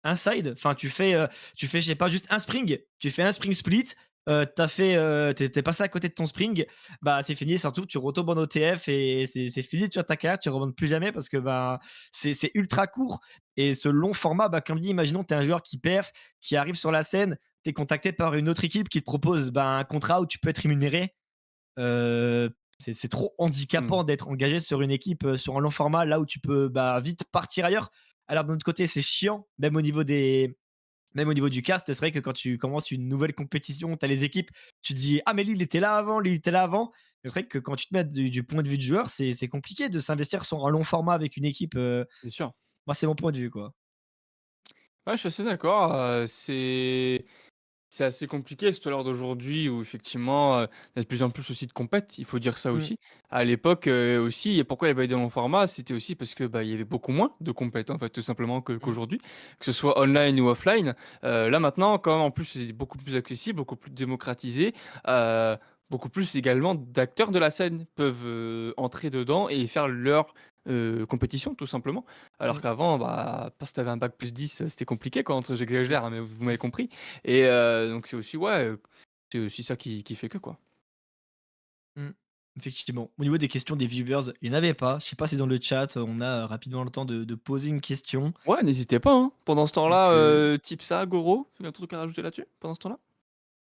Speaker 2: inside. Enfin tu fais je sais pas juste un spring, tu fais un spring split, tu fait, tu passé à côté de ton spring, bah, c'est fini, surtout tu retombes en OTF et c'est fini, tu vois ta carrière, tu remontes plus jamais parce que, bah, c'est ultra court et ce long format, bah, comme dit, imaginons tu es un joueur qui perf, qui arrive sur la scène, tu es contacté par une autre équipe qui te propose, bah, un contrat où tu peux être rémunéré. C'est trop
Speaker 1: Mmh.
Speaker 2: handicapant d'être engagé sur une équipe, sur un long format, là où tu peux, bah, vite partir ailleurs. Alors d'un autre côté, c'est chiant, même au niveau du cast, c'est vrai que quand tu commences une nouvelle compétition, tu as les équipes, tu te dis: «Ah mais lui il était là avant, lui il était là avant». C'est vrai que quand tu te mets du point de vue du joueur, c'est compliqué de s'investir sur un long format avec une équipe,
Speaker 1: Bien sûr.
Speaker 2: moi c'est mon point de vue, quoi.
Speaker 1: Ouais, je suis assez d'accord, c'est assez compliqué, surtout à l'heure d'aujourd'hui où effectivement, il y a de plus en plus aussi de compètes, il faut dire ça
Speaker 2: Mmh,
Speaker 1: aussi. À l'époque, aussi et pourquoi il y avait des longs formats, c'était aussi parce que, bah, il y avait beaucoup moins de compètes, en fait, tout simplement
Speaker 4: Mmh.
Speaker 1: qu'aujourd'hui, que ce soit online ou offline. Là maintenant, quand en plus c'est beaucoup plus accessible, beaucoup plus démocratisé, heu, beaucoup plus également d'acteurs de la scène peuvent, entrer dedans et faire leur, compétition tout simplement. Alors
Speaker 2: mmh.
Speaker 1: qu'avant, bah, parce que tu avais un bac +10, c'était compliqué quoi, entre j'exagère, hein, mais vous m'avez compris. Et donc c'est aussi ouais, c'est aussi ça qui fait que, quoi.
Speaker 2: Mmh. Effectivement. Au niveau des questions des viewers, il y en avait pas. Je sais pas si dans le chat, on a, rapidement le temps de poser une question.
Speaker 1: Ouais, n'hésitez pas, hein. Pendant ce
Speaker 2: Donc,
Speaker 1: temps-là, Tipsa, Goro, tu as un truc à rajouter là-dessus, pendant ce temps-là?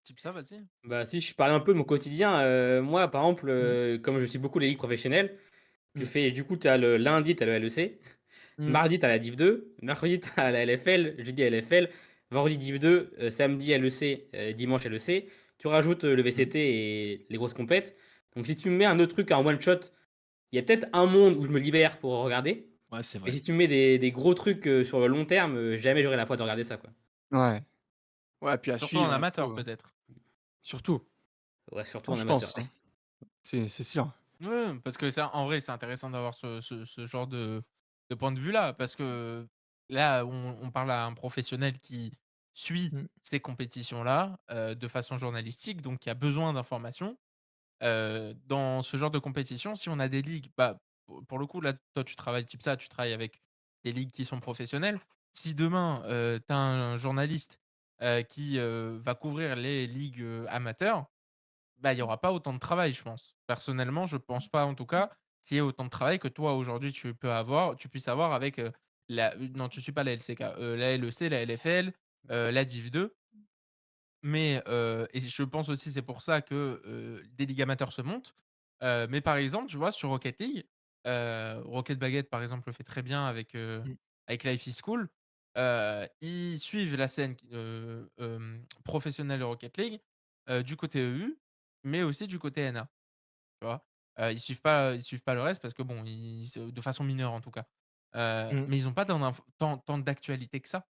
Speaker 4: Type ça, vas-y.
Speaker 3: Bah, si je parlais un peu de mon quotidien, moi, par exemple,
Speaker 2: mmh,
Speaker 3: comme je suis beaucoup les ligues professionnelles, tu
Speaker 2: mmh,
Speaker 3: fais du coup, tu as le lundi, tu as le LEC,
Speaker 2: mmh,
Speaker 3: mardi, tu as la Div 2, mercredi, tu as la LFL, jeudi LFL, vendredi Div 2, samedi LEC, dimanche LEC. Tu rajoutes, le
Speaker 2: mmh.
Speaker 3: VCT et les grosses compètes. Donc si tu me mets un autre truc en one shot, il y a peut-être un monde où je me libère pour regarder,
Speaker 2: Ouais, c'est
Speaker 3: mais
Speaker 2: vrai.
Speaker 3: si tu me mets des gros trucs, sur le long terme, jamais j'aurai la foi de regarder ça, quoi.
Speaker 1: Ouais. Ouais, puis à
Speaker 4: Surtout en
Speaker 1: suivre et
Speaker 4: amateur,
Speaker 1: tout,
Speaker 4: peut-être.
Speaker 1: surtout.
Speaker 3: Ouais, surtout
Speaker 1: Moi,
Speaker 3: en
Speaker 1: je
Speaker 3: amateur.
Speaker 1: pense, hein. C'est sûr.
Speaker 4: Ouais, parce que ça, en vrai, c'est intéressant d'avoir ce genre de point de vue-là, parce que là, on parle à un professionnel qui suit
Speaker 2: Mmh,
Speaker 4: ces compétitions-là, de façon journalistique, donc qui a besoin d'informations. Dans ce genre de compétition, si on a des ligues, bah, pour le coup, là, toi, tu travailles type ça, tu travailles avec des ligues qui sont professionnelles. Si demain, tu as un journaliste, qui, va couvrir les ligues, amateurs, bah, il y aura pas autant de travail, je pense. Personnellement, je pense pas, en tout cas, qu'il y ait autant de travail que toi, aujourd'hui, tu puisses avoir avec, non, tu suis pas la LCK, la LEC, la LFL, la Div 2. Mais, et je pense aussi, c'est pour ça que, des ligues amateurs se montent. Mais par exemple, tu vois, sur Rocket League, Rocket Baguette, par exemple, le fait très bien
Speaker 2: mmh,
Speaker 4: avec Life is Cool. Ils suivent la scène professionnelle de Rocket League, du côté EU, mais aussi du côté NA, tu vois? Ils suivent pas le reste parce que bon, ils de façon mineure, en tout cas.
Speaker 2: mmh.
Speaker 4: Mais ils ont pas tant d'actualité que ça,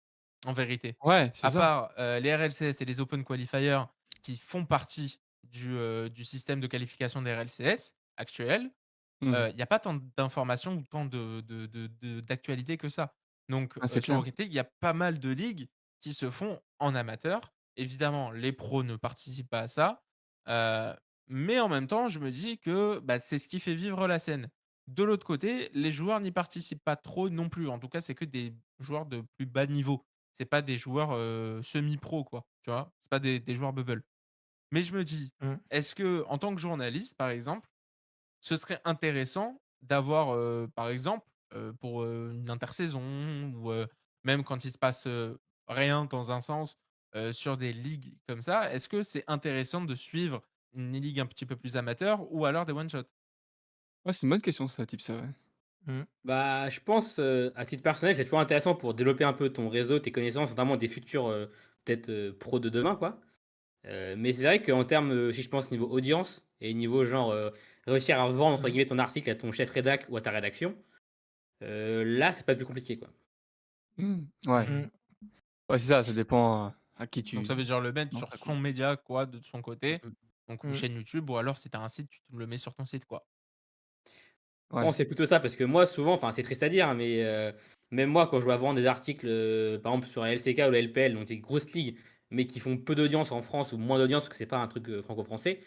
Speaker 4: en vérité.
Speaker 1: Ouais, c'est
Speaker 4: À
Speaker 1: ça.
Speaker 4: part, les RLCS et les Open Qualifiers qui font partie du système de qualification des RLCS actuels,
Speaker 1: Mmh.
Speaker 4: il y a pas tant d'informations ou tant d'actualités que ça. Donc,
Speaker 1: Ah, c'est
Speaker 4: sur
Speaker 1: clair.
Speaker 4: Rocket League, il y a pas mal de ligues qui se font en amateur. Évidemment, les pros ne participent pas à ça, heu, mais en même temps, je me dis que, bah, c'est ce qui fait vivre la scène. De l'autre côté, les joueurs n'y participent pas trop non plus. En tout cas, c'est que des joueurs de plus bas niveau. C'est pas des joueurs, semi-pro, quoi, tu vois? C'est pas des joueurs bubble. Mais je me dis:
Speaker 2: Mmh.
Speaker 4: «Est-ce que en tant que journaliste, par exemple, ce serait intéressant d'avoir, par exemple, pour, une intersaison ou, même quand il se passe, rien dans un sens, sur des ligues comme ça, est-ce que c'est intéressant de suivre une ligue un petit peu plus amateur ou alors des one shot?»
Speaker 1: Ouais, c'est une bonne question ça, Tipsa, ouais.
Speaker 2: Mmh.
Speaker 3: Bah, je pense, à titre personnel, c'est toujours intéressant pour développer un peu ton réseau, tes connaissances, notamment des futurs, peut-être, pros de demain, quoi. Mais c'est vrai qu'en termes, si je pense niveau audience et niveau genre, réussir à «vendre» entre
Speaker 2: Mmh.
Speaker 3: guillemets ton article à ton chef rédac ou à ta rédaction, là, c'est pas plus compliqué, quoi.
Speaker 1: Mmh. Ouais.
Speaker 2: Mmh.
Speaker 1: Ouais, c'est ça, ça dépend, à qui
Speaker 4: Donc
Speaker 1: tu
Speaker 4: ça veut dire le mettre sur
Speaker 1: montres, quoi.
Speaker 4: son média quoi, de son côté,
Speaker 3: Mmh mh.
Speaker 4: Donc ou
Speaker 2: Mmh.
Speaker 4: chaîne YouTube ou alors si tu as un site, tu te le mets sur ton site, quoi.
Speaker 3: Je pense
Speaker 1: Ouais.
Speaker 3: que c'est plutôt ça, parce que moi, souvent, enfin, c'est triste à dire, hein, mais même moi, quand je dois vendre des articles, par exemple sur la LCK ou la LPL, donc des grosses ligues, mais qui font peu d'audience en France ou moins d'audience, parce que c'est pas un truc franco-français,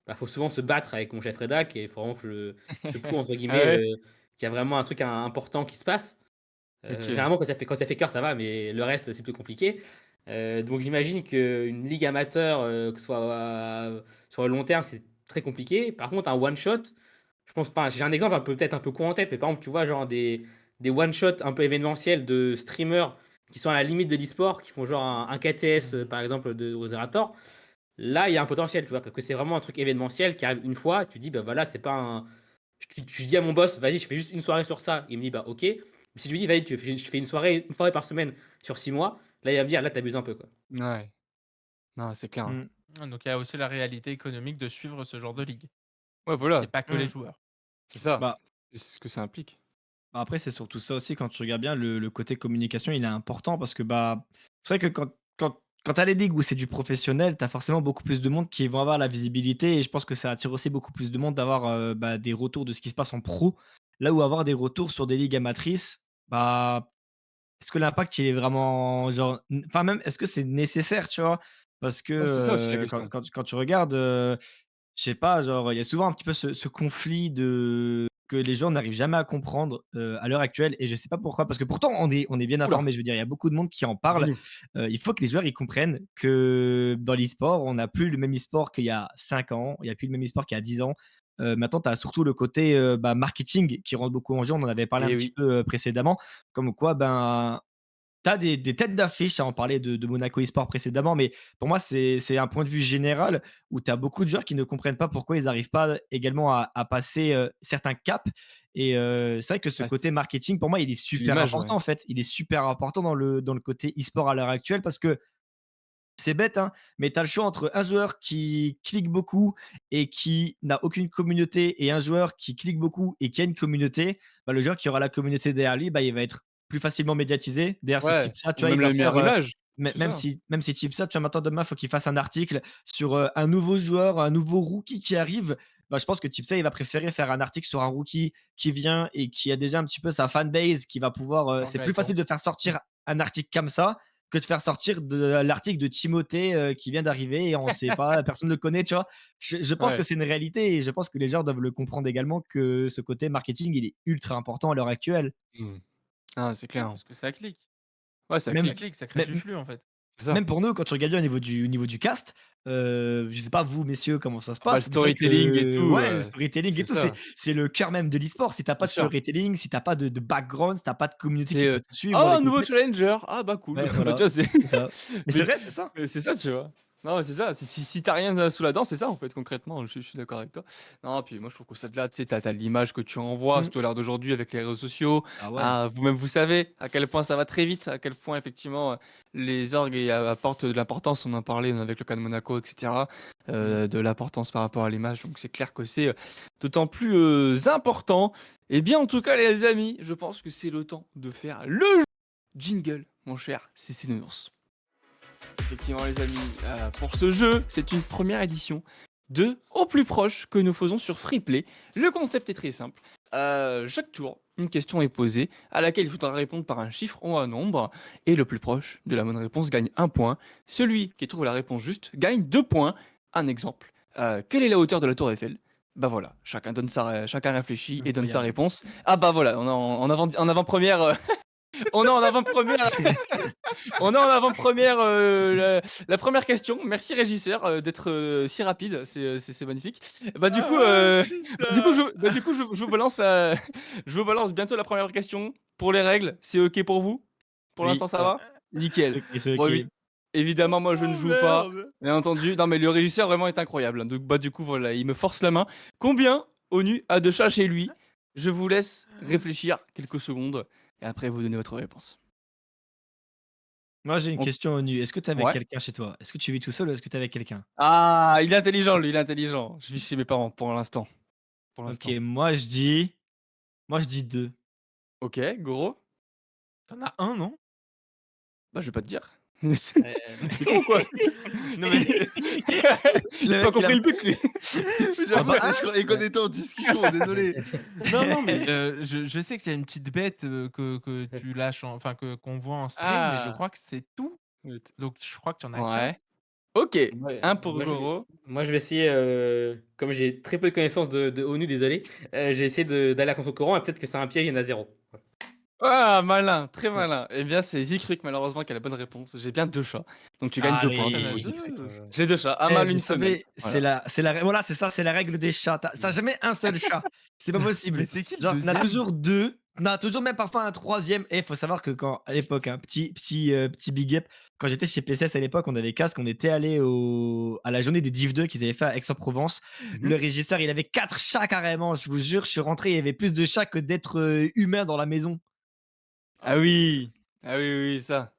Speaker 3: bah, faut souvent se battre avec mon chef rédac et il faut vraiment que je prouve, entre
Speaker 1: Ah
Speaker 3: guillemets,
Speaker 1: ouais?
Speaker 3: qu'il y a vraiment un truc important qui se passe.
Speaker 1: OK.
Speaker 3: Généralement, quand ça fait cœur, ça va, mais le reste, c'est plus compliqué. Donc j'imagine qu'une ligue amateur, que ce soit sur le long terme, c'est très compliqué. Par contre, un one shot, je pense, enfin, j'ai un exemple un peu peut-être un peu con en tête, mais par exemple, tu vois, genre des one shot un peu événementiels de streamers qui sont à la limite de l'e-sport, qui font genre un KTS,
Speaker 4: Mmh.
Speaker 3: par exemple, de Moderator. Là, il y a un potentiel, tu vois, parce que c'est vraiment un truc événementiel qui arrive une fois. Tu dis, bah voilà, c'est pas un. Je dis à mon boss, vas-y, je fais juste une soirée sur ça. Il me dit, bah ok. Si je lui dis, vas-y, je fais une soirée par semaine sur 6 mois, là, il va me dire, là, t'abuses un peu, quoi.
Speaker 1: Ouais. Non, c'est clair, hein.
Speaker 2: Mmh.
Speaker 4: Donc il y a aussi la réalité économique de suivre ce genre de ligue.
Speaker 1: Ouais,
Speaker 4: C'est
Speaker 1: voilà,
Speaker 4: pas que les
Speaker 2: Mmh.
Speaker 4: joueurs.
Speaker 1: c'est ça.
Speaker 2: Bah,
Speaker 1: C'est ce que ça implique.
Speaker 2: après, c'est surtout ça aussi quand tu regardes bien le côté communication, il est important parce que, bah, c'est vrai que quand tu as les ligues où c'est du professionnel, tu as forcément beaucoup plus de monde qui vont avoir la visibilité et je pense que ça attire aussi beaucoup plus de monde d'avoir, bah, des retours de ce qui se passe en pro. Là où avoir des retours sur des ligues amatrices, bah, est-ce que l'impact il est vraiment genre enfin même est-ce que c'est nécessaire, tu vois? Parce que,
Speaker 1: Ouais, c'est ça aussi la
Speaker 2: quand
Speaker 1: question.
Speaker 2: quand tu regardes, je sais pas, genre, il y a souvent un petit peu ce conflit de que les gens n'arrivent jamais à comprendre, à l'heure actuelle et je sais pas pourquoi. Parce que pourtant on est bien
Speaker 1: Ouh là!
Speaker 2: informés, je veux dire, il y a beaucoup de monde qui en parle.
Speaker 1: Dis-nous.
Speaker 2: Il faut que les joueurs, ils comprennent que dans l'e-sport, on n'a plus le même e-sport qu'il y a 5 ans, il y a plus le même e-sport qu'il y a 10 ans. Maintenant, tu as surtout le côté, bah, marketing qui rentre beaucoup en jeu. On en avait parlé un
Speaker 1: Eh
Speaker 2: petit
Speaker 1: oui.
Speaker 2: peu, précédemment, comme quoi, ben, tu as des têtes d'affiche, hein, on parlait de Monaco eSport précédemment, mais pour moi, c'est un point de vue général où tu as beaucoup de joueurs qui ne comprennent pas pourquoi ils n'arrivent pas également à passer, certains caps et c'est vrai que ce
Speaker 1: Ah,
Speaker 2: côté marketing, pour moi, il est
Speaker 1: c'est
Speaker 2: super
Speaker 1: l'image, ouais.
Speaker 2: important, en fait. Il est super important dans le côté e-sport à l'heure actuelle parce que c'est bête, hein, mais tu as le choix entre un joueur qui clique beaucoup et qui n'a aucune communauté et un joueur qui clique beaucoup et qui a une communauté. Bah, le joueur qui aura la communauté derrière lui, bah, il va être plus facilement médiatisé. Derrière, c'est
Speaker 1: Ouais,
Speaker 2: Tipsa, tu
Speaker 1: ou
Speaker 2: vois, il
Speaker 1: même
Speaker 2: doit
Speaker 1: la
Speaker 2: faire,
Speaker 1: meilleure image, c'est
Speaker 2: même
Speaker 1: ça.
Speaker 2: si Tipsa, tu vois, maintenant demain, il faut qu'il fasse un article sur, un nouveau joueur, un nouveau rookie qui arrive. Bah, je pense que Tipsa, il va préférer faire un article sur un rookie qui vient et qui a déjà un petit peu sa fanbase, qui va pouvoir,
Speaker 4: Genre
Speaker 2: c'est plus facile
Speaker 4: Gaëtan.
Speaker 2: de faire sortir un article comme ça que de faire sortir de l'article de Timothée, qui vient d'arriver et on sait pas, personne ne le connaît, tu vois? Je pense que
Speaker 1: Ouais.
Speaker 2: c'est une réalité et je pense que les gens doivent le comprendre également que ce côté marketing, il est ultra important à l'heure actuelle.
Speaker 1: Mmh. Ah, c'est
Speaker 4: Ouais,
Speaker 1: clair, hein.
Speaker 4: parce que ça clique.
Speaker 1: Ouais, ça
Speaker 2: Même
Speaker 4: Ça
Speaker 1: clique,
Speaker 4: clique, ça crée du
Speaker 2: même
Speaker 4: flux, en fait.
Speaker 1: c'est ça.
Speaker 2: même pour nous, quand tu regardes bien au niveau du cast, je sais pas vous messieurs comment ça se
Speaker 1: Ah bah, le
Speaker 2: passe, mais c'est vrai
Speaker 1: storytelling et
Speaker 2: que
Speaker 1: tout,
Speaker 2: ouais, le storytelling et
Speaker 1: c'est
Speaker 2: tout, c'est
Speaker 1: ça,
Speaker 2: c'est le cœur même de l'e-sport. Si tu as pas
Speaker 1: bien
Speaker 2: de
Speaker 1: sûr.
Speaker 2: storytelling, si tu as pas de background, si tu as pas de communauté
Speaker 1: C'est,
Speaker 2: qui peut te suivre,
Speaker 1: «Oh,
Speaker 2: les
Speaker 1: un nouveau
Speaker 2: compètes
Speaker 1: challenger! Ah bah cool!»
Speaker 2: ouais,
Speaker 1: Bah, tu
Speaker 2: voilà,
Speaker 1: vois, c'est
Speaker 2: c'est ça. Mais c'est
Speaker 1: mais
Speaker 2: vrai, c'est ça.
Speaker 1: mais c'est ça, tu vois? Non, mais c'est ça, si tu rien, sous la dent, c'est ça, en fait, concrètement, je suis d'accord avec toi. Non, puis moi, je trouve que ça, là, tu sais, tu as l'image que tu envoies,
Speaker 2: Mmh.
Speaker 1: surtout à l'heure d'aujourd'hui avec les réseaux sociaux.
Speaker 2: Ah ouais.
Speaker 1: Ah, vous-même, vous savez à quel point ça va très vite, à quel point, effectivement, les orgues y apportent de l'importance. On en parlait avec le cas de Monaco et cetera,
Speaker 4: Mmh.
Speaker 1: de l'importance par rapport à l'image, donc c'est clair que c'est, d'autant plus, important. Eh bien, en tout cas, les amis, je pense que c'est le temps de faire le jingle, mon cher Nounours. Effectivement, les amis, pour ce jeu, c'est une première édition de Au plus proche que nous faisons sur Freeplay. Le concept est très simple. Chaque tour, une question est posée à laquelle il faudra répondre par un chiffre ou un nombre. Et le plus proche de la bonne réponse gagne un point. Celui qui trouve la réponse juste gagne 2 points. Un exemple. Quelle est la hauteur de la tour Eiffel? Bah voilà, chacun réfléchit et donne sa
Speaker 2: Incroyable.
Speaker 1: réponse. Ah bah voilà, on est en avant-première. On est en avant-première. On est en avant-première, la première question. Merci régisseur, d'être, si rapide, c'est magnifique. Bah, du coup,
Speaker 4: Ah
Speaker 1: du coup,
Speaker 4: putain!
Speaker 1: je vous balance, je vous balance bientôt la première question. Pour les règles, c'est OK pour vous? Pour l'instant,
Speaker 2: Oui,
Speaker 1: ça va? Nickel.
Speaker 2: OK, c'est
Speaker 1: Bon,
Speaker 2: OK.
Speaker 1: évidemment, moi, je ne
Speaker 4: Oh
Speaker 1: joue pas,
Speaker 4: merde!
Speaker 1: bien entendu. Non, mais le régisseur vraiment est incroyable, hein. Donc, bah, du coup, voilà, il me force la main. Combien ONU a de chats chez lui? Je vous laisse réfléchir quelques secondes et après vous donnez votre réponse.
Speaker 2: Moi, j'ai une
Speaker 1: On
Speaker 2: question ONU. Est-ce que tu es avec
Speaker 1: Ouais?
Speaker 2: quelqu'un chez toi? Est-ce que tu vis tout seul ou est-ce que tu es avec quelqu'un?
Speaker 1: Ah, il est intelligent lui, il est intelligent. Je vis chez mes parents pour l'instant, pour
Speaker 2: OK,
Speaker 1: l'instant.
Speaker 2: moi je dis 2.
Speaker 1: OK, Goro?
Speaker 4: Tu en as un, non?
Speaker 1: Bah, je vais pas te dire. C'est con quoi?
Speaker 4: Non, mais
Speaker 1: Il a pas compris le but lui.
Speaker 5: J'avoue,
Speaker 2: bah,
Speaker 5: je croyais qu'on était en discussion, désolé.
Speaker 4: non, mais je sais qu'il y a une petite bête, que tu lâches enfin qu'on voit en stream, mais je
Speaker 1: Ah!
Speaker 4: crois que c'est tout. Donc je crois qu'il y en a qu'un.
Speaker 1: Ouais. OK,
Speaker 3: Ouais,
Speaker 1: 1 pour
Speaker 3: moi je vais
Speaker 1: Goro.
Speaker 3: moi je vais essayer, comme j'ai très peu de connaissances de ONU, désolé, j'ai essayé d'aller à contre-courant et peut-être que c'est un piège, il y en a 0.
Speaker 1: Ah malin, très
Speaker 3: Ouais.
Speaker 1: malin. Eh bien, c'est Zikruc malheureusement qui a la bonne réponse. J'ai bien 2 chats, donc tu gagnes 2 points
Speaker 4: T'en
Speaker 1: du
Speaker 4: as
Speaker 1: coup,
Speaker 2: Allez.
Speaker 1: Zikruc.
Speaker 4: 2?
Speaker 1: J'ai 2 chats, un mâle,
Speaker 2: Vous
Speaker 1: une femelle.
Speaker 2: savez,
Speaker 1: Voilà.
Speaker 2: voilà, c'est ça, c'est la règle des chats. Tu jamais un seul chat. C'est pas possible.
Speaker 4: Mais c'est qui le
Speaker 2: Genre, on a
Speaker 4: 2e?
Speaker 2: toujours 2, on a toujours même parfois un 3e et il faut savoir que quand à l'époque, hein, petit big up, quand j'étais chez PCS à l'époque, on avait casque, on était allé à la journée des Div 2 qu'ils avaient fait à Aix-en-Provence.
Speaker 1: Mmh.
Speaker 2: Le régisseur, il avait 4 chats carrément, je vous jure, je suis rentré, il y avait plus de chats que d'êtres, humains dans la maison.
Speaker 1: Ah oui! Ah oui, oui, oui, ça.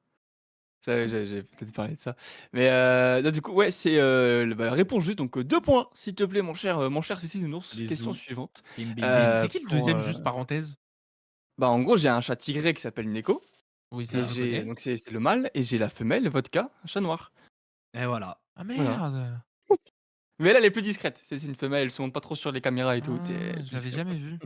Speaker 1: Ça, oui, j'ai peut-être parlé de ça. Mais là, du coup, ouais, c'est, la réponse juste, donc 2 points, s'il te plaît, mon cher Cécile Nounours.
Speaker 2: Les
Speaker 1: Question
Speaker 2: zoos.
Speaker 1: suivante.
Speaker 2: Bim, bim,
Speaker 4: Mais
Speaker 2: bim.
Speaker 4: c'est qui le
Speaker 1: Pour,
Speaker 4: 2e, juste parenthèse?
Speaker 1: bah, en gros, j'ai un chat tigré qui s'appelle Neko
Speaker 4: Oui,
Speaker 1: et
Speaker 4: ça on
Speaker 1: j'ai
Speaker 4: connaît.
Speaker 1: donc c'est le mâle et j'ai la femelle, Vodka, un chat noir.
Speaker 2: Et voilà.
Speaker 4: Ah
Speaker 1: Voilà.
Speaker 4: merde!
Speaker 1: Mais elle est plus discrète. C'est une femelle, elle se montre pas trop sur les caméras et tout, tu
Speaker 4: Ah,
Speaker 1: es
Speaker 4: je
Speaker 1: plus
Speaker 4: l'avais
Speaker 1: discrète.
Speaker 4: jamais vu.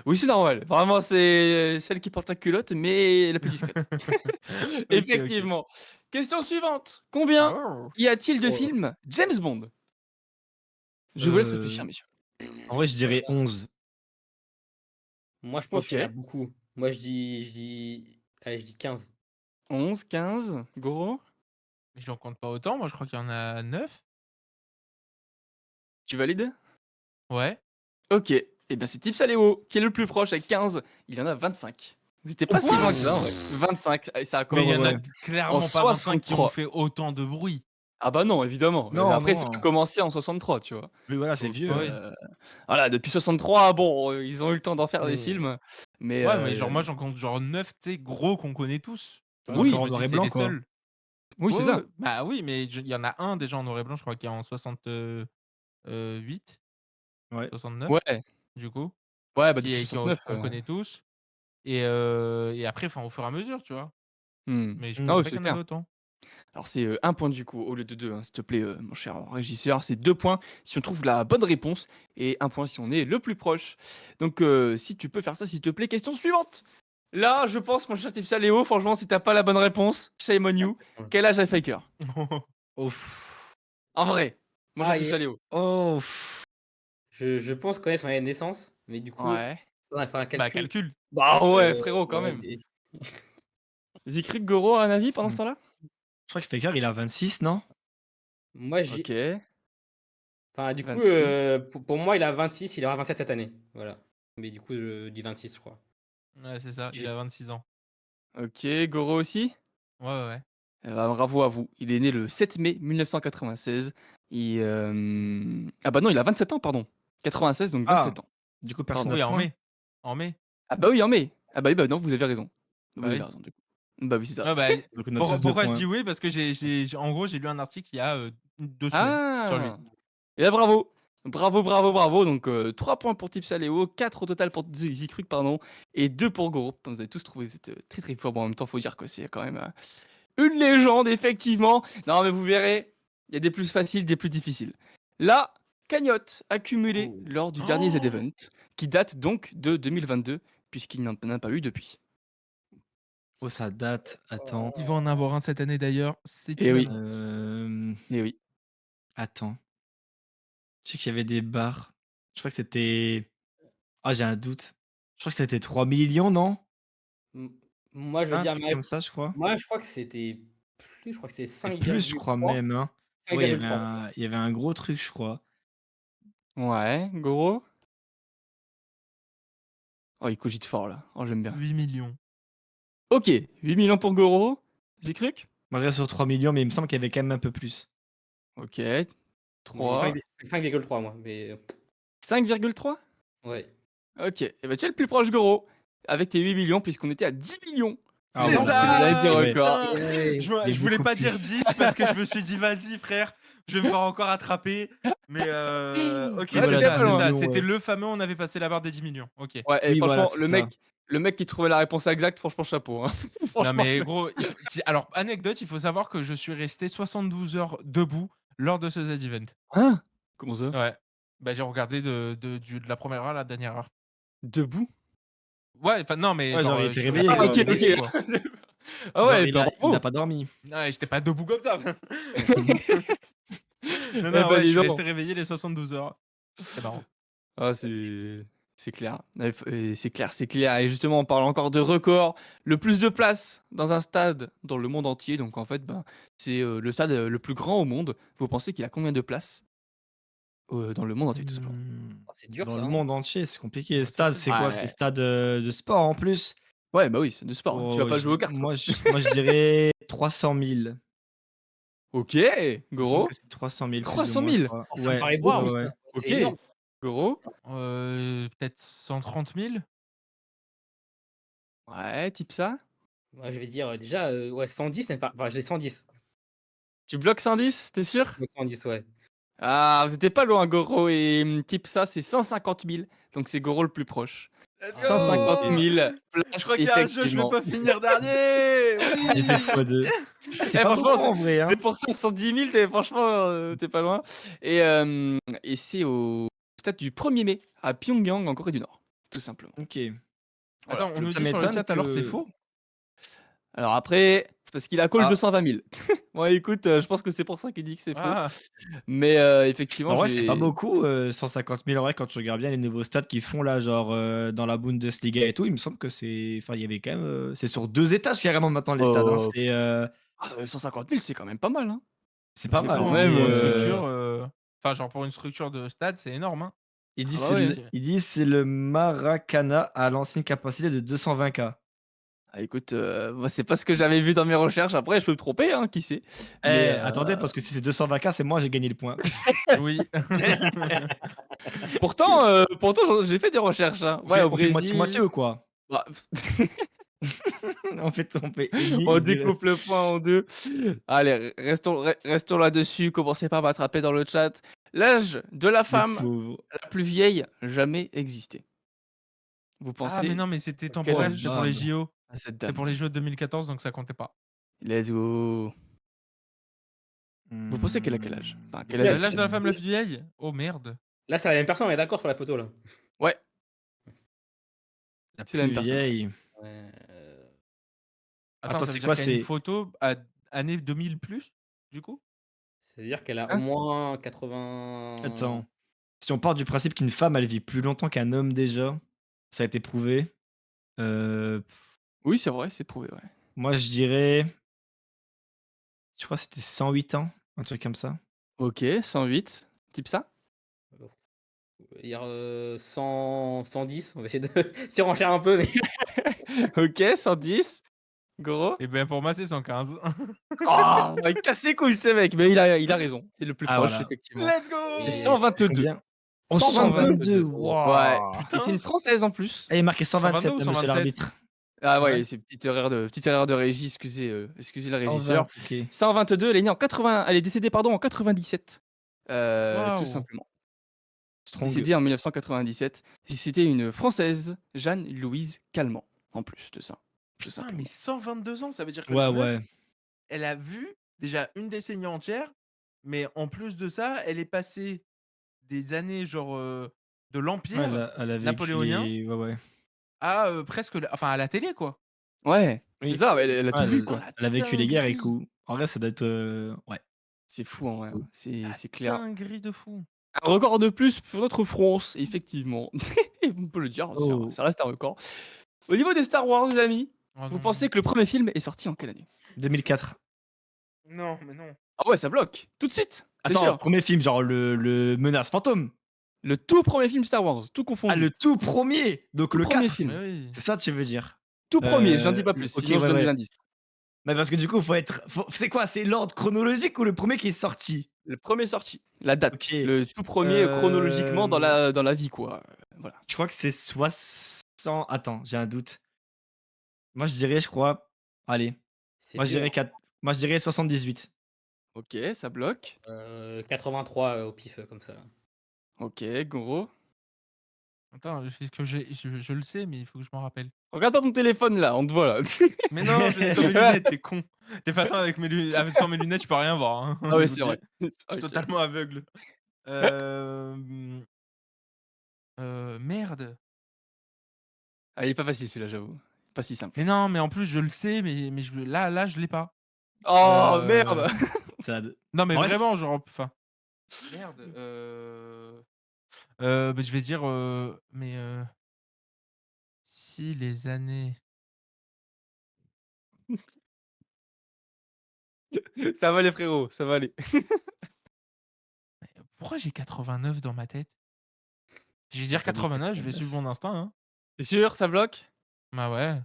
Speaker 1: Oui, c'est normal. Vraiment, c'est celle qui porte la culotte, mais la plus discrète.
Speaker 4: OK, OK.
Speaker 1: Effectivement. Question suivante. Combien
Speaker 4: Oh!
Speaker 1: y a-t-il de
Speaker 3: Oh.
Speaker 1: films James Bond? Je vous laisse réfléchir, messieurs.
Speaker 2: En vrai, je dirais 11.
Speaker 3: Moi je pense qu'il y en a
Speaker 1: OK.
Speaker 3: beaucoup. Moi je dis 15.
Speaker 1: 11, 15, Goro,
Speaker 4: Mais j'en compte pas autant, moi je crois qu'il y en a 9.
Speaker 1: tu valides?
Speaker 4: Ouais.
Speaker 1: OK. Eh bien, c'est Tipsaléo qui est le plus proche avec 15. Il en a 25. Vous étiez pas si
Speaker 4: Quoi?
Speaker 1: loin que ça, en vrai. 25 et ça a
Speaker 4: Mais il y en
Speaker 1: commencé
Speaker 4: a
Speaker 2: ouais.
Speaker 1: en
Speaker 4: clairement pas 25 qui ont
Speaker 1: 63.
Speaker 4: fait autant de bruit.
Speaker 1: Ah bah non, évidemment.
Speaker 2: Non,
Speaker 1: Après, ça a
Speaker 2: non.
Speaker 1: commencé en 63, tu vois?
Speaker 2: Oui, voilà, c'est
Speaker 1: Donc
Speaker 2: vieux.
Speaker 4: Oui.
Speaker 1: voilà, depuis 63, bon, ils ont eu le temps d'en faire des
Speaker 4: Mais
Speaker 1: films, mais
Speaker 4: ouais, mais genre moi j'en compte genre 9, tu sais, gros qu'on connaît tous. Donc je
Speaker 1: oui,
Speaker 2: Encore en
Speaker 4: me dis
Speaker 2: noir et
Speaker 4: c'est
Speaker 2: blanc,
Speaker 4: les
Speaker 2: quoi.
Speaker 4: seuls.
Speaker 1: oui, c'est
Speaker 4: Ouais,
Speaker 1: ça.
Speaker 4: ouais, bah oui, mais il y en a un déjà en noir et blanc, je crois qu'il est en 68,
Speaker 2: Ouais.
Speaker 4: 69
Speaker 1: Ouais,
Speaker 4: du coup,
Speaker 1: ouais, bah,
Speaker 4: qui
Speaker 1: depuis
Speaker 4: est69, qu'on connaît tous et après enfin au fur et à mesure, tu vois? Mais je
Speaker 1: ah
Speaker 4: pensais
Speaker 1: oui,
Speaker 4: pas
Speaker 1: c'est
Speaker 4: qu'il y en avait
Speaker 1: clair.
Speaker 4: autant.
Speaker 1: Alors c'est, 1 point du coup au lieu de 2, hein, s'il te plaît, mon cher régisseur. C'est 2 points si on trouve la bonne réponse et 1 point si on est le plus proche. Donc si tu peux faire ça, s'il te plaît. Question suivante. Là, je pense, mon cher Tipsaléo, franchement, si tu as pas la bonne réponse, shame on you. Quel âge a Faker?
Speaker 2: Ouf.
Speaker 1: En vrai, mon cher
Speaker 3: Ah et
Speaker 1: Tipsaléo.
Speaker 2: Ouf.
Speaker 3: je pense connaître son année de naissance, mais du coup,
Speaker 1: Ouais.
Speaker 3: faudrait faire un
Speaker 4: Bah
Speaker 3: calcul.
Speaker 4: calcul.
Speaker 1: Bah
Speaker 3: Heu,
Speaker 1: ouais, frérot, quand
Speaker 3: ouais,
Speaker 1: même.
Speaker 3: mais
Speaker 1: Zikrik, Goro, un avis pendant ce
Speaker 2: Mmh.
Speaker 1: temps-là?
Speaker 2: Je crois que Faker, il a 26, non?
Speaker 3: moi j'ai
Speaker 1: OK,
Speaker 3: enfin du coup,
Speaker 1: 26.
Speaker 3: pour moi il a 26, il aura 27 cette année, voilà. Mais du coup je dis 26 je crois.
Speaker 4: Ouais, c'est ça, il
Speaker 3: J'ai
Speaker 4: a 26 ans.
Speaker 1: OK, Goro aussi?
Speaker 4: Ouais, ouais, ouais.
Speaker 1: Eh bah, bravo à vous. Il est né le 7 mai 1996. Ah bah non, il a 27 ans, pardon. 96, donc
Speaker 2: Ah!
Speaker 1: 27 ans.
Speaker 2: Du coup, personne
Speaker 1: Pardon.
Speaker 2: n'a de
Speaker 4: Oui, en
Speaker 2: point?
Speaker 4: mai. En mai.
Speaker 1: Ah bah oui, en mai. Ah bah oui, bah non, vous avez raison. Vous
Speaker 4: Bah
Speaker 1: avez
Speaker 4: oui.
Speaker 1: raison, du coup. Bah oui, c'est ça.
Speaker 4: Ouais, bah,
Speaker 2: Donc on a tous 2
Speaker 4: pourquoi je
Speaker 2: points.
Speaker 4: dis oui? Parce que en gros, j'ai lu un article il y a, 2 semaines sur lui.
Speaker 1: Ah! Et bah bravo. Bravo, bravo, bravo. Donc 3 points pour Tipsaléo, 4 au total pour Zikruc, pardon, et 2 pour Goro. Putain, vous avez tous trouvé, vous êtes très très fort. Bon, en même temps, faut dire que c'est quand même une légende, effectivement. Non, mais vous verrez, il y a des plus faciles, des plus difficiles. La cagnotte accumulée
Speaker 3: Oh.
Speaker 1: lors du dernier
Speaker 4: Oh!
Speaker 1: Z-Event, qui date donc de 2022, puisqu'il n'en a pas eu depuis.
Speaker 2: Oh, ça date. Attends.
Speaker 4: Il va en avoir un cette année d'ailleurs, c'est
Speaker 1: Eh
Speaker 4: une
Speaker 1: oui,
Speaker 4: annonce.
Speaker 1: eh oui.
Speaker 2: Attends. Je sais qu'il y avait des bars. Je crois que c'était ah, j'ai un doute. Je crois que c'était 3 millions, non?
Speaker 3: M moi je vais
Speaker 2: Un
Speaker 3: dire
Speaker 2: truc
Speaker 3: ma
Speaker 2: comme ça, je crois.
Speaker 3: moi je crois que c'était plus, je crois que c'est
Speaker 2: Et plus, je crois même, hein. Ouais,
Speaker 3: 5,3.
Speaker 2: il y avait un gros truc, je crois.
Speaker 1: Ouais, Goro. Oh, il cogite fort là. Oh, j'aime bien.
Speaker 4: 8 millions.
Speaker 1: Ok, 8 millions pour Goro. Zikruc.
Speaker 2: Moi, je reste sur 3 millions, mais il me semble qu'il y avait quand même un peu plus.
Speaker 1: Ok,
Speaker 3: Moi j'ai 5
Speaker 1: 3.
Speaker 3: 5,3 moi, mais
Speaker 1: 5,3.
Speaker 3: ouais.
Speaker 1: Ok, et bah tu es le plus proche, Goro, avec tes 8 millions, puisqu'on était à 10 millions.
Speaker 2: Ah
Speaker 4: C'est
Speaker 1: Non,
Speaker 2: ouais,
Speaker 1: c'est le live du
Speaker 4: ça!
Speaker 2: ouais.
Speaker 1: record.
Speaker 4: Putain!
Speaker 3: Ouais.
Speaker 2: Il y a
Speaker 4: Je voulais
Speaker 2: beaucoup
Speaker 4: pas
Speaker 2: plus.
Speaker 4: dire 10 parce que je me suis dit: «Vas-y frère, je vais me faire encore attraper». Mais OK,
Speaker 2: Oui,
Speaker 1: Ouais,
Speaker 4: c'est
Speaker 2: voilà,
Speaker 1: c'était
Speaker 4: ça,
Speaker 2: 10
Speaker 1: pas
Speaker 4: c'est
Speaker 1: loin.
Speaker 4: ça.
Speaker 2: millions,
Speaker 4: C'était
Speaker 2: ouais.
Speaker 4: le fameux on avait passé la barre des 10 millions. OK.
Speaker 1: Ouais, et
Speaker 2: Oui, voilà,
Speaker 1: franchement,
Speaker 2: c'est
Speaker 1: le
Speaker 2: ça.
Speaker 1: mec, Le mec qui trouvait la réponse exacte, franchement, chapeau. Hein.
Speaker 4: Non,
Speaker 1: Franchement.
Speaker 4: mais gros, alors, anecdote, il faut savoir que je suis resté 72 heures debout lors de ce Z-Event.
Speaker 1: Hein? Comment ça?
Speaker 4: Ouais. Bah, j'ai regardé de la première heure à la dernière heure.
Speaker 1: Debout?
Speaker 4: Ouais, enfin, non, mais
Speaker 2: Ouais,
Speaker 4: genre,
Speaker 2: genre, il
Speaker 4: je
Speaker 2: était
Speaker 4: suis
Speaker 2: réveillé,
Speaker 4: resté
Speaker 1: Ah, ok,
Speaker 4: éveillé,
Speaker 1: ok.
Speaker 4: quoi.
Speaker 1: Ah
Speaker 2: Genre,
Speaker 1: ouais,
Speaker 2: il
Speaker 1: bah
Speaker 2: a
Speaker 1: bravo.
Speaker 2: pas dormi.
Speaker 4: Ouais, j'étais pas debout comme ça. Non,
Speaker 1: Eh
Speaker 4: non,
Speaker 1: bah,
Speaker 4: ouais, je
Speaker 1: dis
Speaker 4: suis
Speaker 1: donc.
Speaker 4: resté réveillé les 72 heures. C'est marrant.
Speaker 1: Ah, c'est clair. Et c'est clair, c'est clair. Et justement, on parle encore de record. Le plus de places dans un stade dans le monde entier. Donc, en fait, ben, c'est le stade le plus grand au monde. Vous pensez qu'il a combien de places dans le monde entier, tout simplement?
Speaker 3: Oh, c'est dur
Speaker 2: Dans
Speaker 3: ça,
Speaker 2: le
Speaker 3: hein.
Speaker 2: monde entier, c'est compliqué.
Speaker 4: Ouais, ça,
Speaker 2: Stade,
Speaker 4: c'est
Speaker 2: c'est
Speaker 4: dur.
Speaker 2: quoi? C'est
Speaker 1: Ouais.
Speaker 2: stade de sport en plus.
Speaker 1: Ouais, bah oui, c'est de sport. Tu vas pas
Speaker 2: Je
Speaker 1: jouer aux
Speaker 2: dis-
Speaker 1: cartes, quoi.
Speaker 2: moi, je dirais 300 000.
Speaker 1: Ok,
Speaker 2: Il me semble que
Speaker 1: Goro.
Speaker 2: c'est 300 000 plus ou
Speaker 1: 300
Speaker 2: moins, je
Speaker 1: 000.
Speaker 2: crois.
Speaker 3: Oh, ça me
Speaker 2: Ouais,
Speaker 3: paraît
Speaker 2: ouais,
Speaker 3: beaucoup
Speaker 4: Waouh!
Speaker 3: ça.
Speaker 2: ouais.
Speaker 1: Ok,
Speaker 3: C'est énorme.
Speaker 1: Goro.
Speaker 4: Peut-être 130 000?
Speaker 1: Ouais, type ça.
Speaker 3: Moi, je vais dire, déjà, ouais 110, enfin, j'ai 110.
Speaker 1: Tu bloques 110, t'es sûr?
Speaker 3: Donc 110, ouais.
Speaker 1: Ah, vous étiez pas loin, Goro. Et type ça, c'est 150 000. Donc, c'est Goro le plus proche.
Speaker 4: Let's
Speaker 3: Ah,
Speaker 1: 150
Speaker 4: go!
Speaker 1: 000
Speaker 4: Je
Speaker 1: places,
Speaker 4: crois qu'il y a un jeu, je vais
Speaker 1: effectivement.
Speaker 4: pas finir dernier!
Speaker 2: J'ai fait
Speaker 4: Oui!
Speaker 2: x2. Ah, c'est
Speaker 1: Eh,
Speaker 2: pas
Speaker 1: franchement,
Speaker 2: beaucoup en vrai, hein.
Speaker 1: c'est pour ça, 110 000, franchement, t'es pas loin. Et c'est au stade du 1er mai, à Pyongyang, en Corée du Nord, tout simplement.
Speaker 2: OK.
Speaker 1: Voilà.
Speaker 4: Attends, on nous
Speaker 2: Ça
Speaker 4: dit sur le
Speaker 2: m'étonne
Speaker 4: chat alors c'est
Speaker 2: que
Speaker 4: faux?
Speaker 1: Alors après, c'est parce qu'il a call
Speaker 2: ah,
Speaker 1: 220 000. Bon, écoute, je pense que c'est pour ça qu'il dit que c'est faux.
Speaker 4: Ah!
Speaker 1: Mais effectivement,
Speaker 2: en vrai, c'est pas
Speaker 1: j'ai
Speaker 2: beaucoup, 150 000 en vrai quand tu regardes bien les nouveaux stades qu'ils font là, genre, dans la Bundesliga et tout, il me semble que c'est enfin, il y avait quand même, c'est sur 2 étages carrément maintenant les stades, hein.
Speaker 1: oh,
Speaker 2: C'est,
Speaker 1: 150 000, c'est quand même pas mal, hein.
Speaker 2: c'est pas
Speaker 1: C'est quand
Speaker 2: mal,
Speaker 1: même,
Speaker 2: mais
Speaker 4: Pour une structure, enfin, genre, pour une structure de stade, c'est énorme, hein.
Speaker 2: ils
Speaker 1: ah
Speaker 2: disent
Speaker 1: bah
Speaker 2: c'est
Speaker 1: ouais.
Speaker 2: ils disent c'est le Maracana à l'ancienne capacité de 220 K.
Speaker 1: Ah, écoute, moi, c'est pas ce que j'avais vu dans mes recherches. Après, je peux me tromper, hein, qui sait. Mais
Speaker 2: Eh, attendez parce que si c'est 220 K, c'est moi, j'ai gagné le point.
Speaker 4: Oui.
Speaker 1: pourtant, j'ai fait des recherches, hein. Ouais, au
Speaker 2: On fait moitié-moitié
Speaker 1: Brésil,
Speaker 2: ou quoi?
Speaker 1: bah,
Speaker 2: On fait et demi,
Speaker 1: on
Speaker 2: je dirais.
Speaker 1: découpe le point en 2. Allez, restons là-dessus. Commencez pas à m'attraper dans le chat. L'âge de la
Speaker 2: Le
Speaker 1: femme
Speaker 2: pauvre.
Speaker 1: la plus vieille jamais existée. Vous
Speaker 4: Ah, mais
Speaker 1: pensez
Speaker 4: non, mais c'était
Speaker 1: à quel
Speaker 2: Oh
Speaker 4: temporaire, c'était
Speaker 1: âge
Speaker 4: pour les
Speaker 2: dame.
Speaker 4: JO.
Speaker 1: à cette
Speaker 4: C'était pour les
Speaker 1: dame?
Speaker 4: JO de 2014, donc ça comptait pas.
Speaker 1: Let's go. Vous pensez qu'elle a quel âge? Enfin, quel âge
Speaker 3: Là,
Speaker 4: L'âge de la
Speaker 1: est-elle?
Speaker 4: femme la plus vieille? Oh merde.
Speaker 3: là, c'est la même personne, on est d'accord sur la photo là?
Speaker 1: Ouais,
Speaker 2: La
Speaker 1: c'est la
Speaker 2: plus
Speaker 1: même personne.
Speaker 2: vieille.
Speaker 3: Ouais,
Speaker 4: Attends,
Speaker 2: Attends,
Speaker 4: ça veut
Speaker 2: c'est
Speaker 4: dire
Speaker 2: quoi?
Speaker 4: qu'il y a une
Speaker 2: C'est
Speaker 4: photo à année 2000 plus, du coup?
Speaker 3: c'est-à-dire qu'elle a au
Speaker 1: Hein?
Speaker 3: moins 80.
Speaker 2: attends. Si on part du principe qu'une femme, elle vit plus longtemps qu'un homme déjà, ça a été prouvé. Heu,
Speaker 1: Oui, c'est vrai, c'est prouvé, ouais.
Speaker 2: moi je dirais, je crois que c'était 108 ans, un truc comme ça.
Speaker 1: OK, 108, type ça?
Speaker 3: Dire, 110, on va essayer de surenchère un peu, mais
Speaker 1: OK, 110. Gros?
Speaker 4: Eh ben, pour moi, c'est 115.
Speaker 1: Oh, il casse les couilles ce mec, mais il a raison, c'est le plus
Speaker 2: Ah
Speaker 1: proche
Speaker 2: voilà.
Speaker 1: effectivement.
Speaker 4: Let's
Speaker 1: C'est
Speaker 3: et
Speaker 4: go!
Speaker 2: C'est
Speaker 1: 122.
Speaker 2: combien? Oh
Speaker 1: 122.
Speaker 2: 122,
Speaker 3: 122, oh.
Speaker 1: Ouais,
Speaker 2: waouh!
Speaker 1: et c'est une française en plus.
Speaker 2: Ah, il est marqué
Speaker 4: 122
Speaker 2: 127
Speaker 4: ou
Speaker 2: là, monsieur
Speaker 4: 127?
Speaker 2: l'arbitre.
Speaker 1: Ah ouais,
Speaker 4: Ouais.
Speaker 1: c'est petite erreur de régie, excusez le régisseur.
Speaker 2: 120, OK.
Speaker 1: 122, elle est née en 80, elle est décédée pardon en 97. Tout
Speaker 4: Waouh!
Speaker 1: simplement.
Speaker 2: Strong.
Speaker 1: Décédée en 1997 et c'était une française, Jeanne-Louise Calment, en plus de ça, tout
Speaker 4: Putain, mais
Speaker 1: simplement.
Speaker 4: 122 ans, ça veut dire que
Speaker 2: Ouais,
Speaker 4: la
Speaker 2: ouais.
Speaker 4: meuf, elle a vu déjà une décennie entière, mais en plus de ça, elle est passée des années genre, de
Speaker 2: Ouais,
Speaker 4: l'empire
Speaker 2: elle a vécu
Speaker 4: napoléonien
Speaker 2: les ouais, ouais.
Speaker 4: à, presque la enfin à la télé, quoi.
Speaker 1: Ouais, c'est
Speaker 2: Oui.
Speaker 1: ça, elle a tout
Speaker 2: Ouais,
Speaker 1: vu
Speaker 4: Oh
Speaker 1: quoi.
Speaker 4: la
Speaker 2: elle a vécu les guerres et
Speaker 4: dinguerie!
Speaker 2: tout. En vrai, ça doit être, ouais.
Speaker 1: C'est fou en vrai, hein,
Speaker 4: La
Speaker 1: c'est clair.
Speaker 4: dinguerie de fou!
Speaker 1: Un record de plus pour notre France, effectivement. On peut le dire,
Speaker 2: Oh,
Speaker 1: ça reste un record. Au niveau des Star Wars, les amis,
Speaker 4: Oh
Speaker 1: vous
Speaker 4: non.
Speaker 1: pensez que le premier film est sorti en quelle année?
Speaker 2: 2004.
Speaker 4: Non, mais non.
Speaker 1: Ah ouais, ça bloque, tout de suite, t'es
Speaker 2: Attends,
Speaker 1: sûr?
Speaker 2: 1er film, genre le Menace Fantôme?
Speaker 1: Le tout premier film Star Wars, tout
Speaker 2: Ah,
Speaker 1: confondu.
Speaker 2: le tout 1er, donc
Speaker 1: Tout
Speaker 2: le
Speaker 1: premier
Speaker 2: 4?
Speaker 4: Mais
Speaker 1: film.
Speaker 4: oui.
Speaker 2: C'est ça que tu veux dire?
Speaker 1: Tout premier, j'en dis pas plus,
Speaker 2: Le OK,
Speaker 1: sinon je
Speaker 2: ouais,
Speaker 1: donne des
Speaker 2: ouais.
Speaker 1: indices.
Speaker 2: Mais parce que du coup, c'est quoi? C'est l'ordre chronologique ou le 1er qui est sorti?
Speaker 1: Le premier sorti, la date,
Speaker 2: OK,
Speaker 1: le tout premier chronologiquement
Speaker 2: hem,
Speaker 1: dans la vie quoi, voilà.
Speaker 2: je crois que c'est 60 attends, j'ai un doute. Moi, je dirais, je crois, allez,
Speaker 3: c'est
Speaker 2: moi je
Speaker 3: dur,
Speaker 2: dirais 4 moi je dirais 78.
Speaker 1: OK, ça bloque.
Speaker 3: 83, au pif, comme ça.
Speaker 1: OK, Goro.
Speaker 4: Attends, c'est que je le sais, mais il faut que je m'en rappelle.
Speaker 1: Regarde pas ton téléphone là, on te voit là.
Speaker 4: Mais non, je laisse mes lunettes, t'es con. De toute façon, sans mes lunettes, je peux rien voir, hein.
Speaker 1: Ah oui,
Speaker 4: Je vous
Speaker 1: c'est
Speaker 4: le
Speaker 1: vrai.
Speaker 4: dis. Je suis
Speaker 1: OK.
Speaker 4: totalement aveugle. Hem, merde.
Speaker 1: Ah, il est pas facile celui-là, j'avoue. Pas si simple.
Speaker 4: Mais non, mais en plus, je le sais, mais là, je l'ai pas.
Speaker 1: Oh
Speaker 4: Heu,
Speaker 1: merde!
Speaker 2: Ça
Speaker 4: non, mais
Speaker 2: en vrai,
Speaker 4: vraiment, genre, enfin, merde, bah, je vais dire, si les années
Speaker 1: Ça va aller frérot, ça va aller.
Speaker 4: pourquoi j'ai 89 dans ma tête? Je vais dire
Speaker 2: pourquoi j'ai
Speaker 4: 89, je vais
Speaker 2: 89?
Speaker 4: suivre mon instinct, hein.
Speaker 1: Tu sûr, ça bloque?
Speaker 4: Bah, ouais.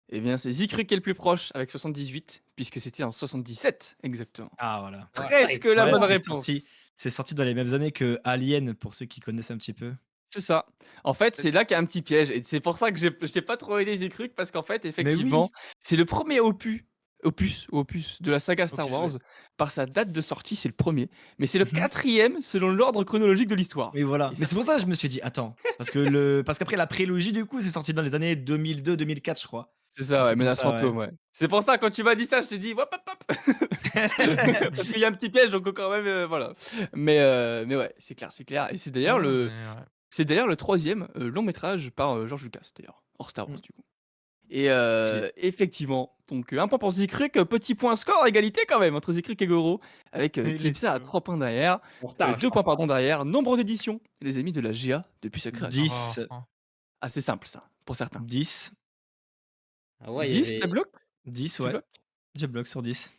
Speaker 1: Eh bien, c'est Zikru qui est le plus proche avec 78, puisque c'était en 77 exactement.
Speaker 2: Ah voilà.
Speaker 3: Ouais,
Speaker 1: Presque la
Speaker 2: Ouais,
Speaker 1: bonne
Speaker 2: c'est
Speaker 1: réponse.
Speaker 2: sorti dans les mêmes années que Alien, pour ceux qui connaissent un petit peu.
Speaker 1: C'est ça. En fait, c'est là qu'il y a un petit piège et c'est pour ça que je t'ai pas trop aidé Zikru parce qu'en fait,
Speaker 2: Mais
Speaker 1: effectivement,
Speaker 2: oui!
Speaker 1: c'est le premier opus de la saga Star
Speaker 4: Opus,
Speaker 1: Wars.
Speaker 4: ouais.
Speaker 1: Par sa date de sortie, c'est le premier, mais c'est le
Speaker 2: Mmh.
Speaker 1: 4e selon l'ordre chronologique de l'histoire
Speaker 2: Oui, voilà.
Speaker 1: et
Speaker 2: Mais
Speaker 1: ça
Speaker 2: c'est pour ça que je me suis dit: «Attends», parce qu'après la prélogie, du coup, c'est sorti dans les années 2002-2004, je crois.
Speaker 1: c'est
Speaker 2: Un
Speaker 1: ça, ouais,
Speaker 2: truc comme
Speaker 1: Menace
Speaker 2: ça, ouais.
Speaker 1: fantôme, ouais. C'est pour ça quand tu m'as dit ça, je t'ai dit: «Hop, hop, hop!» parce qu'il y a un petit piège donc quand même, voilà. Mais ouais, c'est clair, c'est clair et
Speaker 4: Non, non, mais ouais.
Speaker 1: c'est d'ailleurs le 3e, long métrage par, George Lucas d'ailleurs, hors Star Wars
Speaker 2: Mmh.
Speaker 1: du coup et
Speaker 2: Et
Speaker 1: effectivement, donc 1 point pour Zikruc, petit point score, égalité quand même entre Zikruc et Goro avec,
Speaker 4: Il est
Speaker 1: Tipsa à
Speaker 4: fou.
Speaker 1: 3 points derrière,
Speaker 3: En retard, je suis
Speaker 1: 2
Speaker 3: en
Speaker 1: points
Speaker 3: retard.
Speaker 1: pardon derrière. Nombre d'éditions, les amis de la GA depuis sa création.
Speaker 2: 10,
Speaker 4: Oh, oh.
Speaker 1: Assez simple ça, pour certains.
Speaker 2: 10,
Speaker 3: Ah ouais, il y
Speaker 1: 10, tu
Speaker 3: avait
Speaker 1: bloques?
Speaker 2: 10,
Speaker 1: Tu
Speaker 2: ouais.
Speaker 1: bloques?
Speaker 2: Je bloque sur 10.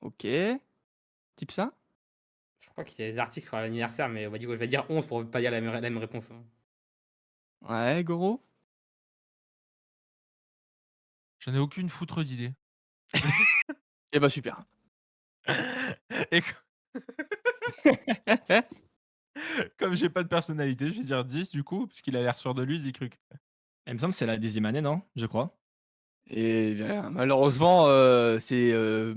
Speaker 1: OK. Tipsa?
Speaker 3: je crois qu'il y a des articles sur l'anniversaire, mais on va dire je vais dire 11 pour pas dire la même réponse, hein.
Speaker 1: Ouais, Goro?
Speaker 4: J'en ai aucune foutre d'idée.
Speaker 1: Eh bah, super.
Speaker 4: Et comme j'ai pas de personnalité, je vais dire 10 du coup, puisqu'il a l'air sûr de lui, Zikruc.
Speaker 2: Il me semble que c'est la 10e année, non? Je crois.
Speaker 1: Et bien, malheureusement,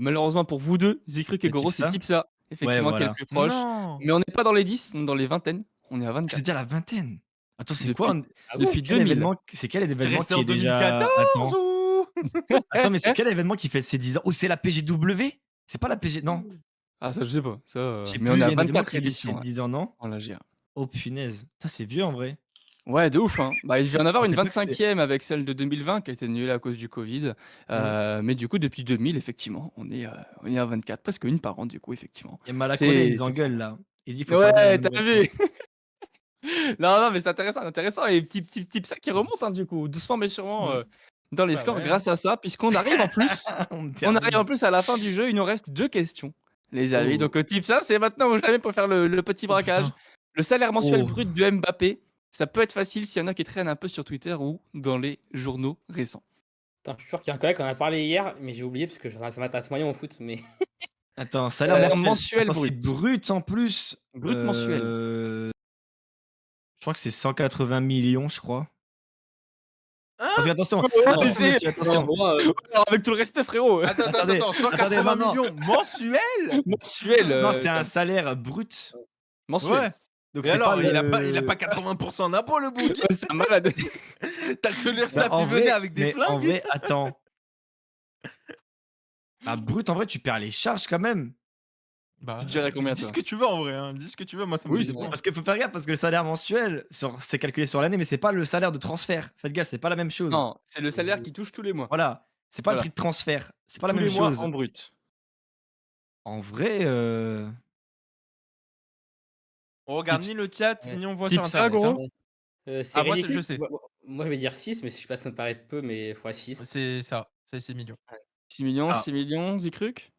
Speaker 1: malheureusement pour vous 2, Zikruc et
Speaker 2: C'est
Speaker 1: Goro,
Speaker 2: type
Speaker 1: c'est
Speaker 2: ça?
Speaker 1: Tipsa,
Speaker 2: Ouais,
Speaker 1: effectivement, qui est le
Speaker 2: voilà.
Speaker 1: plus proche.
Speaker 4: Non!
Speaker 1: Mais on n'est pas dans les 10, on est dans les vingtaines. On est à
Speaker 2: C'est
Speaker 1: 24
Speaker 2: déjà la vingtaine. Attends, c'est quoi?
Speaker 1: depuis
Speaker 3: Ah bon?
Speaker 1: depuis 2000.
Speaker 2: C'est quel
Speaker 4: C'est
Speaker 2: événement
Speaker 4: resté
Speaker 2: qui
Speaker 4: en
Speaker 2: est déjà
Speaker 4: 2014
Speaker 2: attends,
Speaker 4: ou?
Speaker 2: attends, mais c'est quel événement qui fait ses 10 ans? Oh, c'est la PGW? C'est pas la PG non,
Speaker 1: Ah ça, je sais pas, ça,
Speaker 2: je sais
Speaker 1: mais on
Speaker 2: plus,
Speaker 1: est
Speaker 2: il y
Speaker 1: à
Speaker 2: a un événement
Speaker 1: 24
Speaker 2: qui fête ses
Speaker 1: éditions, ouais,
Speaker 2: 10 ans, non?
Speaker 1: en GA.
Speaker 2: Oh punaise, putain, c'est vieux en vrai.
Speaker 1: Ouais, de ouf, hein. Bah, il devait y en
Speaker 2: Je
Speaker 1: avoir une
Speaker 2: pensais pas que c'était
Speaker 1: 25e avec celle de 2020 qui a été annulée à cause du covid,
Speaker 2: mmh.
Speaker 1: mais du coup, depuis 2000, effectivement, on est à 24, presque une par an, du coup, effectivement.
Speaker 2: Il y a Malakone, il
Speaker 1: C'est
Speaker 2: nous
Speaker 1: c'est fou.
Speaker 2: engueule là. Il dit: «Faut pas dire la
Speaker 1: Ouais,
Speaker 2: même
Speaker 1: tu as vu?
Speaker 2: réponse».
Speaker 1: Non, non, mais c'est intéressant, intéressant et petit ça qui remonte, hein, du coup, doucement mais sûrement,
Speaker 2: Mmh.
Speaker 1: dans les
Speaker 4: Bah
Speaker 1: scores
Speaker 4: ouais, hein.
Speaker 1: grâce à ça, puisqu'on arrive en plus
Speaker 2: On
Speaker 1: on arrive
Speaker 2: termine.
Speaker 1: en plus à la fin du jeu, il nous reste 2 questions, les amis,
Speaker 2: Oh,
Speaker 1: donc type ça, c'est maintenant ou jamais pour faire le petit
Speaker 4: Oh
Speaker 1: braquage.
Speaker 4: putain.
Speaker 1: Le salaire mensuel
Speaker 2: oh.
Speaker 1: brut de Mbappé, ça peut être facile s'il y en a qui traînent un peu sur Twitter ou dans les journaux récents.
Speaker 3: Attends, je suis sûr qu'il y a un collègue qui en a parlé hier, mais j'ai oublié parce que ça m'intéresse moyen au foot, mais
Speaker 2: Attends, salaire
Speaker 1: Salaire
Speaker 2: mensuel.
Speaker 1: mensuel
Speaker 2: Attends, c'est
Speaker 1: brut,
Speaker 2: brut en plus?
Speaker 1: brut mensuel.
Speaker 2: Je crois que c'est 180 millions, je crois. Parce
Speaker 4: Hein?
Speaker 2: qu'attention,
Speaker 1: Oh, tu
Speaker 2: attention
Speaker 1: sais,
Speaker 2: messieurs,
Speaker 3: non,
Speaker 2: attention.
Speaker 3: moi,
Speaker 1: alors avec tout le respect frérot,
Speaker 2: Attendez, attendez,
Speaker 4: 180
Speaker 2: non, non,
Speaker 4: millions mensuels?
Speaker 1: mensuel,
Speaker 2: non, c'est un
Speaker 1: tiens,
Speaker 2: salaire brut.
Speaker 1: mensuel.
Speaker 4: Ouais.
Speaker 2: Donc
Speaker 4: Et
Speaker 2: c'est pas
Speaker 4: alors, il a pas
Speaker 2: le
Speaker 4: 80 d'impôts le bouc?
Speaker 1: Ouais, c'est un malade.
Speaker 4: Tu que
Speaker 2: bah,
Speaker 4: l'URSSAF,
Speaker 2: en
Speaker 4: il venait
Speaker 2: vrai
Speaker 4: avec des
Speaker 2: mais en
Speaker 4: flingues?
Speaker 2: vrai, attends. Bah, brut, en vrai, tu perds les charges quand même.
Speaker 1: Tu
Speaker 4: Bah,
Speaker 1: te dirais combien
Speaker 4: dis ce
Speaker 1: toi?
Speaker 4: que tu veux en vrai, hein, dis ce que tu veux, moi ça me
Speaker 1: Oui,
Speaker 4: fait
Speaker 1: c'est
Speaker 4: des
Speaker 1: bon.
Speaker 4: points.
Speaker 2: Parce qu'il faut faire gaffe, parce que le salaire mensuel, c'est calculé sur l'année, mais c'est pas le salaire de transfert. Faites gaffe, c'est pas la même chose.
Speaker 1: Non, c'est le salaire qui touche tous les mois.
Speaker 2: Voilà, c'est pas le
Speaker 1: Voilà,
Speaker 2: prix de transfert, c'est pas la
Speaker 1: tous
Speaker 2: même
Speaker 1: les mois
Speaker 2: chose.
Speaker 1: en brut.
Speaker 2: En vrai,
Speaker 4: On regarde
Speaker 1: Tips
Speaker 4: ni le chat,
Speaker 3: ouais,
Speaker 4: ni on voit sur
Speaker 1: type ça
Speaker 4: internet, hein.
Speaker 1: gros?
Speaker 3: ouais. C'est
Speaker 4: Ah moi c'est je
Speaker 3: ridicule.
Speaker 4: sais,
Speaker 3: Moi, je vais dire 6, mais je sais pas, ça me paraît peu, mais fois 6.
Speaker 4: c'est ça, c'est 6 millions.
Speaker 1: 6 millions,
Speaker 2: ah,
Speaker 1: 6 millions, Zikruc?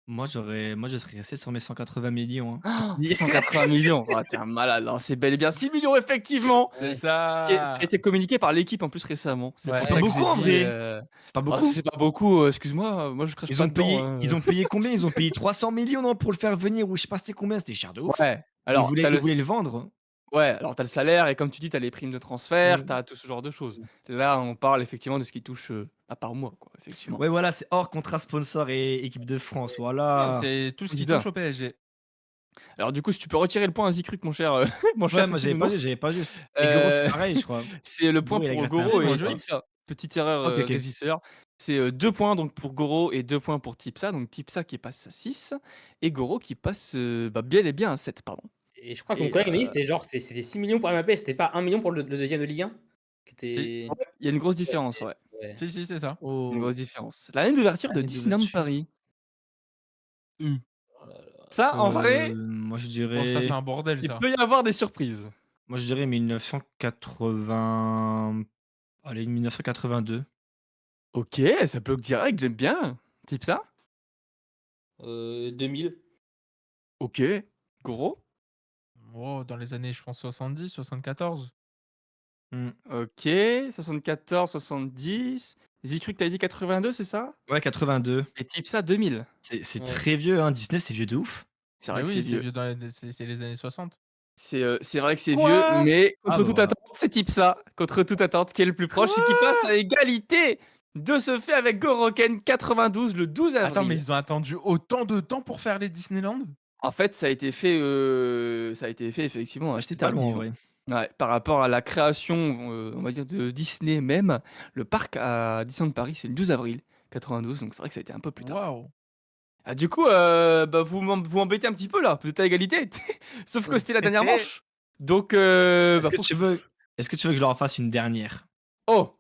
Speaker 2: moi je serais resté sur mes 180 millions, hein.
Speaker 1: 180 millions. Oh, tu un malade, non, c'est bel et bien 6 millions effectivement!
Speaker 4: C'est
Speaker 3: Ouais.
Speaker 1: Ça a
Speaker 4: ça!
Speaker 1: été communiqué par l'équipe en plus récemment. C'est
Speaker 4: Ouais.
Speaker 1: pour
Speaker 2: C'est pas
Speaker 1: ça que
Speaker 2: beaucoup
Speaker 1: j'ai
Speaker 2: en
Speaker 1: dit,
Speaker 2: vrai, c'est pas
Speaker 1: oh
Speaker 2: beaucoup.
Speaker 1: c'est pas beaucoup, excuse-moi, moi je crache pas dedans,
Speaker 2: Ils ont payé combien? Ils ont payé 300 millions non, pour le faire venir ou je sais pas c'était combien, c'était cher de ouf.
Speaker 1: Ouais, alors tu as
Speaker 2: Ils
Speaker 1: le
Speaker 2: voulaient le vendre.
Speaker 1: ouais, alors tu as le salaire et comme tu dis, tu as les primes de transfert, tu
Speaker 2: Mmh.
Speaker 1: as tout ce genre de choses. Là, on parle effectivement de ce qui touche, à par mois quoi, effectivement.
Speaker 2: Ouais, voilà, c'est hors contrat sponsor et équipe de France,
Speaker 4: Non,
Speaker 2: voilà.
Speaker 4: c'est tout ce
Speaker 1: Oui, c'est
Speaker 4: qui
Speaker 1: ça.
Speaker 4: touche au PSG.
Speaker 1: Alors du coup, si tu peux retirer le point à Zikruc, mon cher, mon cher
Speaker 2: Ouais, moi
Speaker 1: Sexy
Speaker 2: j'avais pas vu,
Speaker 1: Nounours.
Speaker 2: j'avais pas vu. Et Goro, c'est
Speaker 1: Heu,
Speaker 2: pareil, je crois.
Speaker 1: c'est le point
Speaker 2: Goro, il a
Speaker 1: pour
Speaker 2: gratté un
Speaker 1: Goro
Speaker 4: Si,
Speaker 2: point,
Speaker 4: moi
Speaker 1: et
Speaker 2: je
Speaker 4: je.
Speaker 2: crois.
Speaker 1: Tipsa. Petite erreur,
Speaker 2: OK, OK.
Speaker 1: régisseur. C'est, 2 points donc pour Goro et 2 points pour Tipsa. Donc Tipsa qui passe à 6 et Goro qui passe, bah, bel et bien à 7, pardon.
Speaker 3: Et je crois que mon
Speaker 1: Et
Speaker 3: collègue m'a dit c'était genre c'était 6 millions pour MAP, c'était pas 1 million pour le deuxième de Ligue 1? Qui
Speaker 4: Si,
Speaker 3: était
Speaker 1: ouais, il y a une grosse
Speaker 3: ouais,
Speaker 1: différence, ouais.
Speaker 3: ouais.
Speaker 4: si, c'est ça.
Speaker 1: Une
Speaker 2: Oh,
Speaker 1: grosse différence. L'année d'ouverture de
Speaker 2: année
Speaker 1: Disneyland
Speaker 2: d'ouverture.
Speaker 1: Paris. Mmh.
Speaker 3: Oh là là.
Speaker 1: Ça, en vrai,
Speaker 2: Moi je
Speaker 4: Oh, ça, c'est
Speaker 2: dirais
Speaker 4: un bordel,
Speaker 1: il
Speaker 4: ça.
Speaker 1: peut y avoir des surprises.
Speaker 2: 1980, allez 1982.
Speaker 1: OK, ça bloque direct, j'aime bien. Tipsa?
Speaker 3: 2000.
Speaker 1: OK. Goro?
Speaker 4: Oh, dans les années, je pense, 70, 74.
Speaker 2: Mmh.
Speaker 1: OK, 74, 70. Zikruc, tu dit 82, c'est ça?
Speaker 2: Ouais, 82.
Speaker 1: Et Tipsa 2000.
Speaker 2: C'est
Speaker 3: Ouais.
Speaker 2: très vieux, hein, Disney, c'est vieux de ouf.
Speaker 1: C'est
Speaker 4: Mais
Speaker 1: vrai que c'est
Speaker 4: oui, c'est
Speaker 1: vieux.
Speaker 4: vieux c'est les années 60.
Speaker 1: C'est vrai que c'est vieux,
Speaker 4: Quoi?
Speaker 1: mais
Speaker 2: Ah
Speaker 1: contre
Speaker 2: bah
Speaker 1: toute
Speaker 2: voilà.
Speaker 1: attente, c'est Tipsa. Contre toute attente, qui est le plus proche et qui passe
Speaker 4: Quoi?
Speaker 1: à égalité de ce fait avec Goroken 92 le 12
Speaker 4: Attends, mais
Speaker 1: avril.
Speaker 4: ils ont attendu autant de temps pour faire les Disneyland?
Speaker 1: En fait, ça a été fait effectivement
Speaker 2: Ah,
Speaker 1: assez
Speaker 2: j'étais pas loin en
Speaker 1: tardivement.
Speaker 2: vrai.
Speaker 1: Ouais, par rapport à la création, on va dire de Disney même, le parc à Disneyland Paris, c'est le 12 avril 92, donc c'est vrai que ça a été un peu plus tard.
Speaker 4: Waouh!
Speaker 1: Ah du coup, bah, vous m'embêtez un petit peu là, vous êtes à égalité. Sauf que
Speaker 3: Ouais.
Speaker 1: c'était la dernière manche. Donc
Speaker 2: Est-ce
Speaker 1: bah,
Speaker 2: que
Speaker 1: faut que
Speaker 2: tu veux est-ce que tu veux que je leur en fasse une dernière?
Speaker 1: oh!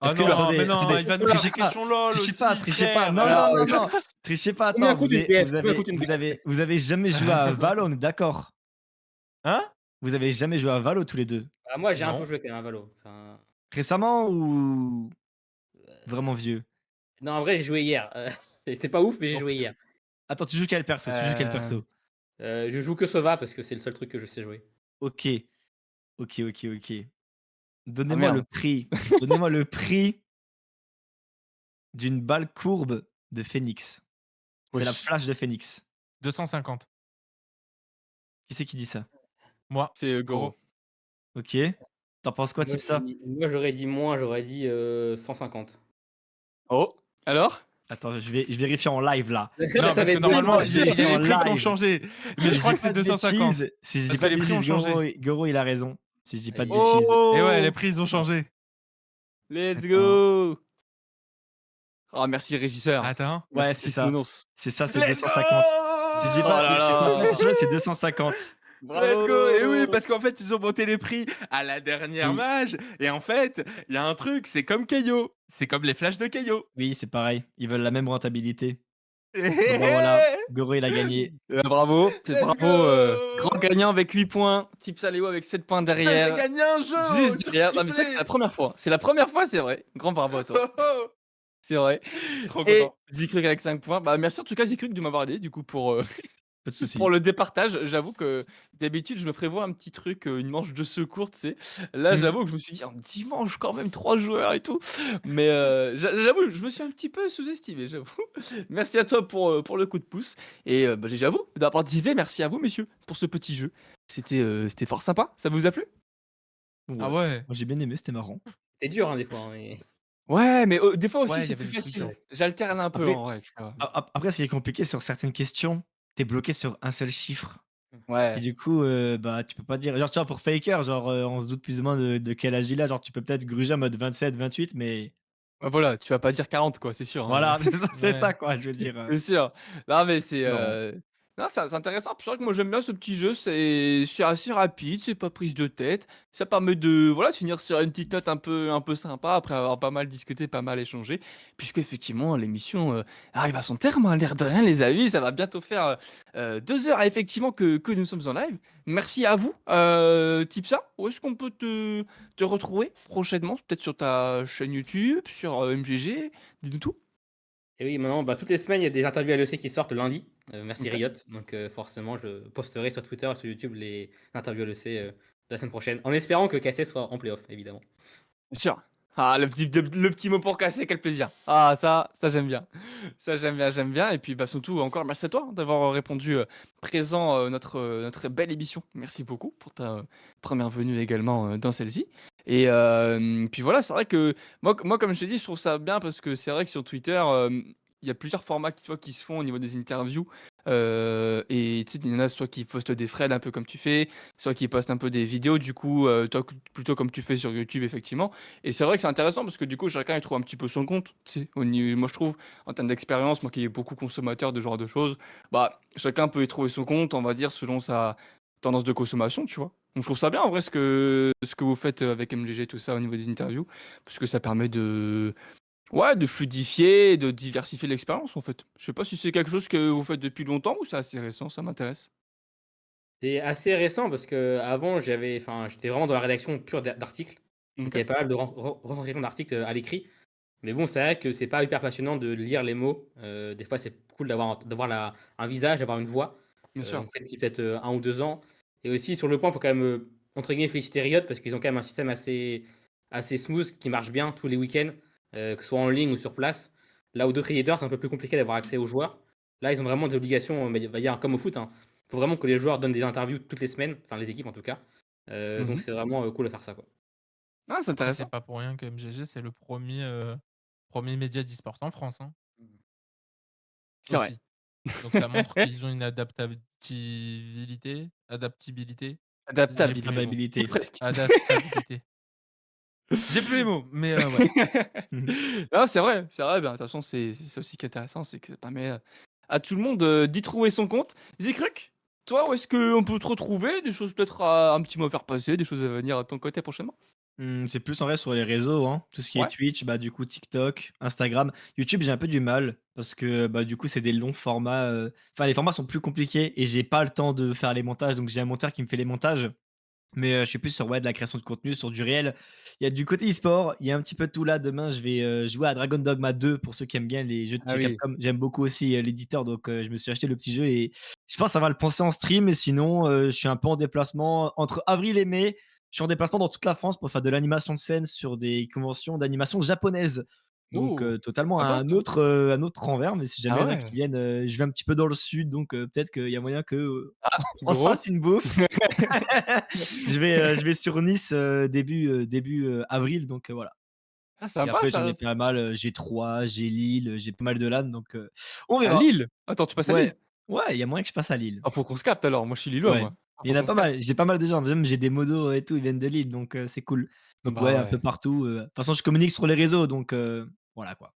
Speaker 4: Ah
Speaker 2: Est-ce que
Speaker 4: non, mais
Speaker 2: attendez,
Speaker 4: non,
Speaker 2: attendez,
Speaker 4: il va nous faire
Speaker 2: trichez
Speaker 4: des
Speaker 2: pas,
Speaker 4: questions LOL aussi,
Speaker 2: trichez pas,
Speaker 4: frère!
Speaker 2: non,
Speaker 1: Voilà,
Speaker 2: non, non, non, trichez pas,
Speaker 3: Combien
Speaker 2: attends,
Speaker 3: coûte une BF? Combien coûte une BF?
Speaker 2: vous avez jamais joué à Valo, on est d'accord?
Speaker 4: Hein?
Speaker 2: Vous avez jamais joué à Valo tous les 2?
Speaker 3: Ah moi j'ai un peu
Speaker 4: Non.
Speaker 3: joué quand même à Valo. Enfin,
Speaker 2: Récemment ou vraiment vieux?
Speaker 3: non en vrai j'ai joué hier, c'était pas ouf mais j'ai
Speaker 2: Oh
Speaker 3: joué
Speaker 2: putain.
Speaker 3: hier.
Speaker 2: Attends, tu joues quel perso? Tu joues quel
Speaker 1: Hem,
Speaker 2: perso?
Speaker 3: Je joue que Sova parce que c'est le seul truc que je sais jouer.
Speaker 2: OK, OK, OK, OK.
Speaker 1: ah
Speaker 2: Donnez-moi le
Speaker 1: merde.
Speaker 2: prix donnez-moi le prix d'une balle courbe de Phénix. C'est la
Speaker 1: Wesh,
Speaker 2: flash de Phénix.
Speaker 4: 250.
Speaker 2: Qui c'est qui dit ça?
Speaker 4: Moi,
Speaker 1: c'est, Goro.
Speaker 4: Goro.
Speaker 2: OK. Tu en penses quoi, Tipsa?
Speaker 3: Moi j'aurais dit moins, j'aurais dit, 150.
Speaker 1: Oh! Alors?
Speaker 2: Attends, je vérifie en live là.
Speaker 4: Non,
Speaker 3: Ça
Speaker 4: parce
Speaker 3: va
Speaker 4: que
Speaker 3: être
Speaker 1: Oui,
Speaker 4: normalement,
Speaker 1: bien
Speaker 3: deux.
Speaker 4: il y a
Speaker 1: sûr.
Speaker 4: il y a
Speaker 2: En
Speaker 4: les prix qui ont
Speaker 2: live.
Speaker 4: changé, mais
Speaker 2: Si
Speaker 4: je
Speaker 2: je
Speaker 4: crois
Speaker 2: dis
Speaker 4: que c'est
Speaker 2: pas de
Speaker 4: 250.
Speaker 2: bêtises si je dis
Speaker 4: Parce que
Speaker 2: pas de
Speaker 4: les prix ont
Speaker 2: bêtises,
Speaker 4: changé.
Speaker 2: Goro il a raison. Si je dis pas de
Speaker 3: Aïe,
Speaker 2: bêtises.
Speaker 4: Et ouais, les
Speaker 1: Oh!
Speaker 4: prix, ils ont changé.
Speaker 1: Let's
Speaker 2: Attends.
Speaker 1: go! Ah merci régisseur.
Speaker 4: Attends.
Speaker 2: Ouais,
Speaker 1: Merci
Speaker 2: c'est
Speaker 1: 6
Speaker 2: ça.
Speaker 1: Nounours.
Speaker 2: C'est ça, c'est
Speaker 4: Let's
Speaker 2: 250. Si je dis
Speaker 1: Oh
Speaker 2: pas
Speaker 1: là
Speaker 2: c'est
Speaker 1: là!
Speaker 2: 150, c'est 250.
Speaker 4: Let's go! Et oui,
Speaker 1: Bravo!
Speaker 4: parce qu'en fait, ils ont monté les prix à la dernière
Speaker 2: Oui,
Speaker 4: mage. Et en fait, il y a un truc, c'est comme Keio. C'est comme les flashs de Keio.
Speaker 2: oui, c'est pareil. Ils veulent la même rentabilité. Bon bah voilà, Goro il a gagné.
Speaker 1: Bravo, c'est
Speaker 4: Let's
Speaker 1: bravo,
Speaker 4: go!
Speaker 1: grand gagnant avec 8 points, Tipsaléo avec 7 points
Speaker 4: Putain, j'ai
Speaker 1: derrière,
Speaker 4: gagné un jeu!
Speaker 1: juste
Speaker 4: Sur
Speaker 1: derrière. Non mais c'est vrai que c'est
Speaker 4: triplé!
Speaker 1: la première fois. C'est la première fois, c'est vrai. Grand bravo à toi.
Speaker 4: Oh, oh.
Speaker 1: C'est vrai.
Speaker 4: Je suis trop
Speaker 1: Et
Speaker 4: content.
Speaker 1: Zikruc avec 5 points. Bah merci en tout cas Zikruc de m'avoir aidé du coup pour,
Speaker 2: Pas de
Speaker 1: pour
Speaker 2: souci.
Speaker 1: le départage. J'avoue que d'habitude je me prévois un petit truc, une manche de secours, tu sais? Là
Speaker 2: Mmh.
Speaker 1: j'avoue que je me suis dit: «Un dimanche quand même 3 joueurs et tout». Mais, j'avoue, je me suis un petit peu sous-estimé, j'avoue. Merci à toi pour le coup de pouce et bah, j'avoue d'avoir participé. Merci à vous messieurs pour ce petit jeu. C'était fort sympa. Ça vous a plu?
Speaker 4: Ah
Speaker 2: Ouais.
Speaker 4: ouais.
Speaker 2: Moi j'ai bien aimé, c'était marrant.
Speaker 3: C'est dur, hein, des fois, hein, mais
Speaker 1: Ouais, mais, des fois aussi
Speaker 4: Ouais, il y
Speaker 1: c'est
Speaker 4: avait
Speaker 1: plus
Speaker 4: des trucs
Speaker 1: facile.
Speaker 4: durs.
Speaker 1: J'alterne un peu
Speaker 2: Après
Speaker 1: en vrai, tu vois?
Speaker 2: après ce qui est compliqué sur certaines questions, tu es bloqué sur un seul chiffre et
Speaker 1: Ouais.
Speaker 2: du coup, bah, tu peux pas dire genre tu vois pour Faker, genre, on se doute plus ou moins de quel âge il a, genre tu peux peut-être gruger en mode 27-28 mais
Speaker 1: Bah, voilà, tu vas pas dire 40 quoi, c'est sûr, hein.
Speaker 2: voilà, c'est
Speaker 4: Ouais.
Speaker 2: ça quoi, je veux dire,
Speaker 1: C'est sûr. Non, mais c'est,
Speaker 2: marrant.
Speaker 1: non, c'est intéressant. Puis c'est vrai que moi, j'aime bien ce petit jeu. C'est assez rapide, c'est pas prise de tête. Ça permet de, voilà, de finir sur une petite note un peu sympa après avoir pas mal discuté, pas mal échangé. Puisqu'effectivement, l'émission, arrive à son terme, hein, l'air de rien, les amis. Ça va bientôt faire, 2 heures, effectivement, que nous sommes en live. Merci à vous, Tipsa. Où est-ce qu'on peut te retrouver prochainement? Peut-être sur ta chaîne YouTube, sur, MGG? Dis-nous tout.
Speaker 3: et oui, maintenant, bah, toutes les semaines, il y a des interviews LEC qui sortent le lundi. Merci
Speaker 1: OK.
Speaker 3: Riot. Donc forcément, je posterai sur Twitter et sur YouTube les interviews LEC, de la semaine prochaine, en espérant que KC soit en playoff, évidemment.
Speaker 1: Bien sûr. Ah, le petit mot pour casser, quel plaisir. Ah, ça j'aime bien. Ça j'aime bien, j'aime bien. Et puis bah, surtout, encore merci à toi hein, d'avoir répondu présent notre belle émission. Merci beaucoup pour ta première venue également dans celle-ci. Et puis voilà, c'est vrai que moi, comme je t'ai dit, je trouve ça bien parce que c'est vrai que sur Twitter, il y a plusieurs formats tu vois, qui se font au niveau des interviews. Et tu sais, il y en a soit qui postent des threads un peu comme tu fais, soit qui postent un peu des vidéos du coup, toi plutôt comme tu fais sur YouTube effectivement. Et c'est vrai que c'est intéressant parce que du coup chacun il trouve un petit peu son compte, tu sais? Moi je trouve en termes d'expérience, moi qui est beaucoup consommateur de ce genre de choses, bah, chacun peut y trouver son compte, on va dire selon sa tendance de consommation, tu vois? Donc je trouve ça bien en vrai ce que vous faites, avec MGG tout ça au niveau des interviews, parce que ça permet de ouais, de fluidifier et de diversifier l'expérience, en fait. Je sais pas si c'est quelque chose que vous faites depuis longtemps ou c'est assez récent? Ça m'intéresse.
Speaker 3: C'est assez récent parce qu'avant, j'étais vraiment dans la rédaction pure d'articles. Donc il y
Speaker 1: OK.
Speaker 3: avait pas mal de retranscriptions d'articles, à l'écrit. Mais bon, c'est vrai que c'est pas hyper passionnant de lire les mots. Des fois, c'est cool d'avoir un visage, d'avoir une voix.
Speaker 1: Bien sûr.
Speaker 3: Donc depuis peut-être, 1 ou 2 ans. Et aussi sur le point, il faut quand même, entre guillemets «féliciter Riot» parce qu'ils ont quand même un système assez smooth qui marche bien tous les week-ends, que ce soit en ligne ou sur place. Là où d'autres éditeurs, c'est un peu plus compliqué d'avoir accès aux joueurs. Là, ils ont vraiment des obligations, on va dire comme au foot, hein. Il faut vraiment que les joueurs donnent des interviews toutes les semaines, enfin les équipes en tout cas. Donc
Speaker 1: Mmh.
Speaker 3: c'est vraiment, cool de faire ça, quoi.
Speaker 1: Ah, c'est
Speaker 4: Après, c'est
Speaker 1: intéressant.
Speaker 4: pas pour rien que MGG, c'est le premier média d'e-sport en France, hein,
Speaker 1: C'est vrai.
Speaker 4: aussi. Donc ça montre qu'ils ont une adaptabilité, j'ai plus les
Speaker 1: Adaptabilité.
Speaker 4: mots.
Speaker 1: Et
Speaker 2: Adaptabilité.
Speaker 1: presque.
Speaker 4: Adaptabilité. J'ai plus les mots, mais ouais.
Speaker 2: Mmh.
Speaker 1: Non, c'est vrai, ben, de toute façon, c'est ça aussi qui est intéressant, c'est que ça permet, à tout le monde, d'y trouver son compte. Zikruk, toi, où est-ce qu'on peut te retrouver? Des choses peut-être à un petit mot à faire passer, des choses à venir à ton côté prochainement?
Speaker 2: C'est plus en vrai sur les réseaux, hein. Tout ce qui est
Speaker 1: Ouais?
Speaker 2: Twitch, bah, du coup TikTok, Instagram. YouTube, j'ai un peu du mal parce que, bah, du coup, c'est des longs formats, enfin les formats sont plus compliqués et j'ai pas le temps de faire les montages, donc j'ai un monteur qui me fait les montages. Mais, je suis plus sur, ouais, de la création de contenu, sur du réel. Il y a du côté e-sport, il y a un petit peu de tout là. Demain, je vais, jouer à Dragon Dogma 2 pour ceux qui aiment bien les jeux de
Speaker 1: Ah
Speaker 2: chez
Speaker 1: oui.
Speaker 2: Capcom. J'aime beaucoup aussi, l'éditeur, donc, je me suis acheté le petit jeu et je pense ça va le penser en stream et sinon, je suis un peu en déplacement entre avril et mai. Je suis en déplacement dans toute la France pour faire de l'animation de scène sur des conventions d'animation japonaises. Donc,
Speaker 1: Oh!
Speaker 2: totalement
Speaker 1: Sympa ça.
Speaker 2: un autre renvers, mais si jamais
Speaker 1: Ah
Speaker 2: il y en a
Speaker 1: ouais.
Speaker 2: qui viennent, je vais un petit peu dans le sud, donc, peut-être qu'il y a moyen que,
Speaker 1: Ah,
Speaker 2: on se
Speaker 1: gros.
Speaker 2: fasse une bouffe. Je vais sur Nice, début, avril, donc, voilà.
Speaker 1: Ah
Speaker 2: Et
Speaker 1: sympa
Speaker 2: après j'en
Speaker 1: ça.
Speaker 2: ai pas mal, j'ai Troyes, j'ai Lille, j'ai pas mal de LAN, donc, on
Speaker 1: À
Speaker 2: verra.
Speaker 1: Lille? Attends, tu passes à
Speaker 2: Ouais,
Speaker 1: Lille?
Speaker 2: ouais, il y a moyen que je passe à Lille.
Speaker 1: Ah, faut qu'on se capte alors, moi je suis lillois
Speaker 2: Ouais,
Speaker 1: moi. Ah,
Speaker 2: il y
Speaker 1: faut
Speaker 2: en a
Speaker 1: qu'on se
Speaker 2: pas
Speaker 1: capte.
Speaker 2: mal, j'ai pas mal de gens, même j'ai des modos et tout, ils viennent de Lille, donc, c'est cool. Donc
Speaker 1: Bah
Speaker 2: ouais, un peu
Speaker 1: ouais.
Speaker 2: partout, de toute façon je communique sur les réseaux, donc, voilà quoi.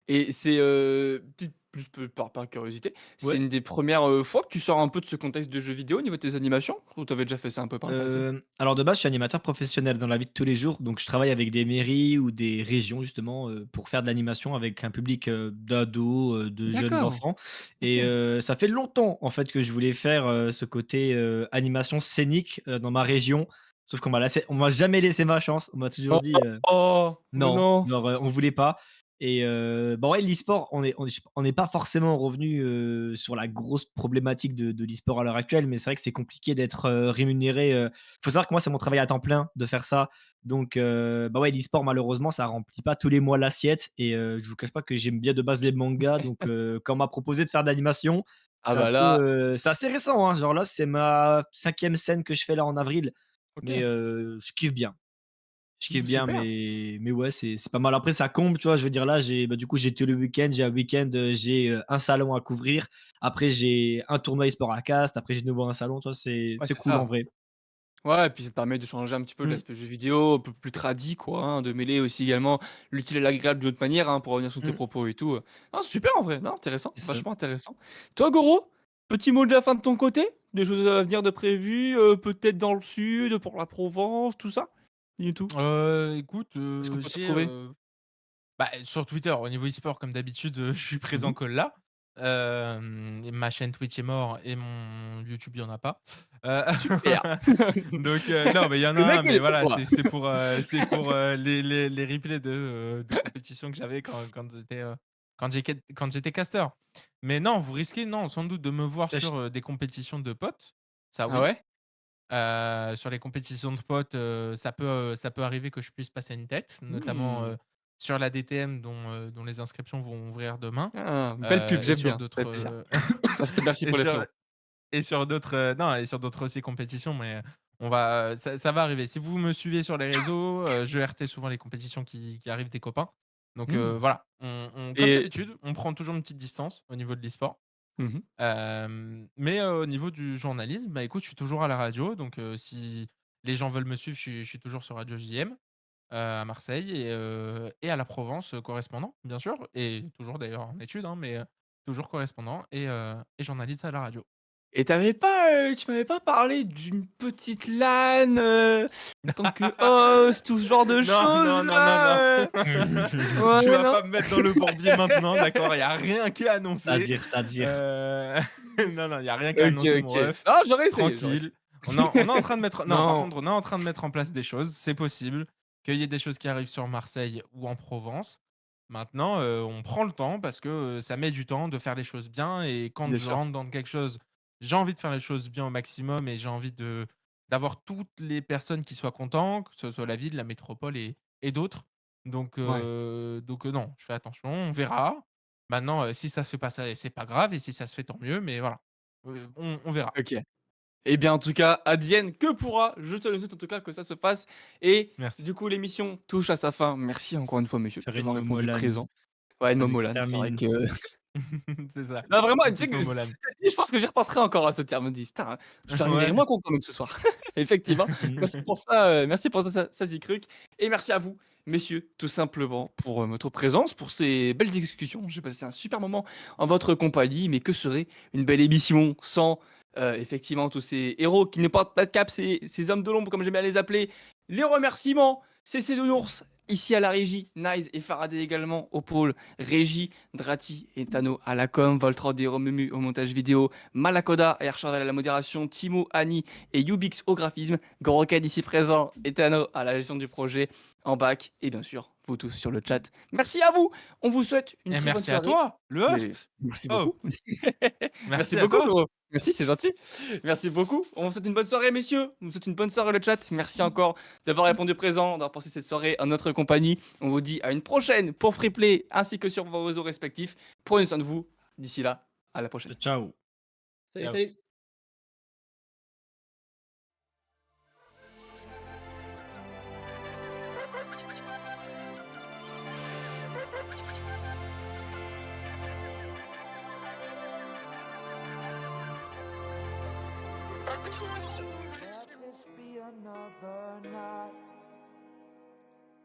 Speaker 1: Et c'est, petite juste par curiosité, c'est
Speaker 2: Ouais.
Speaker 1: une des premières res fois que tu sors un peu de ce contexte de jeux vidéo au niveau de tes animations? Ou tu avais déjà fait ça un peu par le passé?
Speaker 2: Alors de base, je suis animateur professionnel dans la vie de tous les jours, donc je travaille avec des mairies ou des régions justement, pour faire de l'animation avec un public, d'ados, de jeunes
Speaker 1: D'accord,
Speaker 2: enfants et
Speaker 1: OK.
Speaker 2: ça fait longtemps en fait que je voulais faire, ce côté, animation scénique, dans ma région. Sauf on m'a jamais laissé ma chance. On m'a toujours dit,
Speaker 1: Oh! Mais
Speaker 2: non,
Speaker 1: non!
Speaker 2: genre, on voulait pas et bah, ouais, l'e-sport, on n'est pas forcément revenu, sur la grosse problématique de l'e-sport à l'heure actuelle, mais c'est vrai que c'est compliqué d'être, rémunéré, faut savoir que moi, c'est mon travail à temps plein de faire ça, donc bah, ouais, l'e-sport malheureusement, ça remplit pas tous les mois l'assiette et je vous cache pas que j'aime bien de base les mangas, donc quand on m'a proposé de faire de l'animation,
Speaker 1: Ah bah là,
Speaker 2: c'est assez récent, hein, genre là, c'est ma 5e scène que je fais là en avril, mais
Speaker 1: OK.
Speaker 2: je kiffe bien. Je kiffe
Speaker 1: Bah,
Speaker 2: bien,
Speaker 1: super.
Speaker 2: mais ouais, c'est pas mal. Après, ça comble, tu vois? Je veux dire, là, bah, du coup, j'ai tout le week-end. J'ai un week-end, j'ai, un salon à couvrir. Après, j'ai un tournoi e-sport à Cast. Après, j'ai de nouveau un salon, tu vois?
Speaker 1: Ouais,
Speaker 2: C'est
Speaker 1: c'est
Speaker 2: cool en
Speaker 1: ça.
Speaker 2: vrai.
Speaker 1: Ouais, et puis ça te permet de changer un petit peu de
Speaker 2: Mmh.
Speaker 1: l'aspect jeu vidéo, un peu plus tradi quoi, hein, de mêler aussi également l'utile et l'agréable d'une autre manière, hein, pour revenir sur tes
Speaker 2: Mmh.
Speaker 1: propos et tout. Non, c'est super en vrai, non, intéressant,
Speaker 2: C'est ça.
Speaker 1: vachement intéressant. Toi Goro, petit mot de la fin de ton côté? Des choses à venir de prévues, peut-être dans le sud, pour la Provence, tout ça? Dis du tout.
Speaker 4: Écoute,
Speaker 1: Est-ce qu'on peut te retrouver?
Speaker 4: bah, sur Twitter, au niveau e-sport, comme d'habitude, je suis
Speaker 1: Mmh.
Speaker 4: présent que là. Et ma chaîne Twitch est mort et mon YouTube, il y en a pas. Heu,
Speaker 1: Super!
Speaker 4: donc non, mais il y en a
Speaker 1: Le mec
Speaker 4: un,
Speaker 1: il
Speaker 4: mais
Speaker 1: est pour
Speaker 4: voilà,
Speaker 1: toi.
Speaker 4: c'est pour les replays de compétition que j'avais quand j'étais caster. Mais non, vous risquez, non, sans doute de me voir
Speaker 2: Bah,
Speaker 4: sur, des compétitions de potes, ça
Speaker 1: Ah
Speaker 4: oui.
Speaker 1: ouais?
Speaker 4: Sur les compétitions de potes, ça peut arriver que je puisse passer une tête, notamment,
Speaker 1: Mmh.
Speaker 4: sur la DTM dont les inscriptions vont ouvrir demain,
Speaker 1: Ah, belle pub,
Speaker 4: et
Speaker 1: j'aime
Speaker 4: sur
Speaker 1: bien, ça fait
Speaker 4: d'autres,
Speaker 1: plaisir. Merci
Speaker 4: et
Speaker 1: pour les
Speaker 4: sur
Speaker 1: frérots.
Speaker 4: d'autres, non, et sur d'autres aussi compétitions, mais ça va arriver. Si vous me suivez sur les réseaux, je RT souvent les compétitions qui arrivent des copains. Donc
Speaker 1: Mmh.
Speaker 4: voilà, on comme
Speaker 1: Et
Speaker 4: d'habitude, on prend toujours une petite distance au niveau de l'e-sport.
Speaker 1: Mmh.
Speaker 4: Mais au niveau du journalisme, bah, écoute, je suis toujours à la radio, donc si les gens veulent me suivre, je suis toujours sur Radio JM, à Marseille et à la Provence, correspondant, bien sûr et toujours d'ailleurs en études, hein, mais toujours correspondant et journaliste à la radio.
Speaker 1: Et tu m'avais pas parlé d'une petite LAN, en tant que host ou ce genre de
Speaker 4: Non,
Speaker 1: choses
Speaker 4: non, non, non, non.
Speaker 1: là,
Speaker 4: Tu
Speaker 1: Ouais,
Speaker 4: vas
Speaker 1: non?
Speaker 4: pas me mettre dans le bourbier maintenant, d'accord? Il y a rien qui est annoncé.
Speaker 2: C'est-à-dire.
Speaker 4: Heu, non, non, il y a rien qui est
Speaker 1: OK,
Speaker 4: annoncé, mon
Speaker 1: OK.
Speaker 4: ref.
Speaker 1: Non, j'aurais essayé, j'aurais essayé.
Speaker 4: Tranquille. On est en train de mettre non, par
Speaker 1: Non.
Speaker 4: contre, on est en train de mettre en place des choses. C'est possible qu'il y ait des choses qui arrivent sur Marseille ou en Provence. Maintenant, on prend le temps parce que, ça met du temps de faire les choses bien et quand
Speaker 1: Bien
Speaker 4: je
Speaker 1: sûr.
Speaker 4: rentre dans quelque chose, j'ai envie de faire les choses bien au maximum et j'ai envie d'avoir toutes les personnes qui soient contents, que ce soit la ville, la métropole et d'autres.
Speaker 1: Ouais.
Speaker 4: Non, je fais attention, on verra. Maintenant, si ça se fait pas, ça c'est pas grave et si ça se fait, tant mieux, mais voilà. On verra.
Speaker 1: OK. Eh bien, en tout cas, advienne que pourra. Je te le souhaite en tout cas que ça se fasse. Et
Speaker 4: Merci.
Speaker 1: du coup, l'émission touche à sa fin. Merci encore une fois, monsieur,
Speaker 2: Faire une
Speaker 1: d'avoir répondu
Speaker 2: momolane.
Speaker 1: présent. Ouais, une
Speaker 2: Fallait que ça
Speaker 1: Momolan, c'est vrai
Speaker 2: termine.
Speaker 1: que
Speaker 4: C'est ça,
Speaker 1: non, vraiment,
Speaker 4: une
Speaker 1: tu sais
Speaker 4: petite
Speaker 1: que
Speaker 4: momolane.
Speaker 1: je pense que j'y repenserai encore à ce terme. Je me dis: «Putain, je terminerai
Speaker 4: Ouais.
Speaker 1: moins con quand même ce soir». Effectivement. Merci pour ça, Sazycruc et merci à vous, messieurs, tout simplement, pour, votre présence, pour ces belles discussions. J'ai passé un super moment en votre compagnie, mais que serait une belle émission sans, effectivement, tous ces héros qui ne portent pas de cap, ces hommes de l'ombre, comme j'aime bien les appeler. Les remerciements, c'est Nounours, ici à la régie, Nice et Faraday également au pôle régie, Drati et Tano à la com, Voltrod et Romumu au montage vidéo, Malakoda et Archandal à la modération, Timo, Annie et Ubix au graphisme, Goroken ici présent et Tano à la gestion du projet en bac et bien sûr vous tous sur le chat. Merci à vous, on vous souhaite une
Speaker 4: Et
Speaker 1: très bonne
Speaker 4: merci à
Speaker 1: soirée.
Speaker 4: toi, le
Speaker 1: Mais
Speaker 4: host!
Speaker 1: merci
Speaker 4: Oh,
Speaker 1: beaucoup. Merci
Speaker 4: merci à
Speaker 1: beaucoup
Speaker 4: toi!
Speaker 1: gros. Merci, c'est gentil. Merci beaucoup. On vous souhaite une bonne soirée messieurs. On vous souhaite une bonne soirée le chat. Merci encore d'avoir répondu présent, d'avoir passé cette soirée en notre compagnie. On vous dit à une prochaine pour Freeplay ainsi que sur vos réseaux respectifs. Prenez soin de vous. D'ici là, à la prochaine.
Speaker 2: Ciao.
Speaker 3: Salut,
Speaker 4: Ciao.
Speaker 3: salut.
Speaker 6: Let this be another night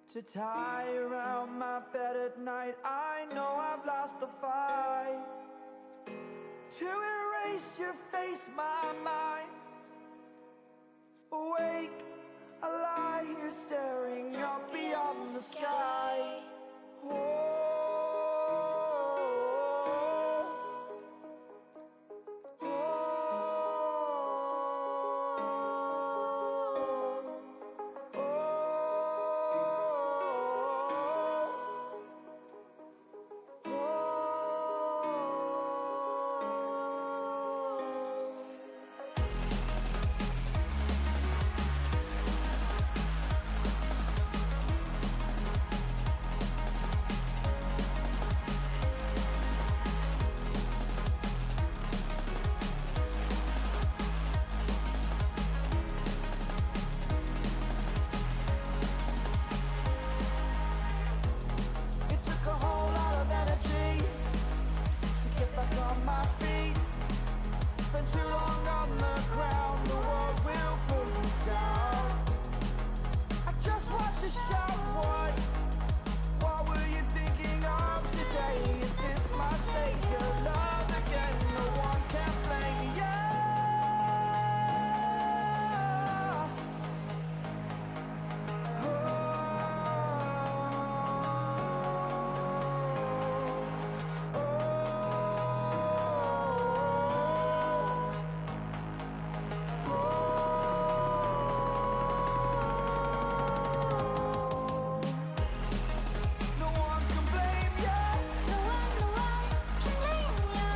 Speaker 6: to tie around my bed at night. I know I've lost the fight to erase your face, my mind. Awake, I lie here staring up beyond the sky. It took a whole lot of energy to get back on my feet. Spent too long on the ground, the world will pull you down. I just want to shout one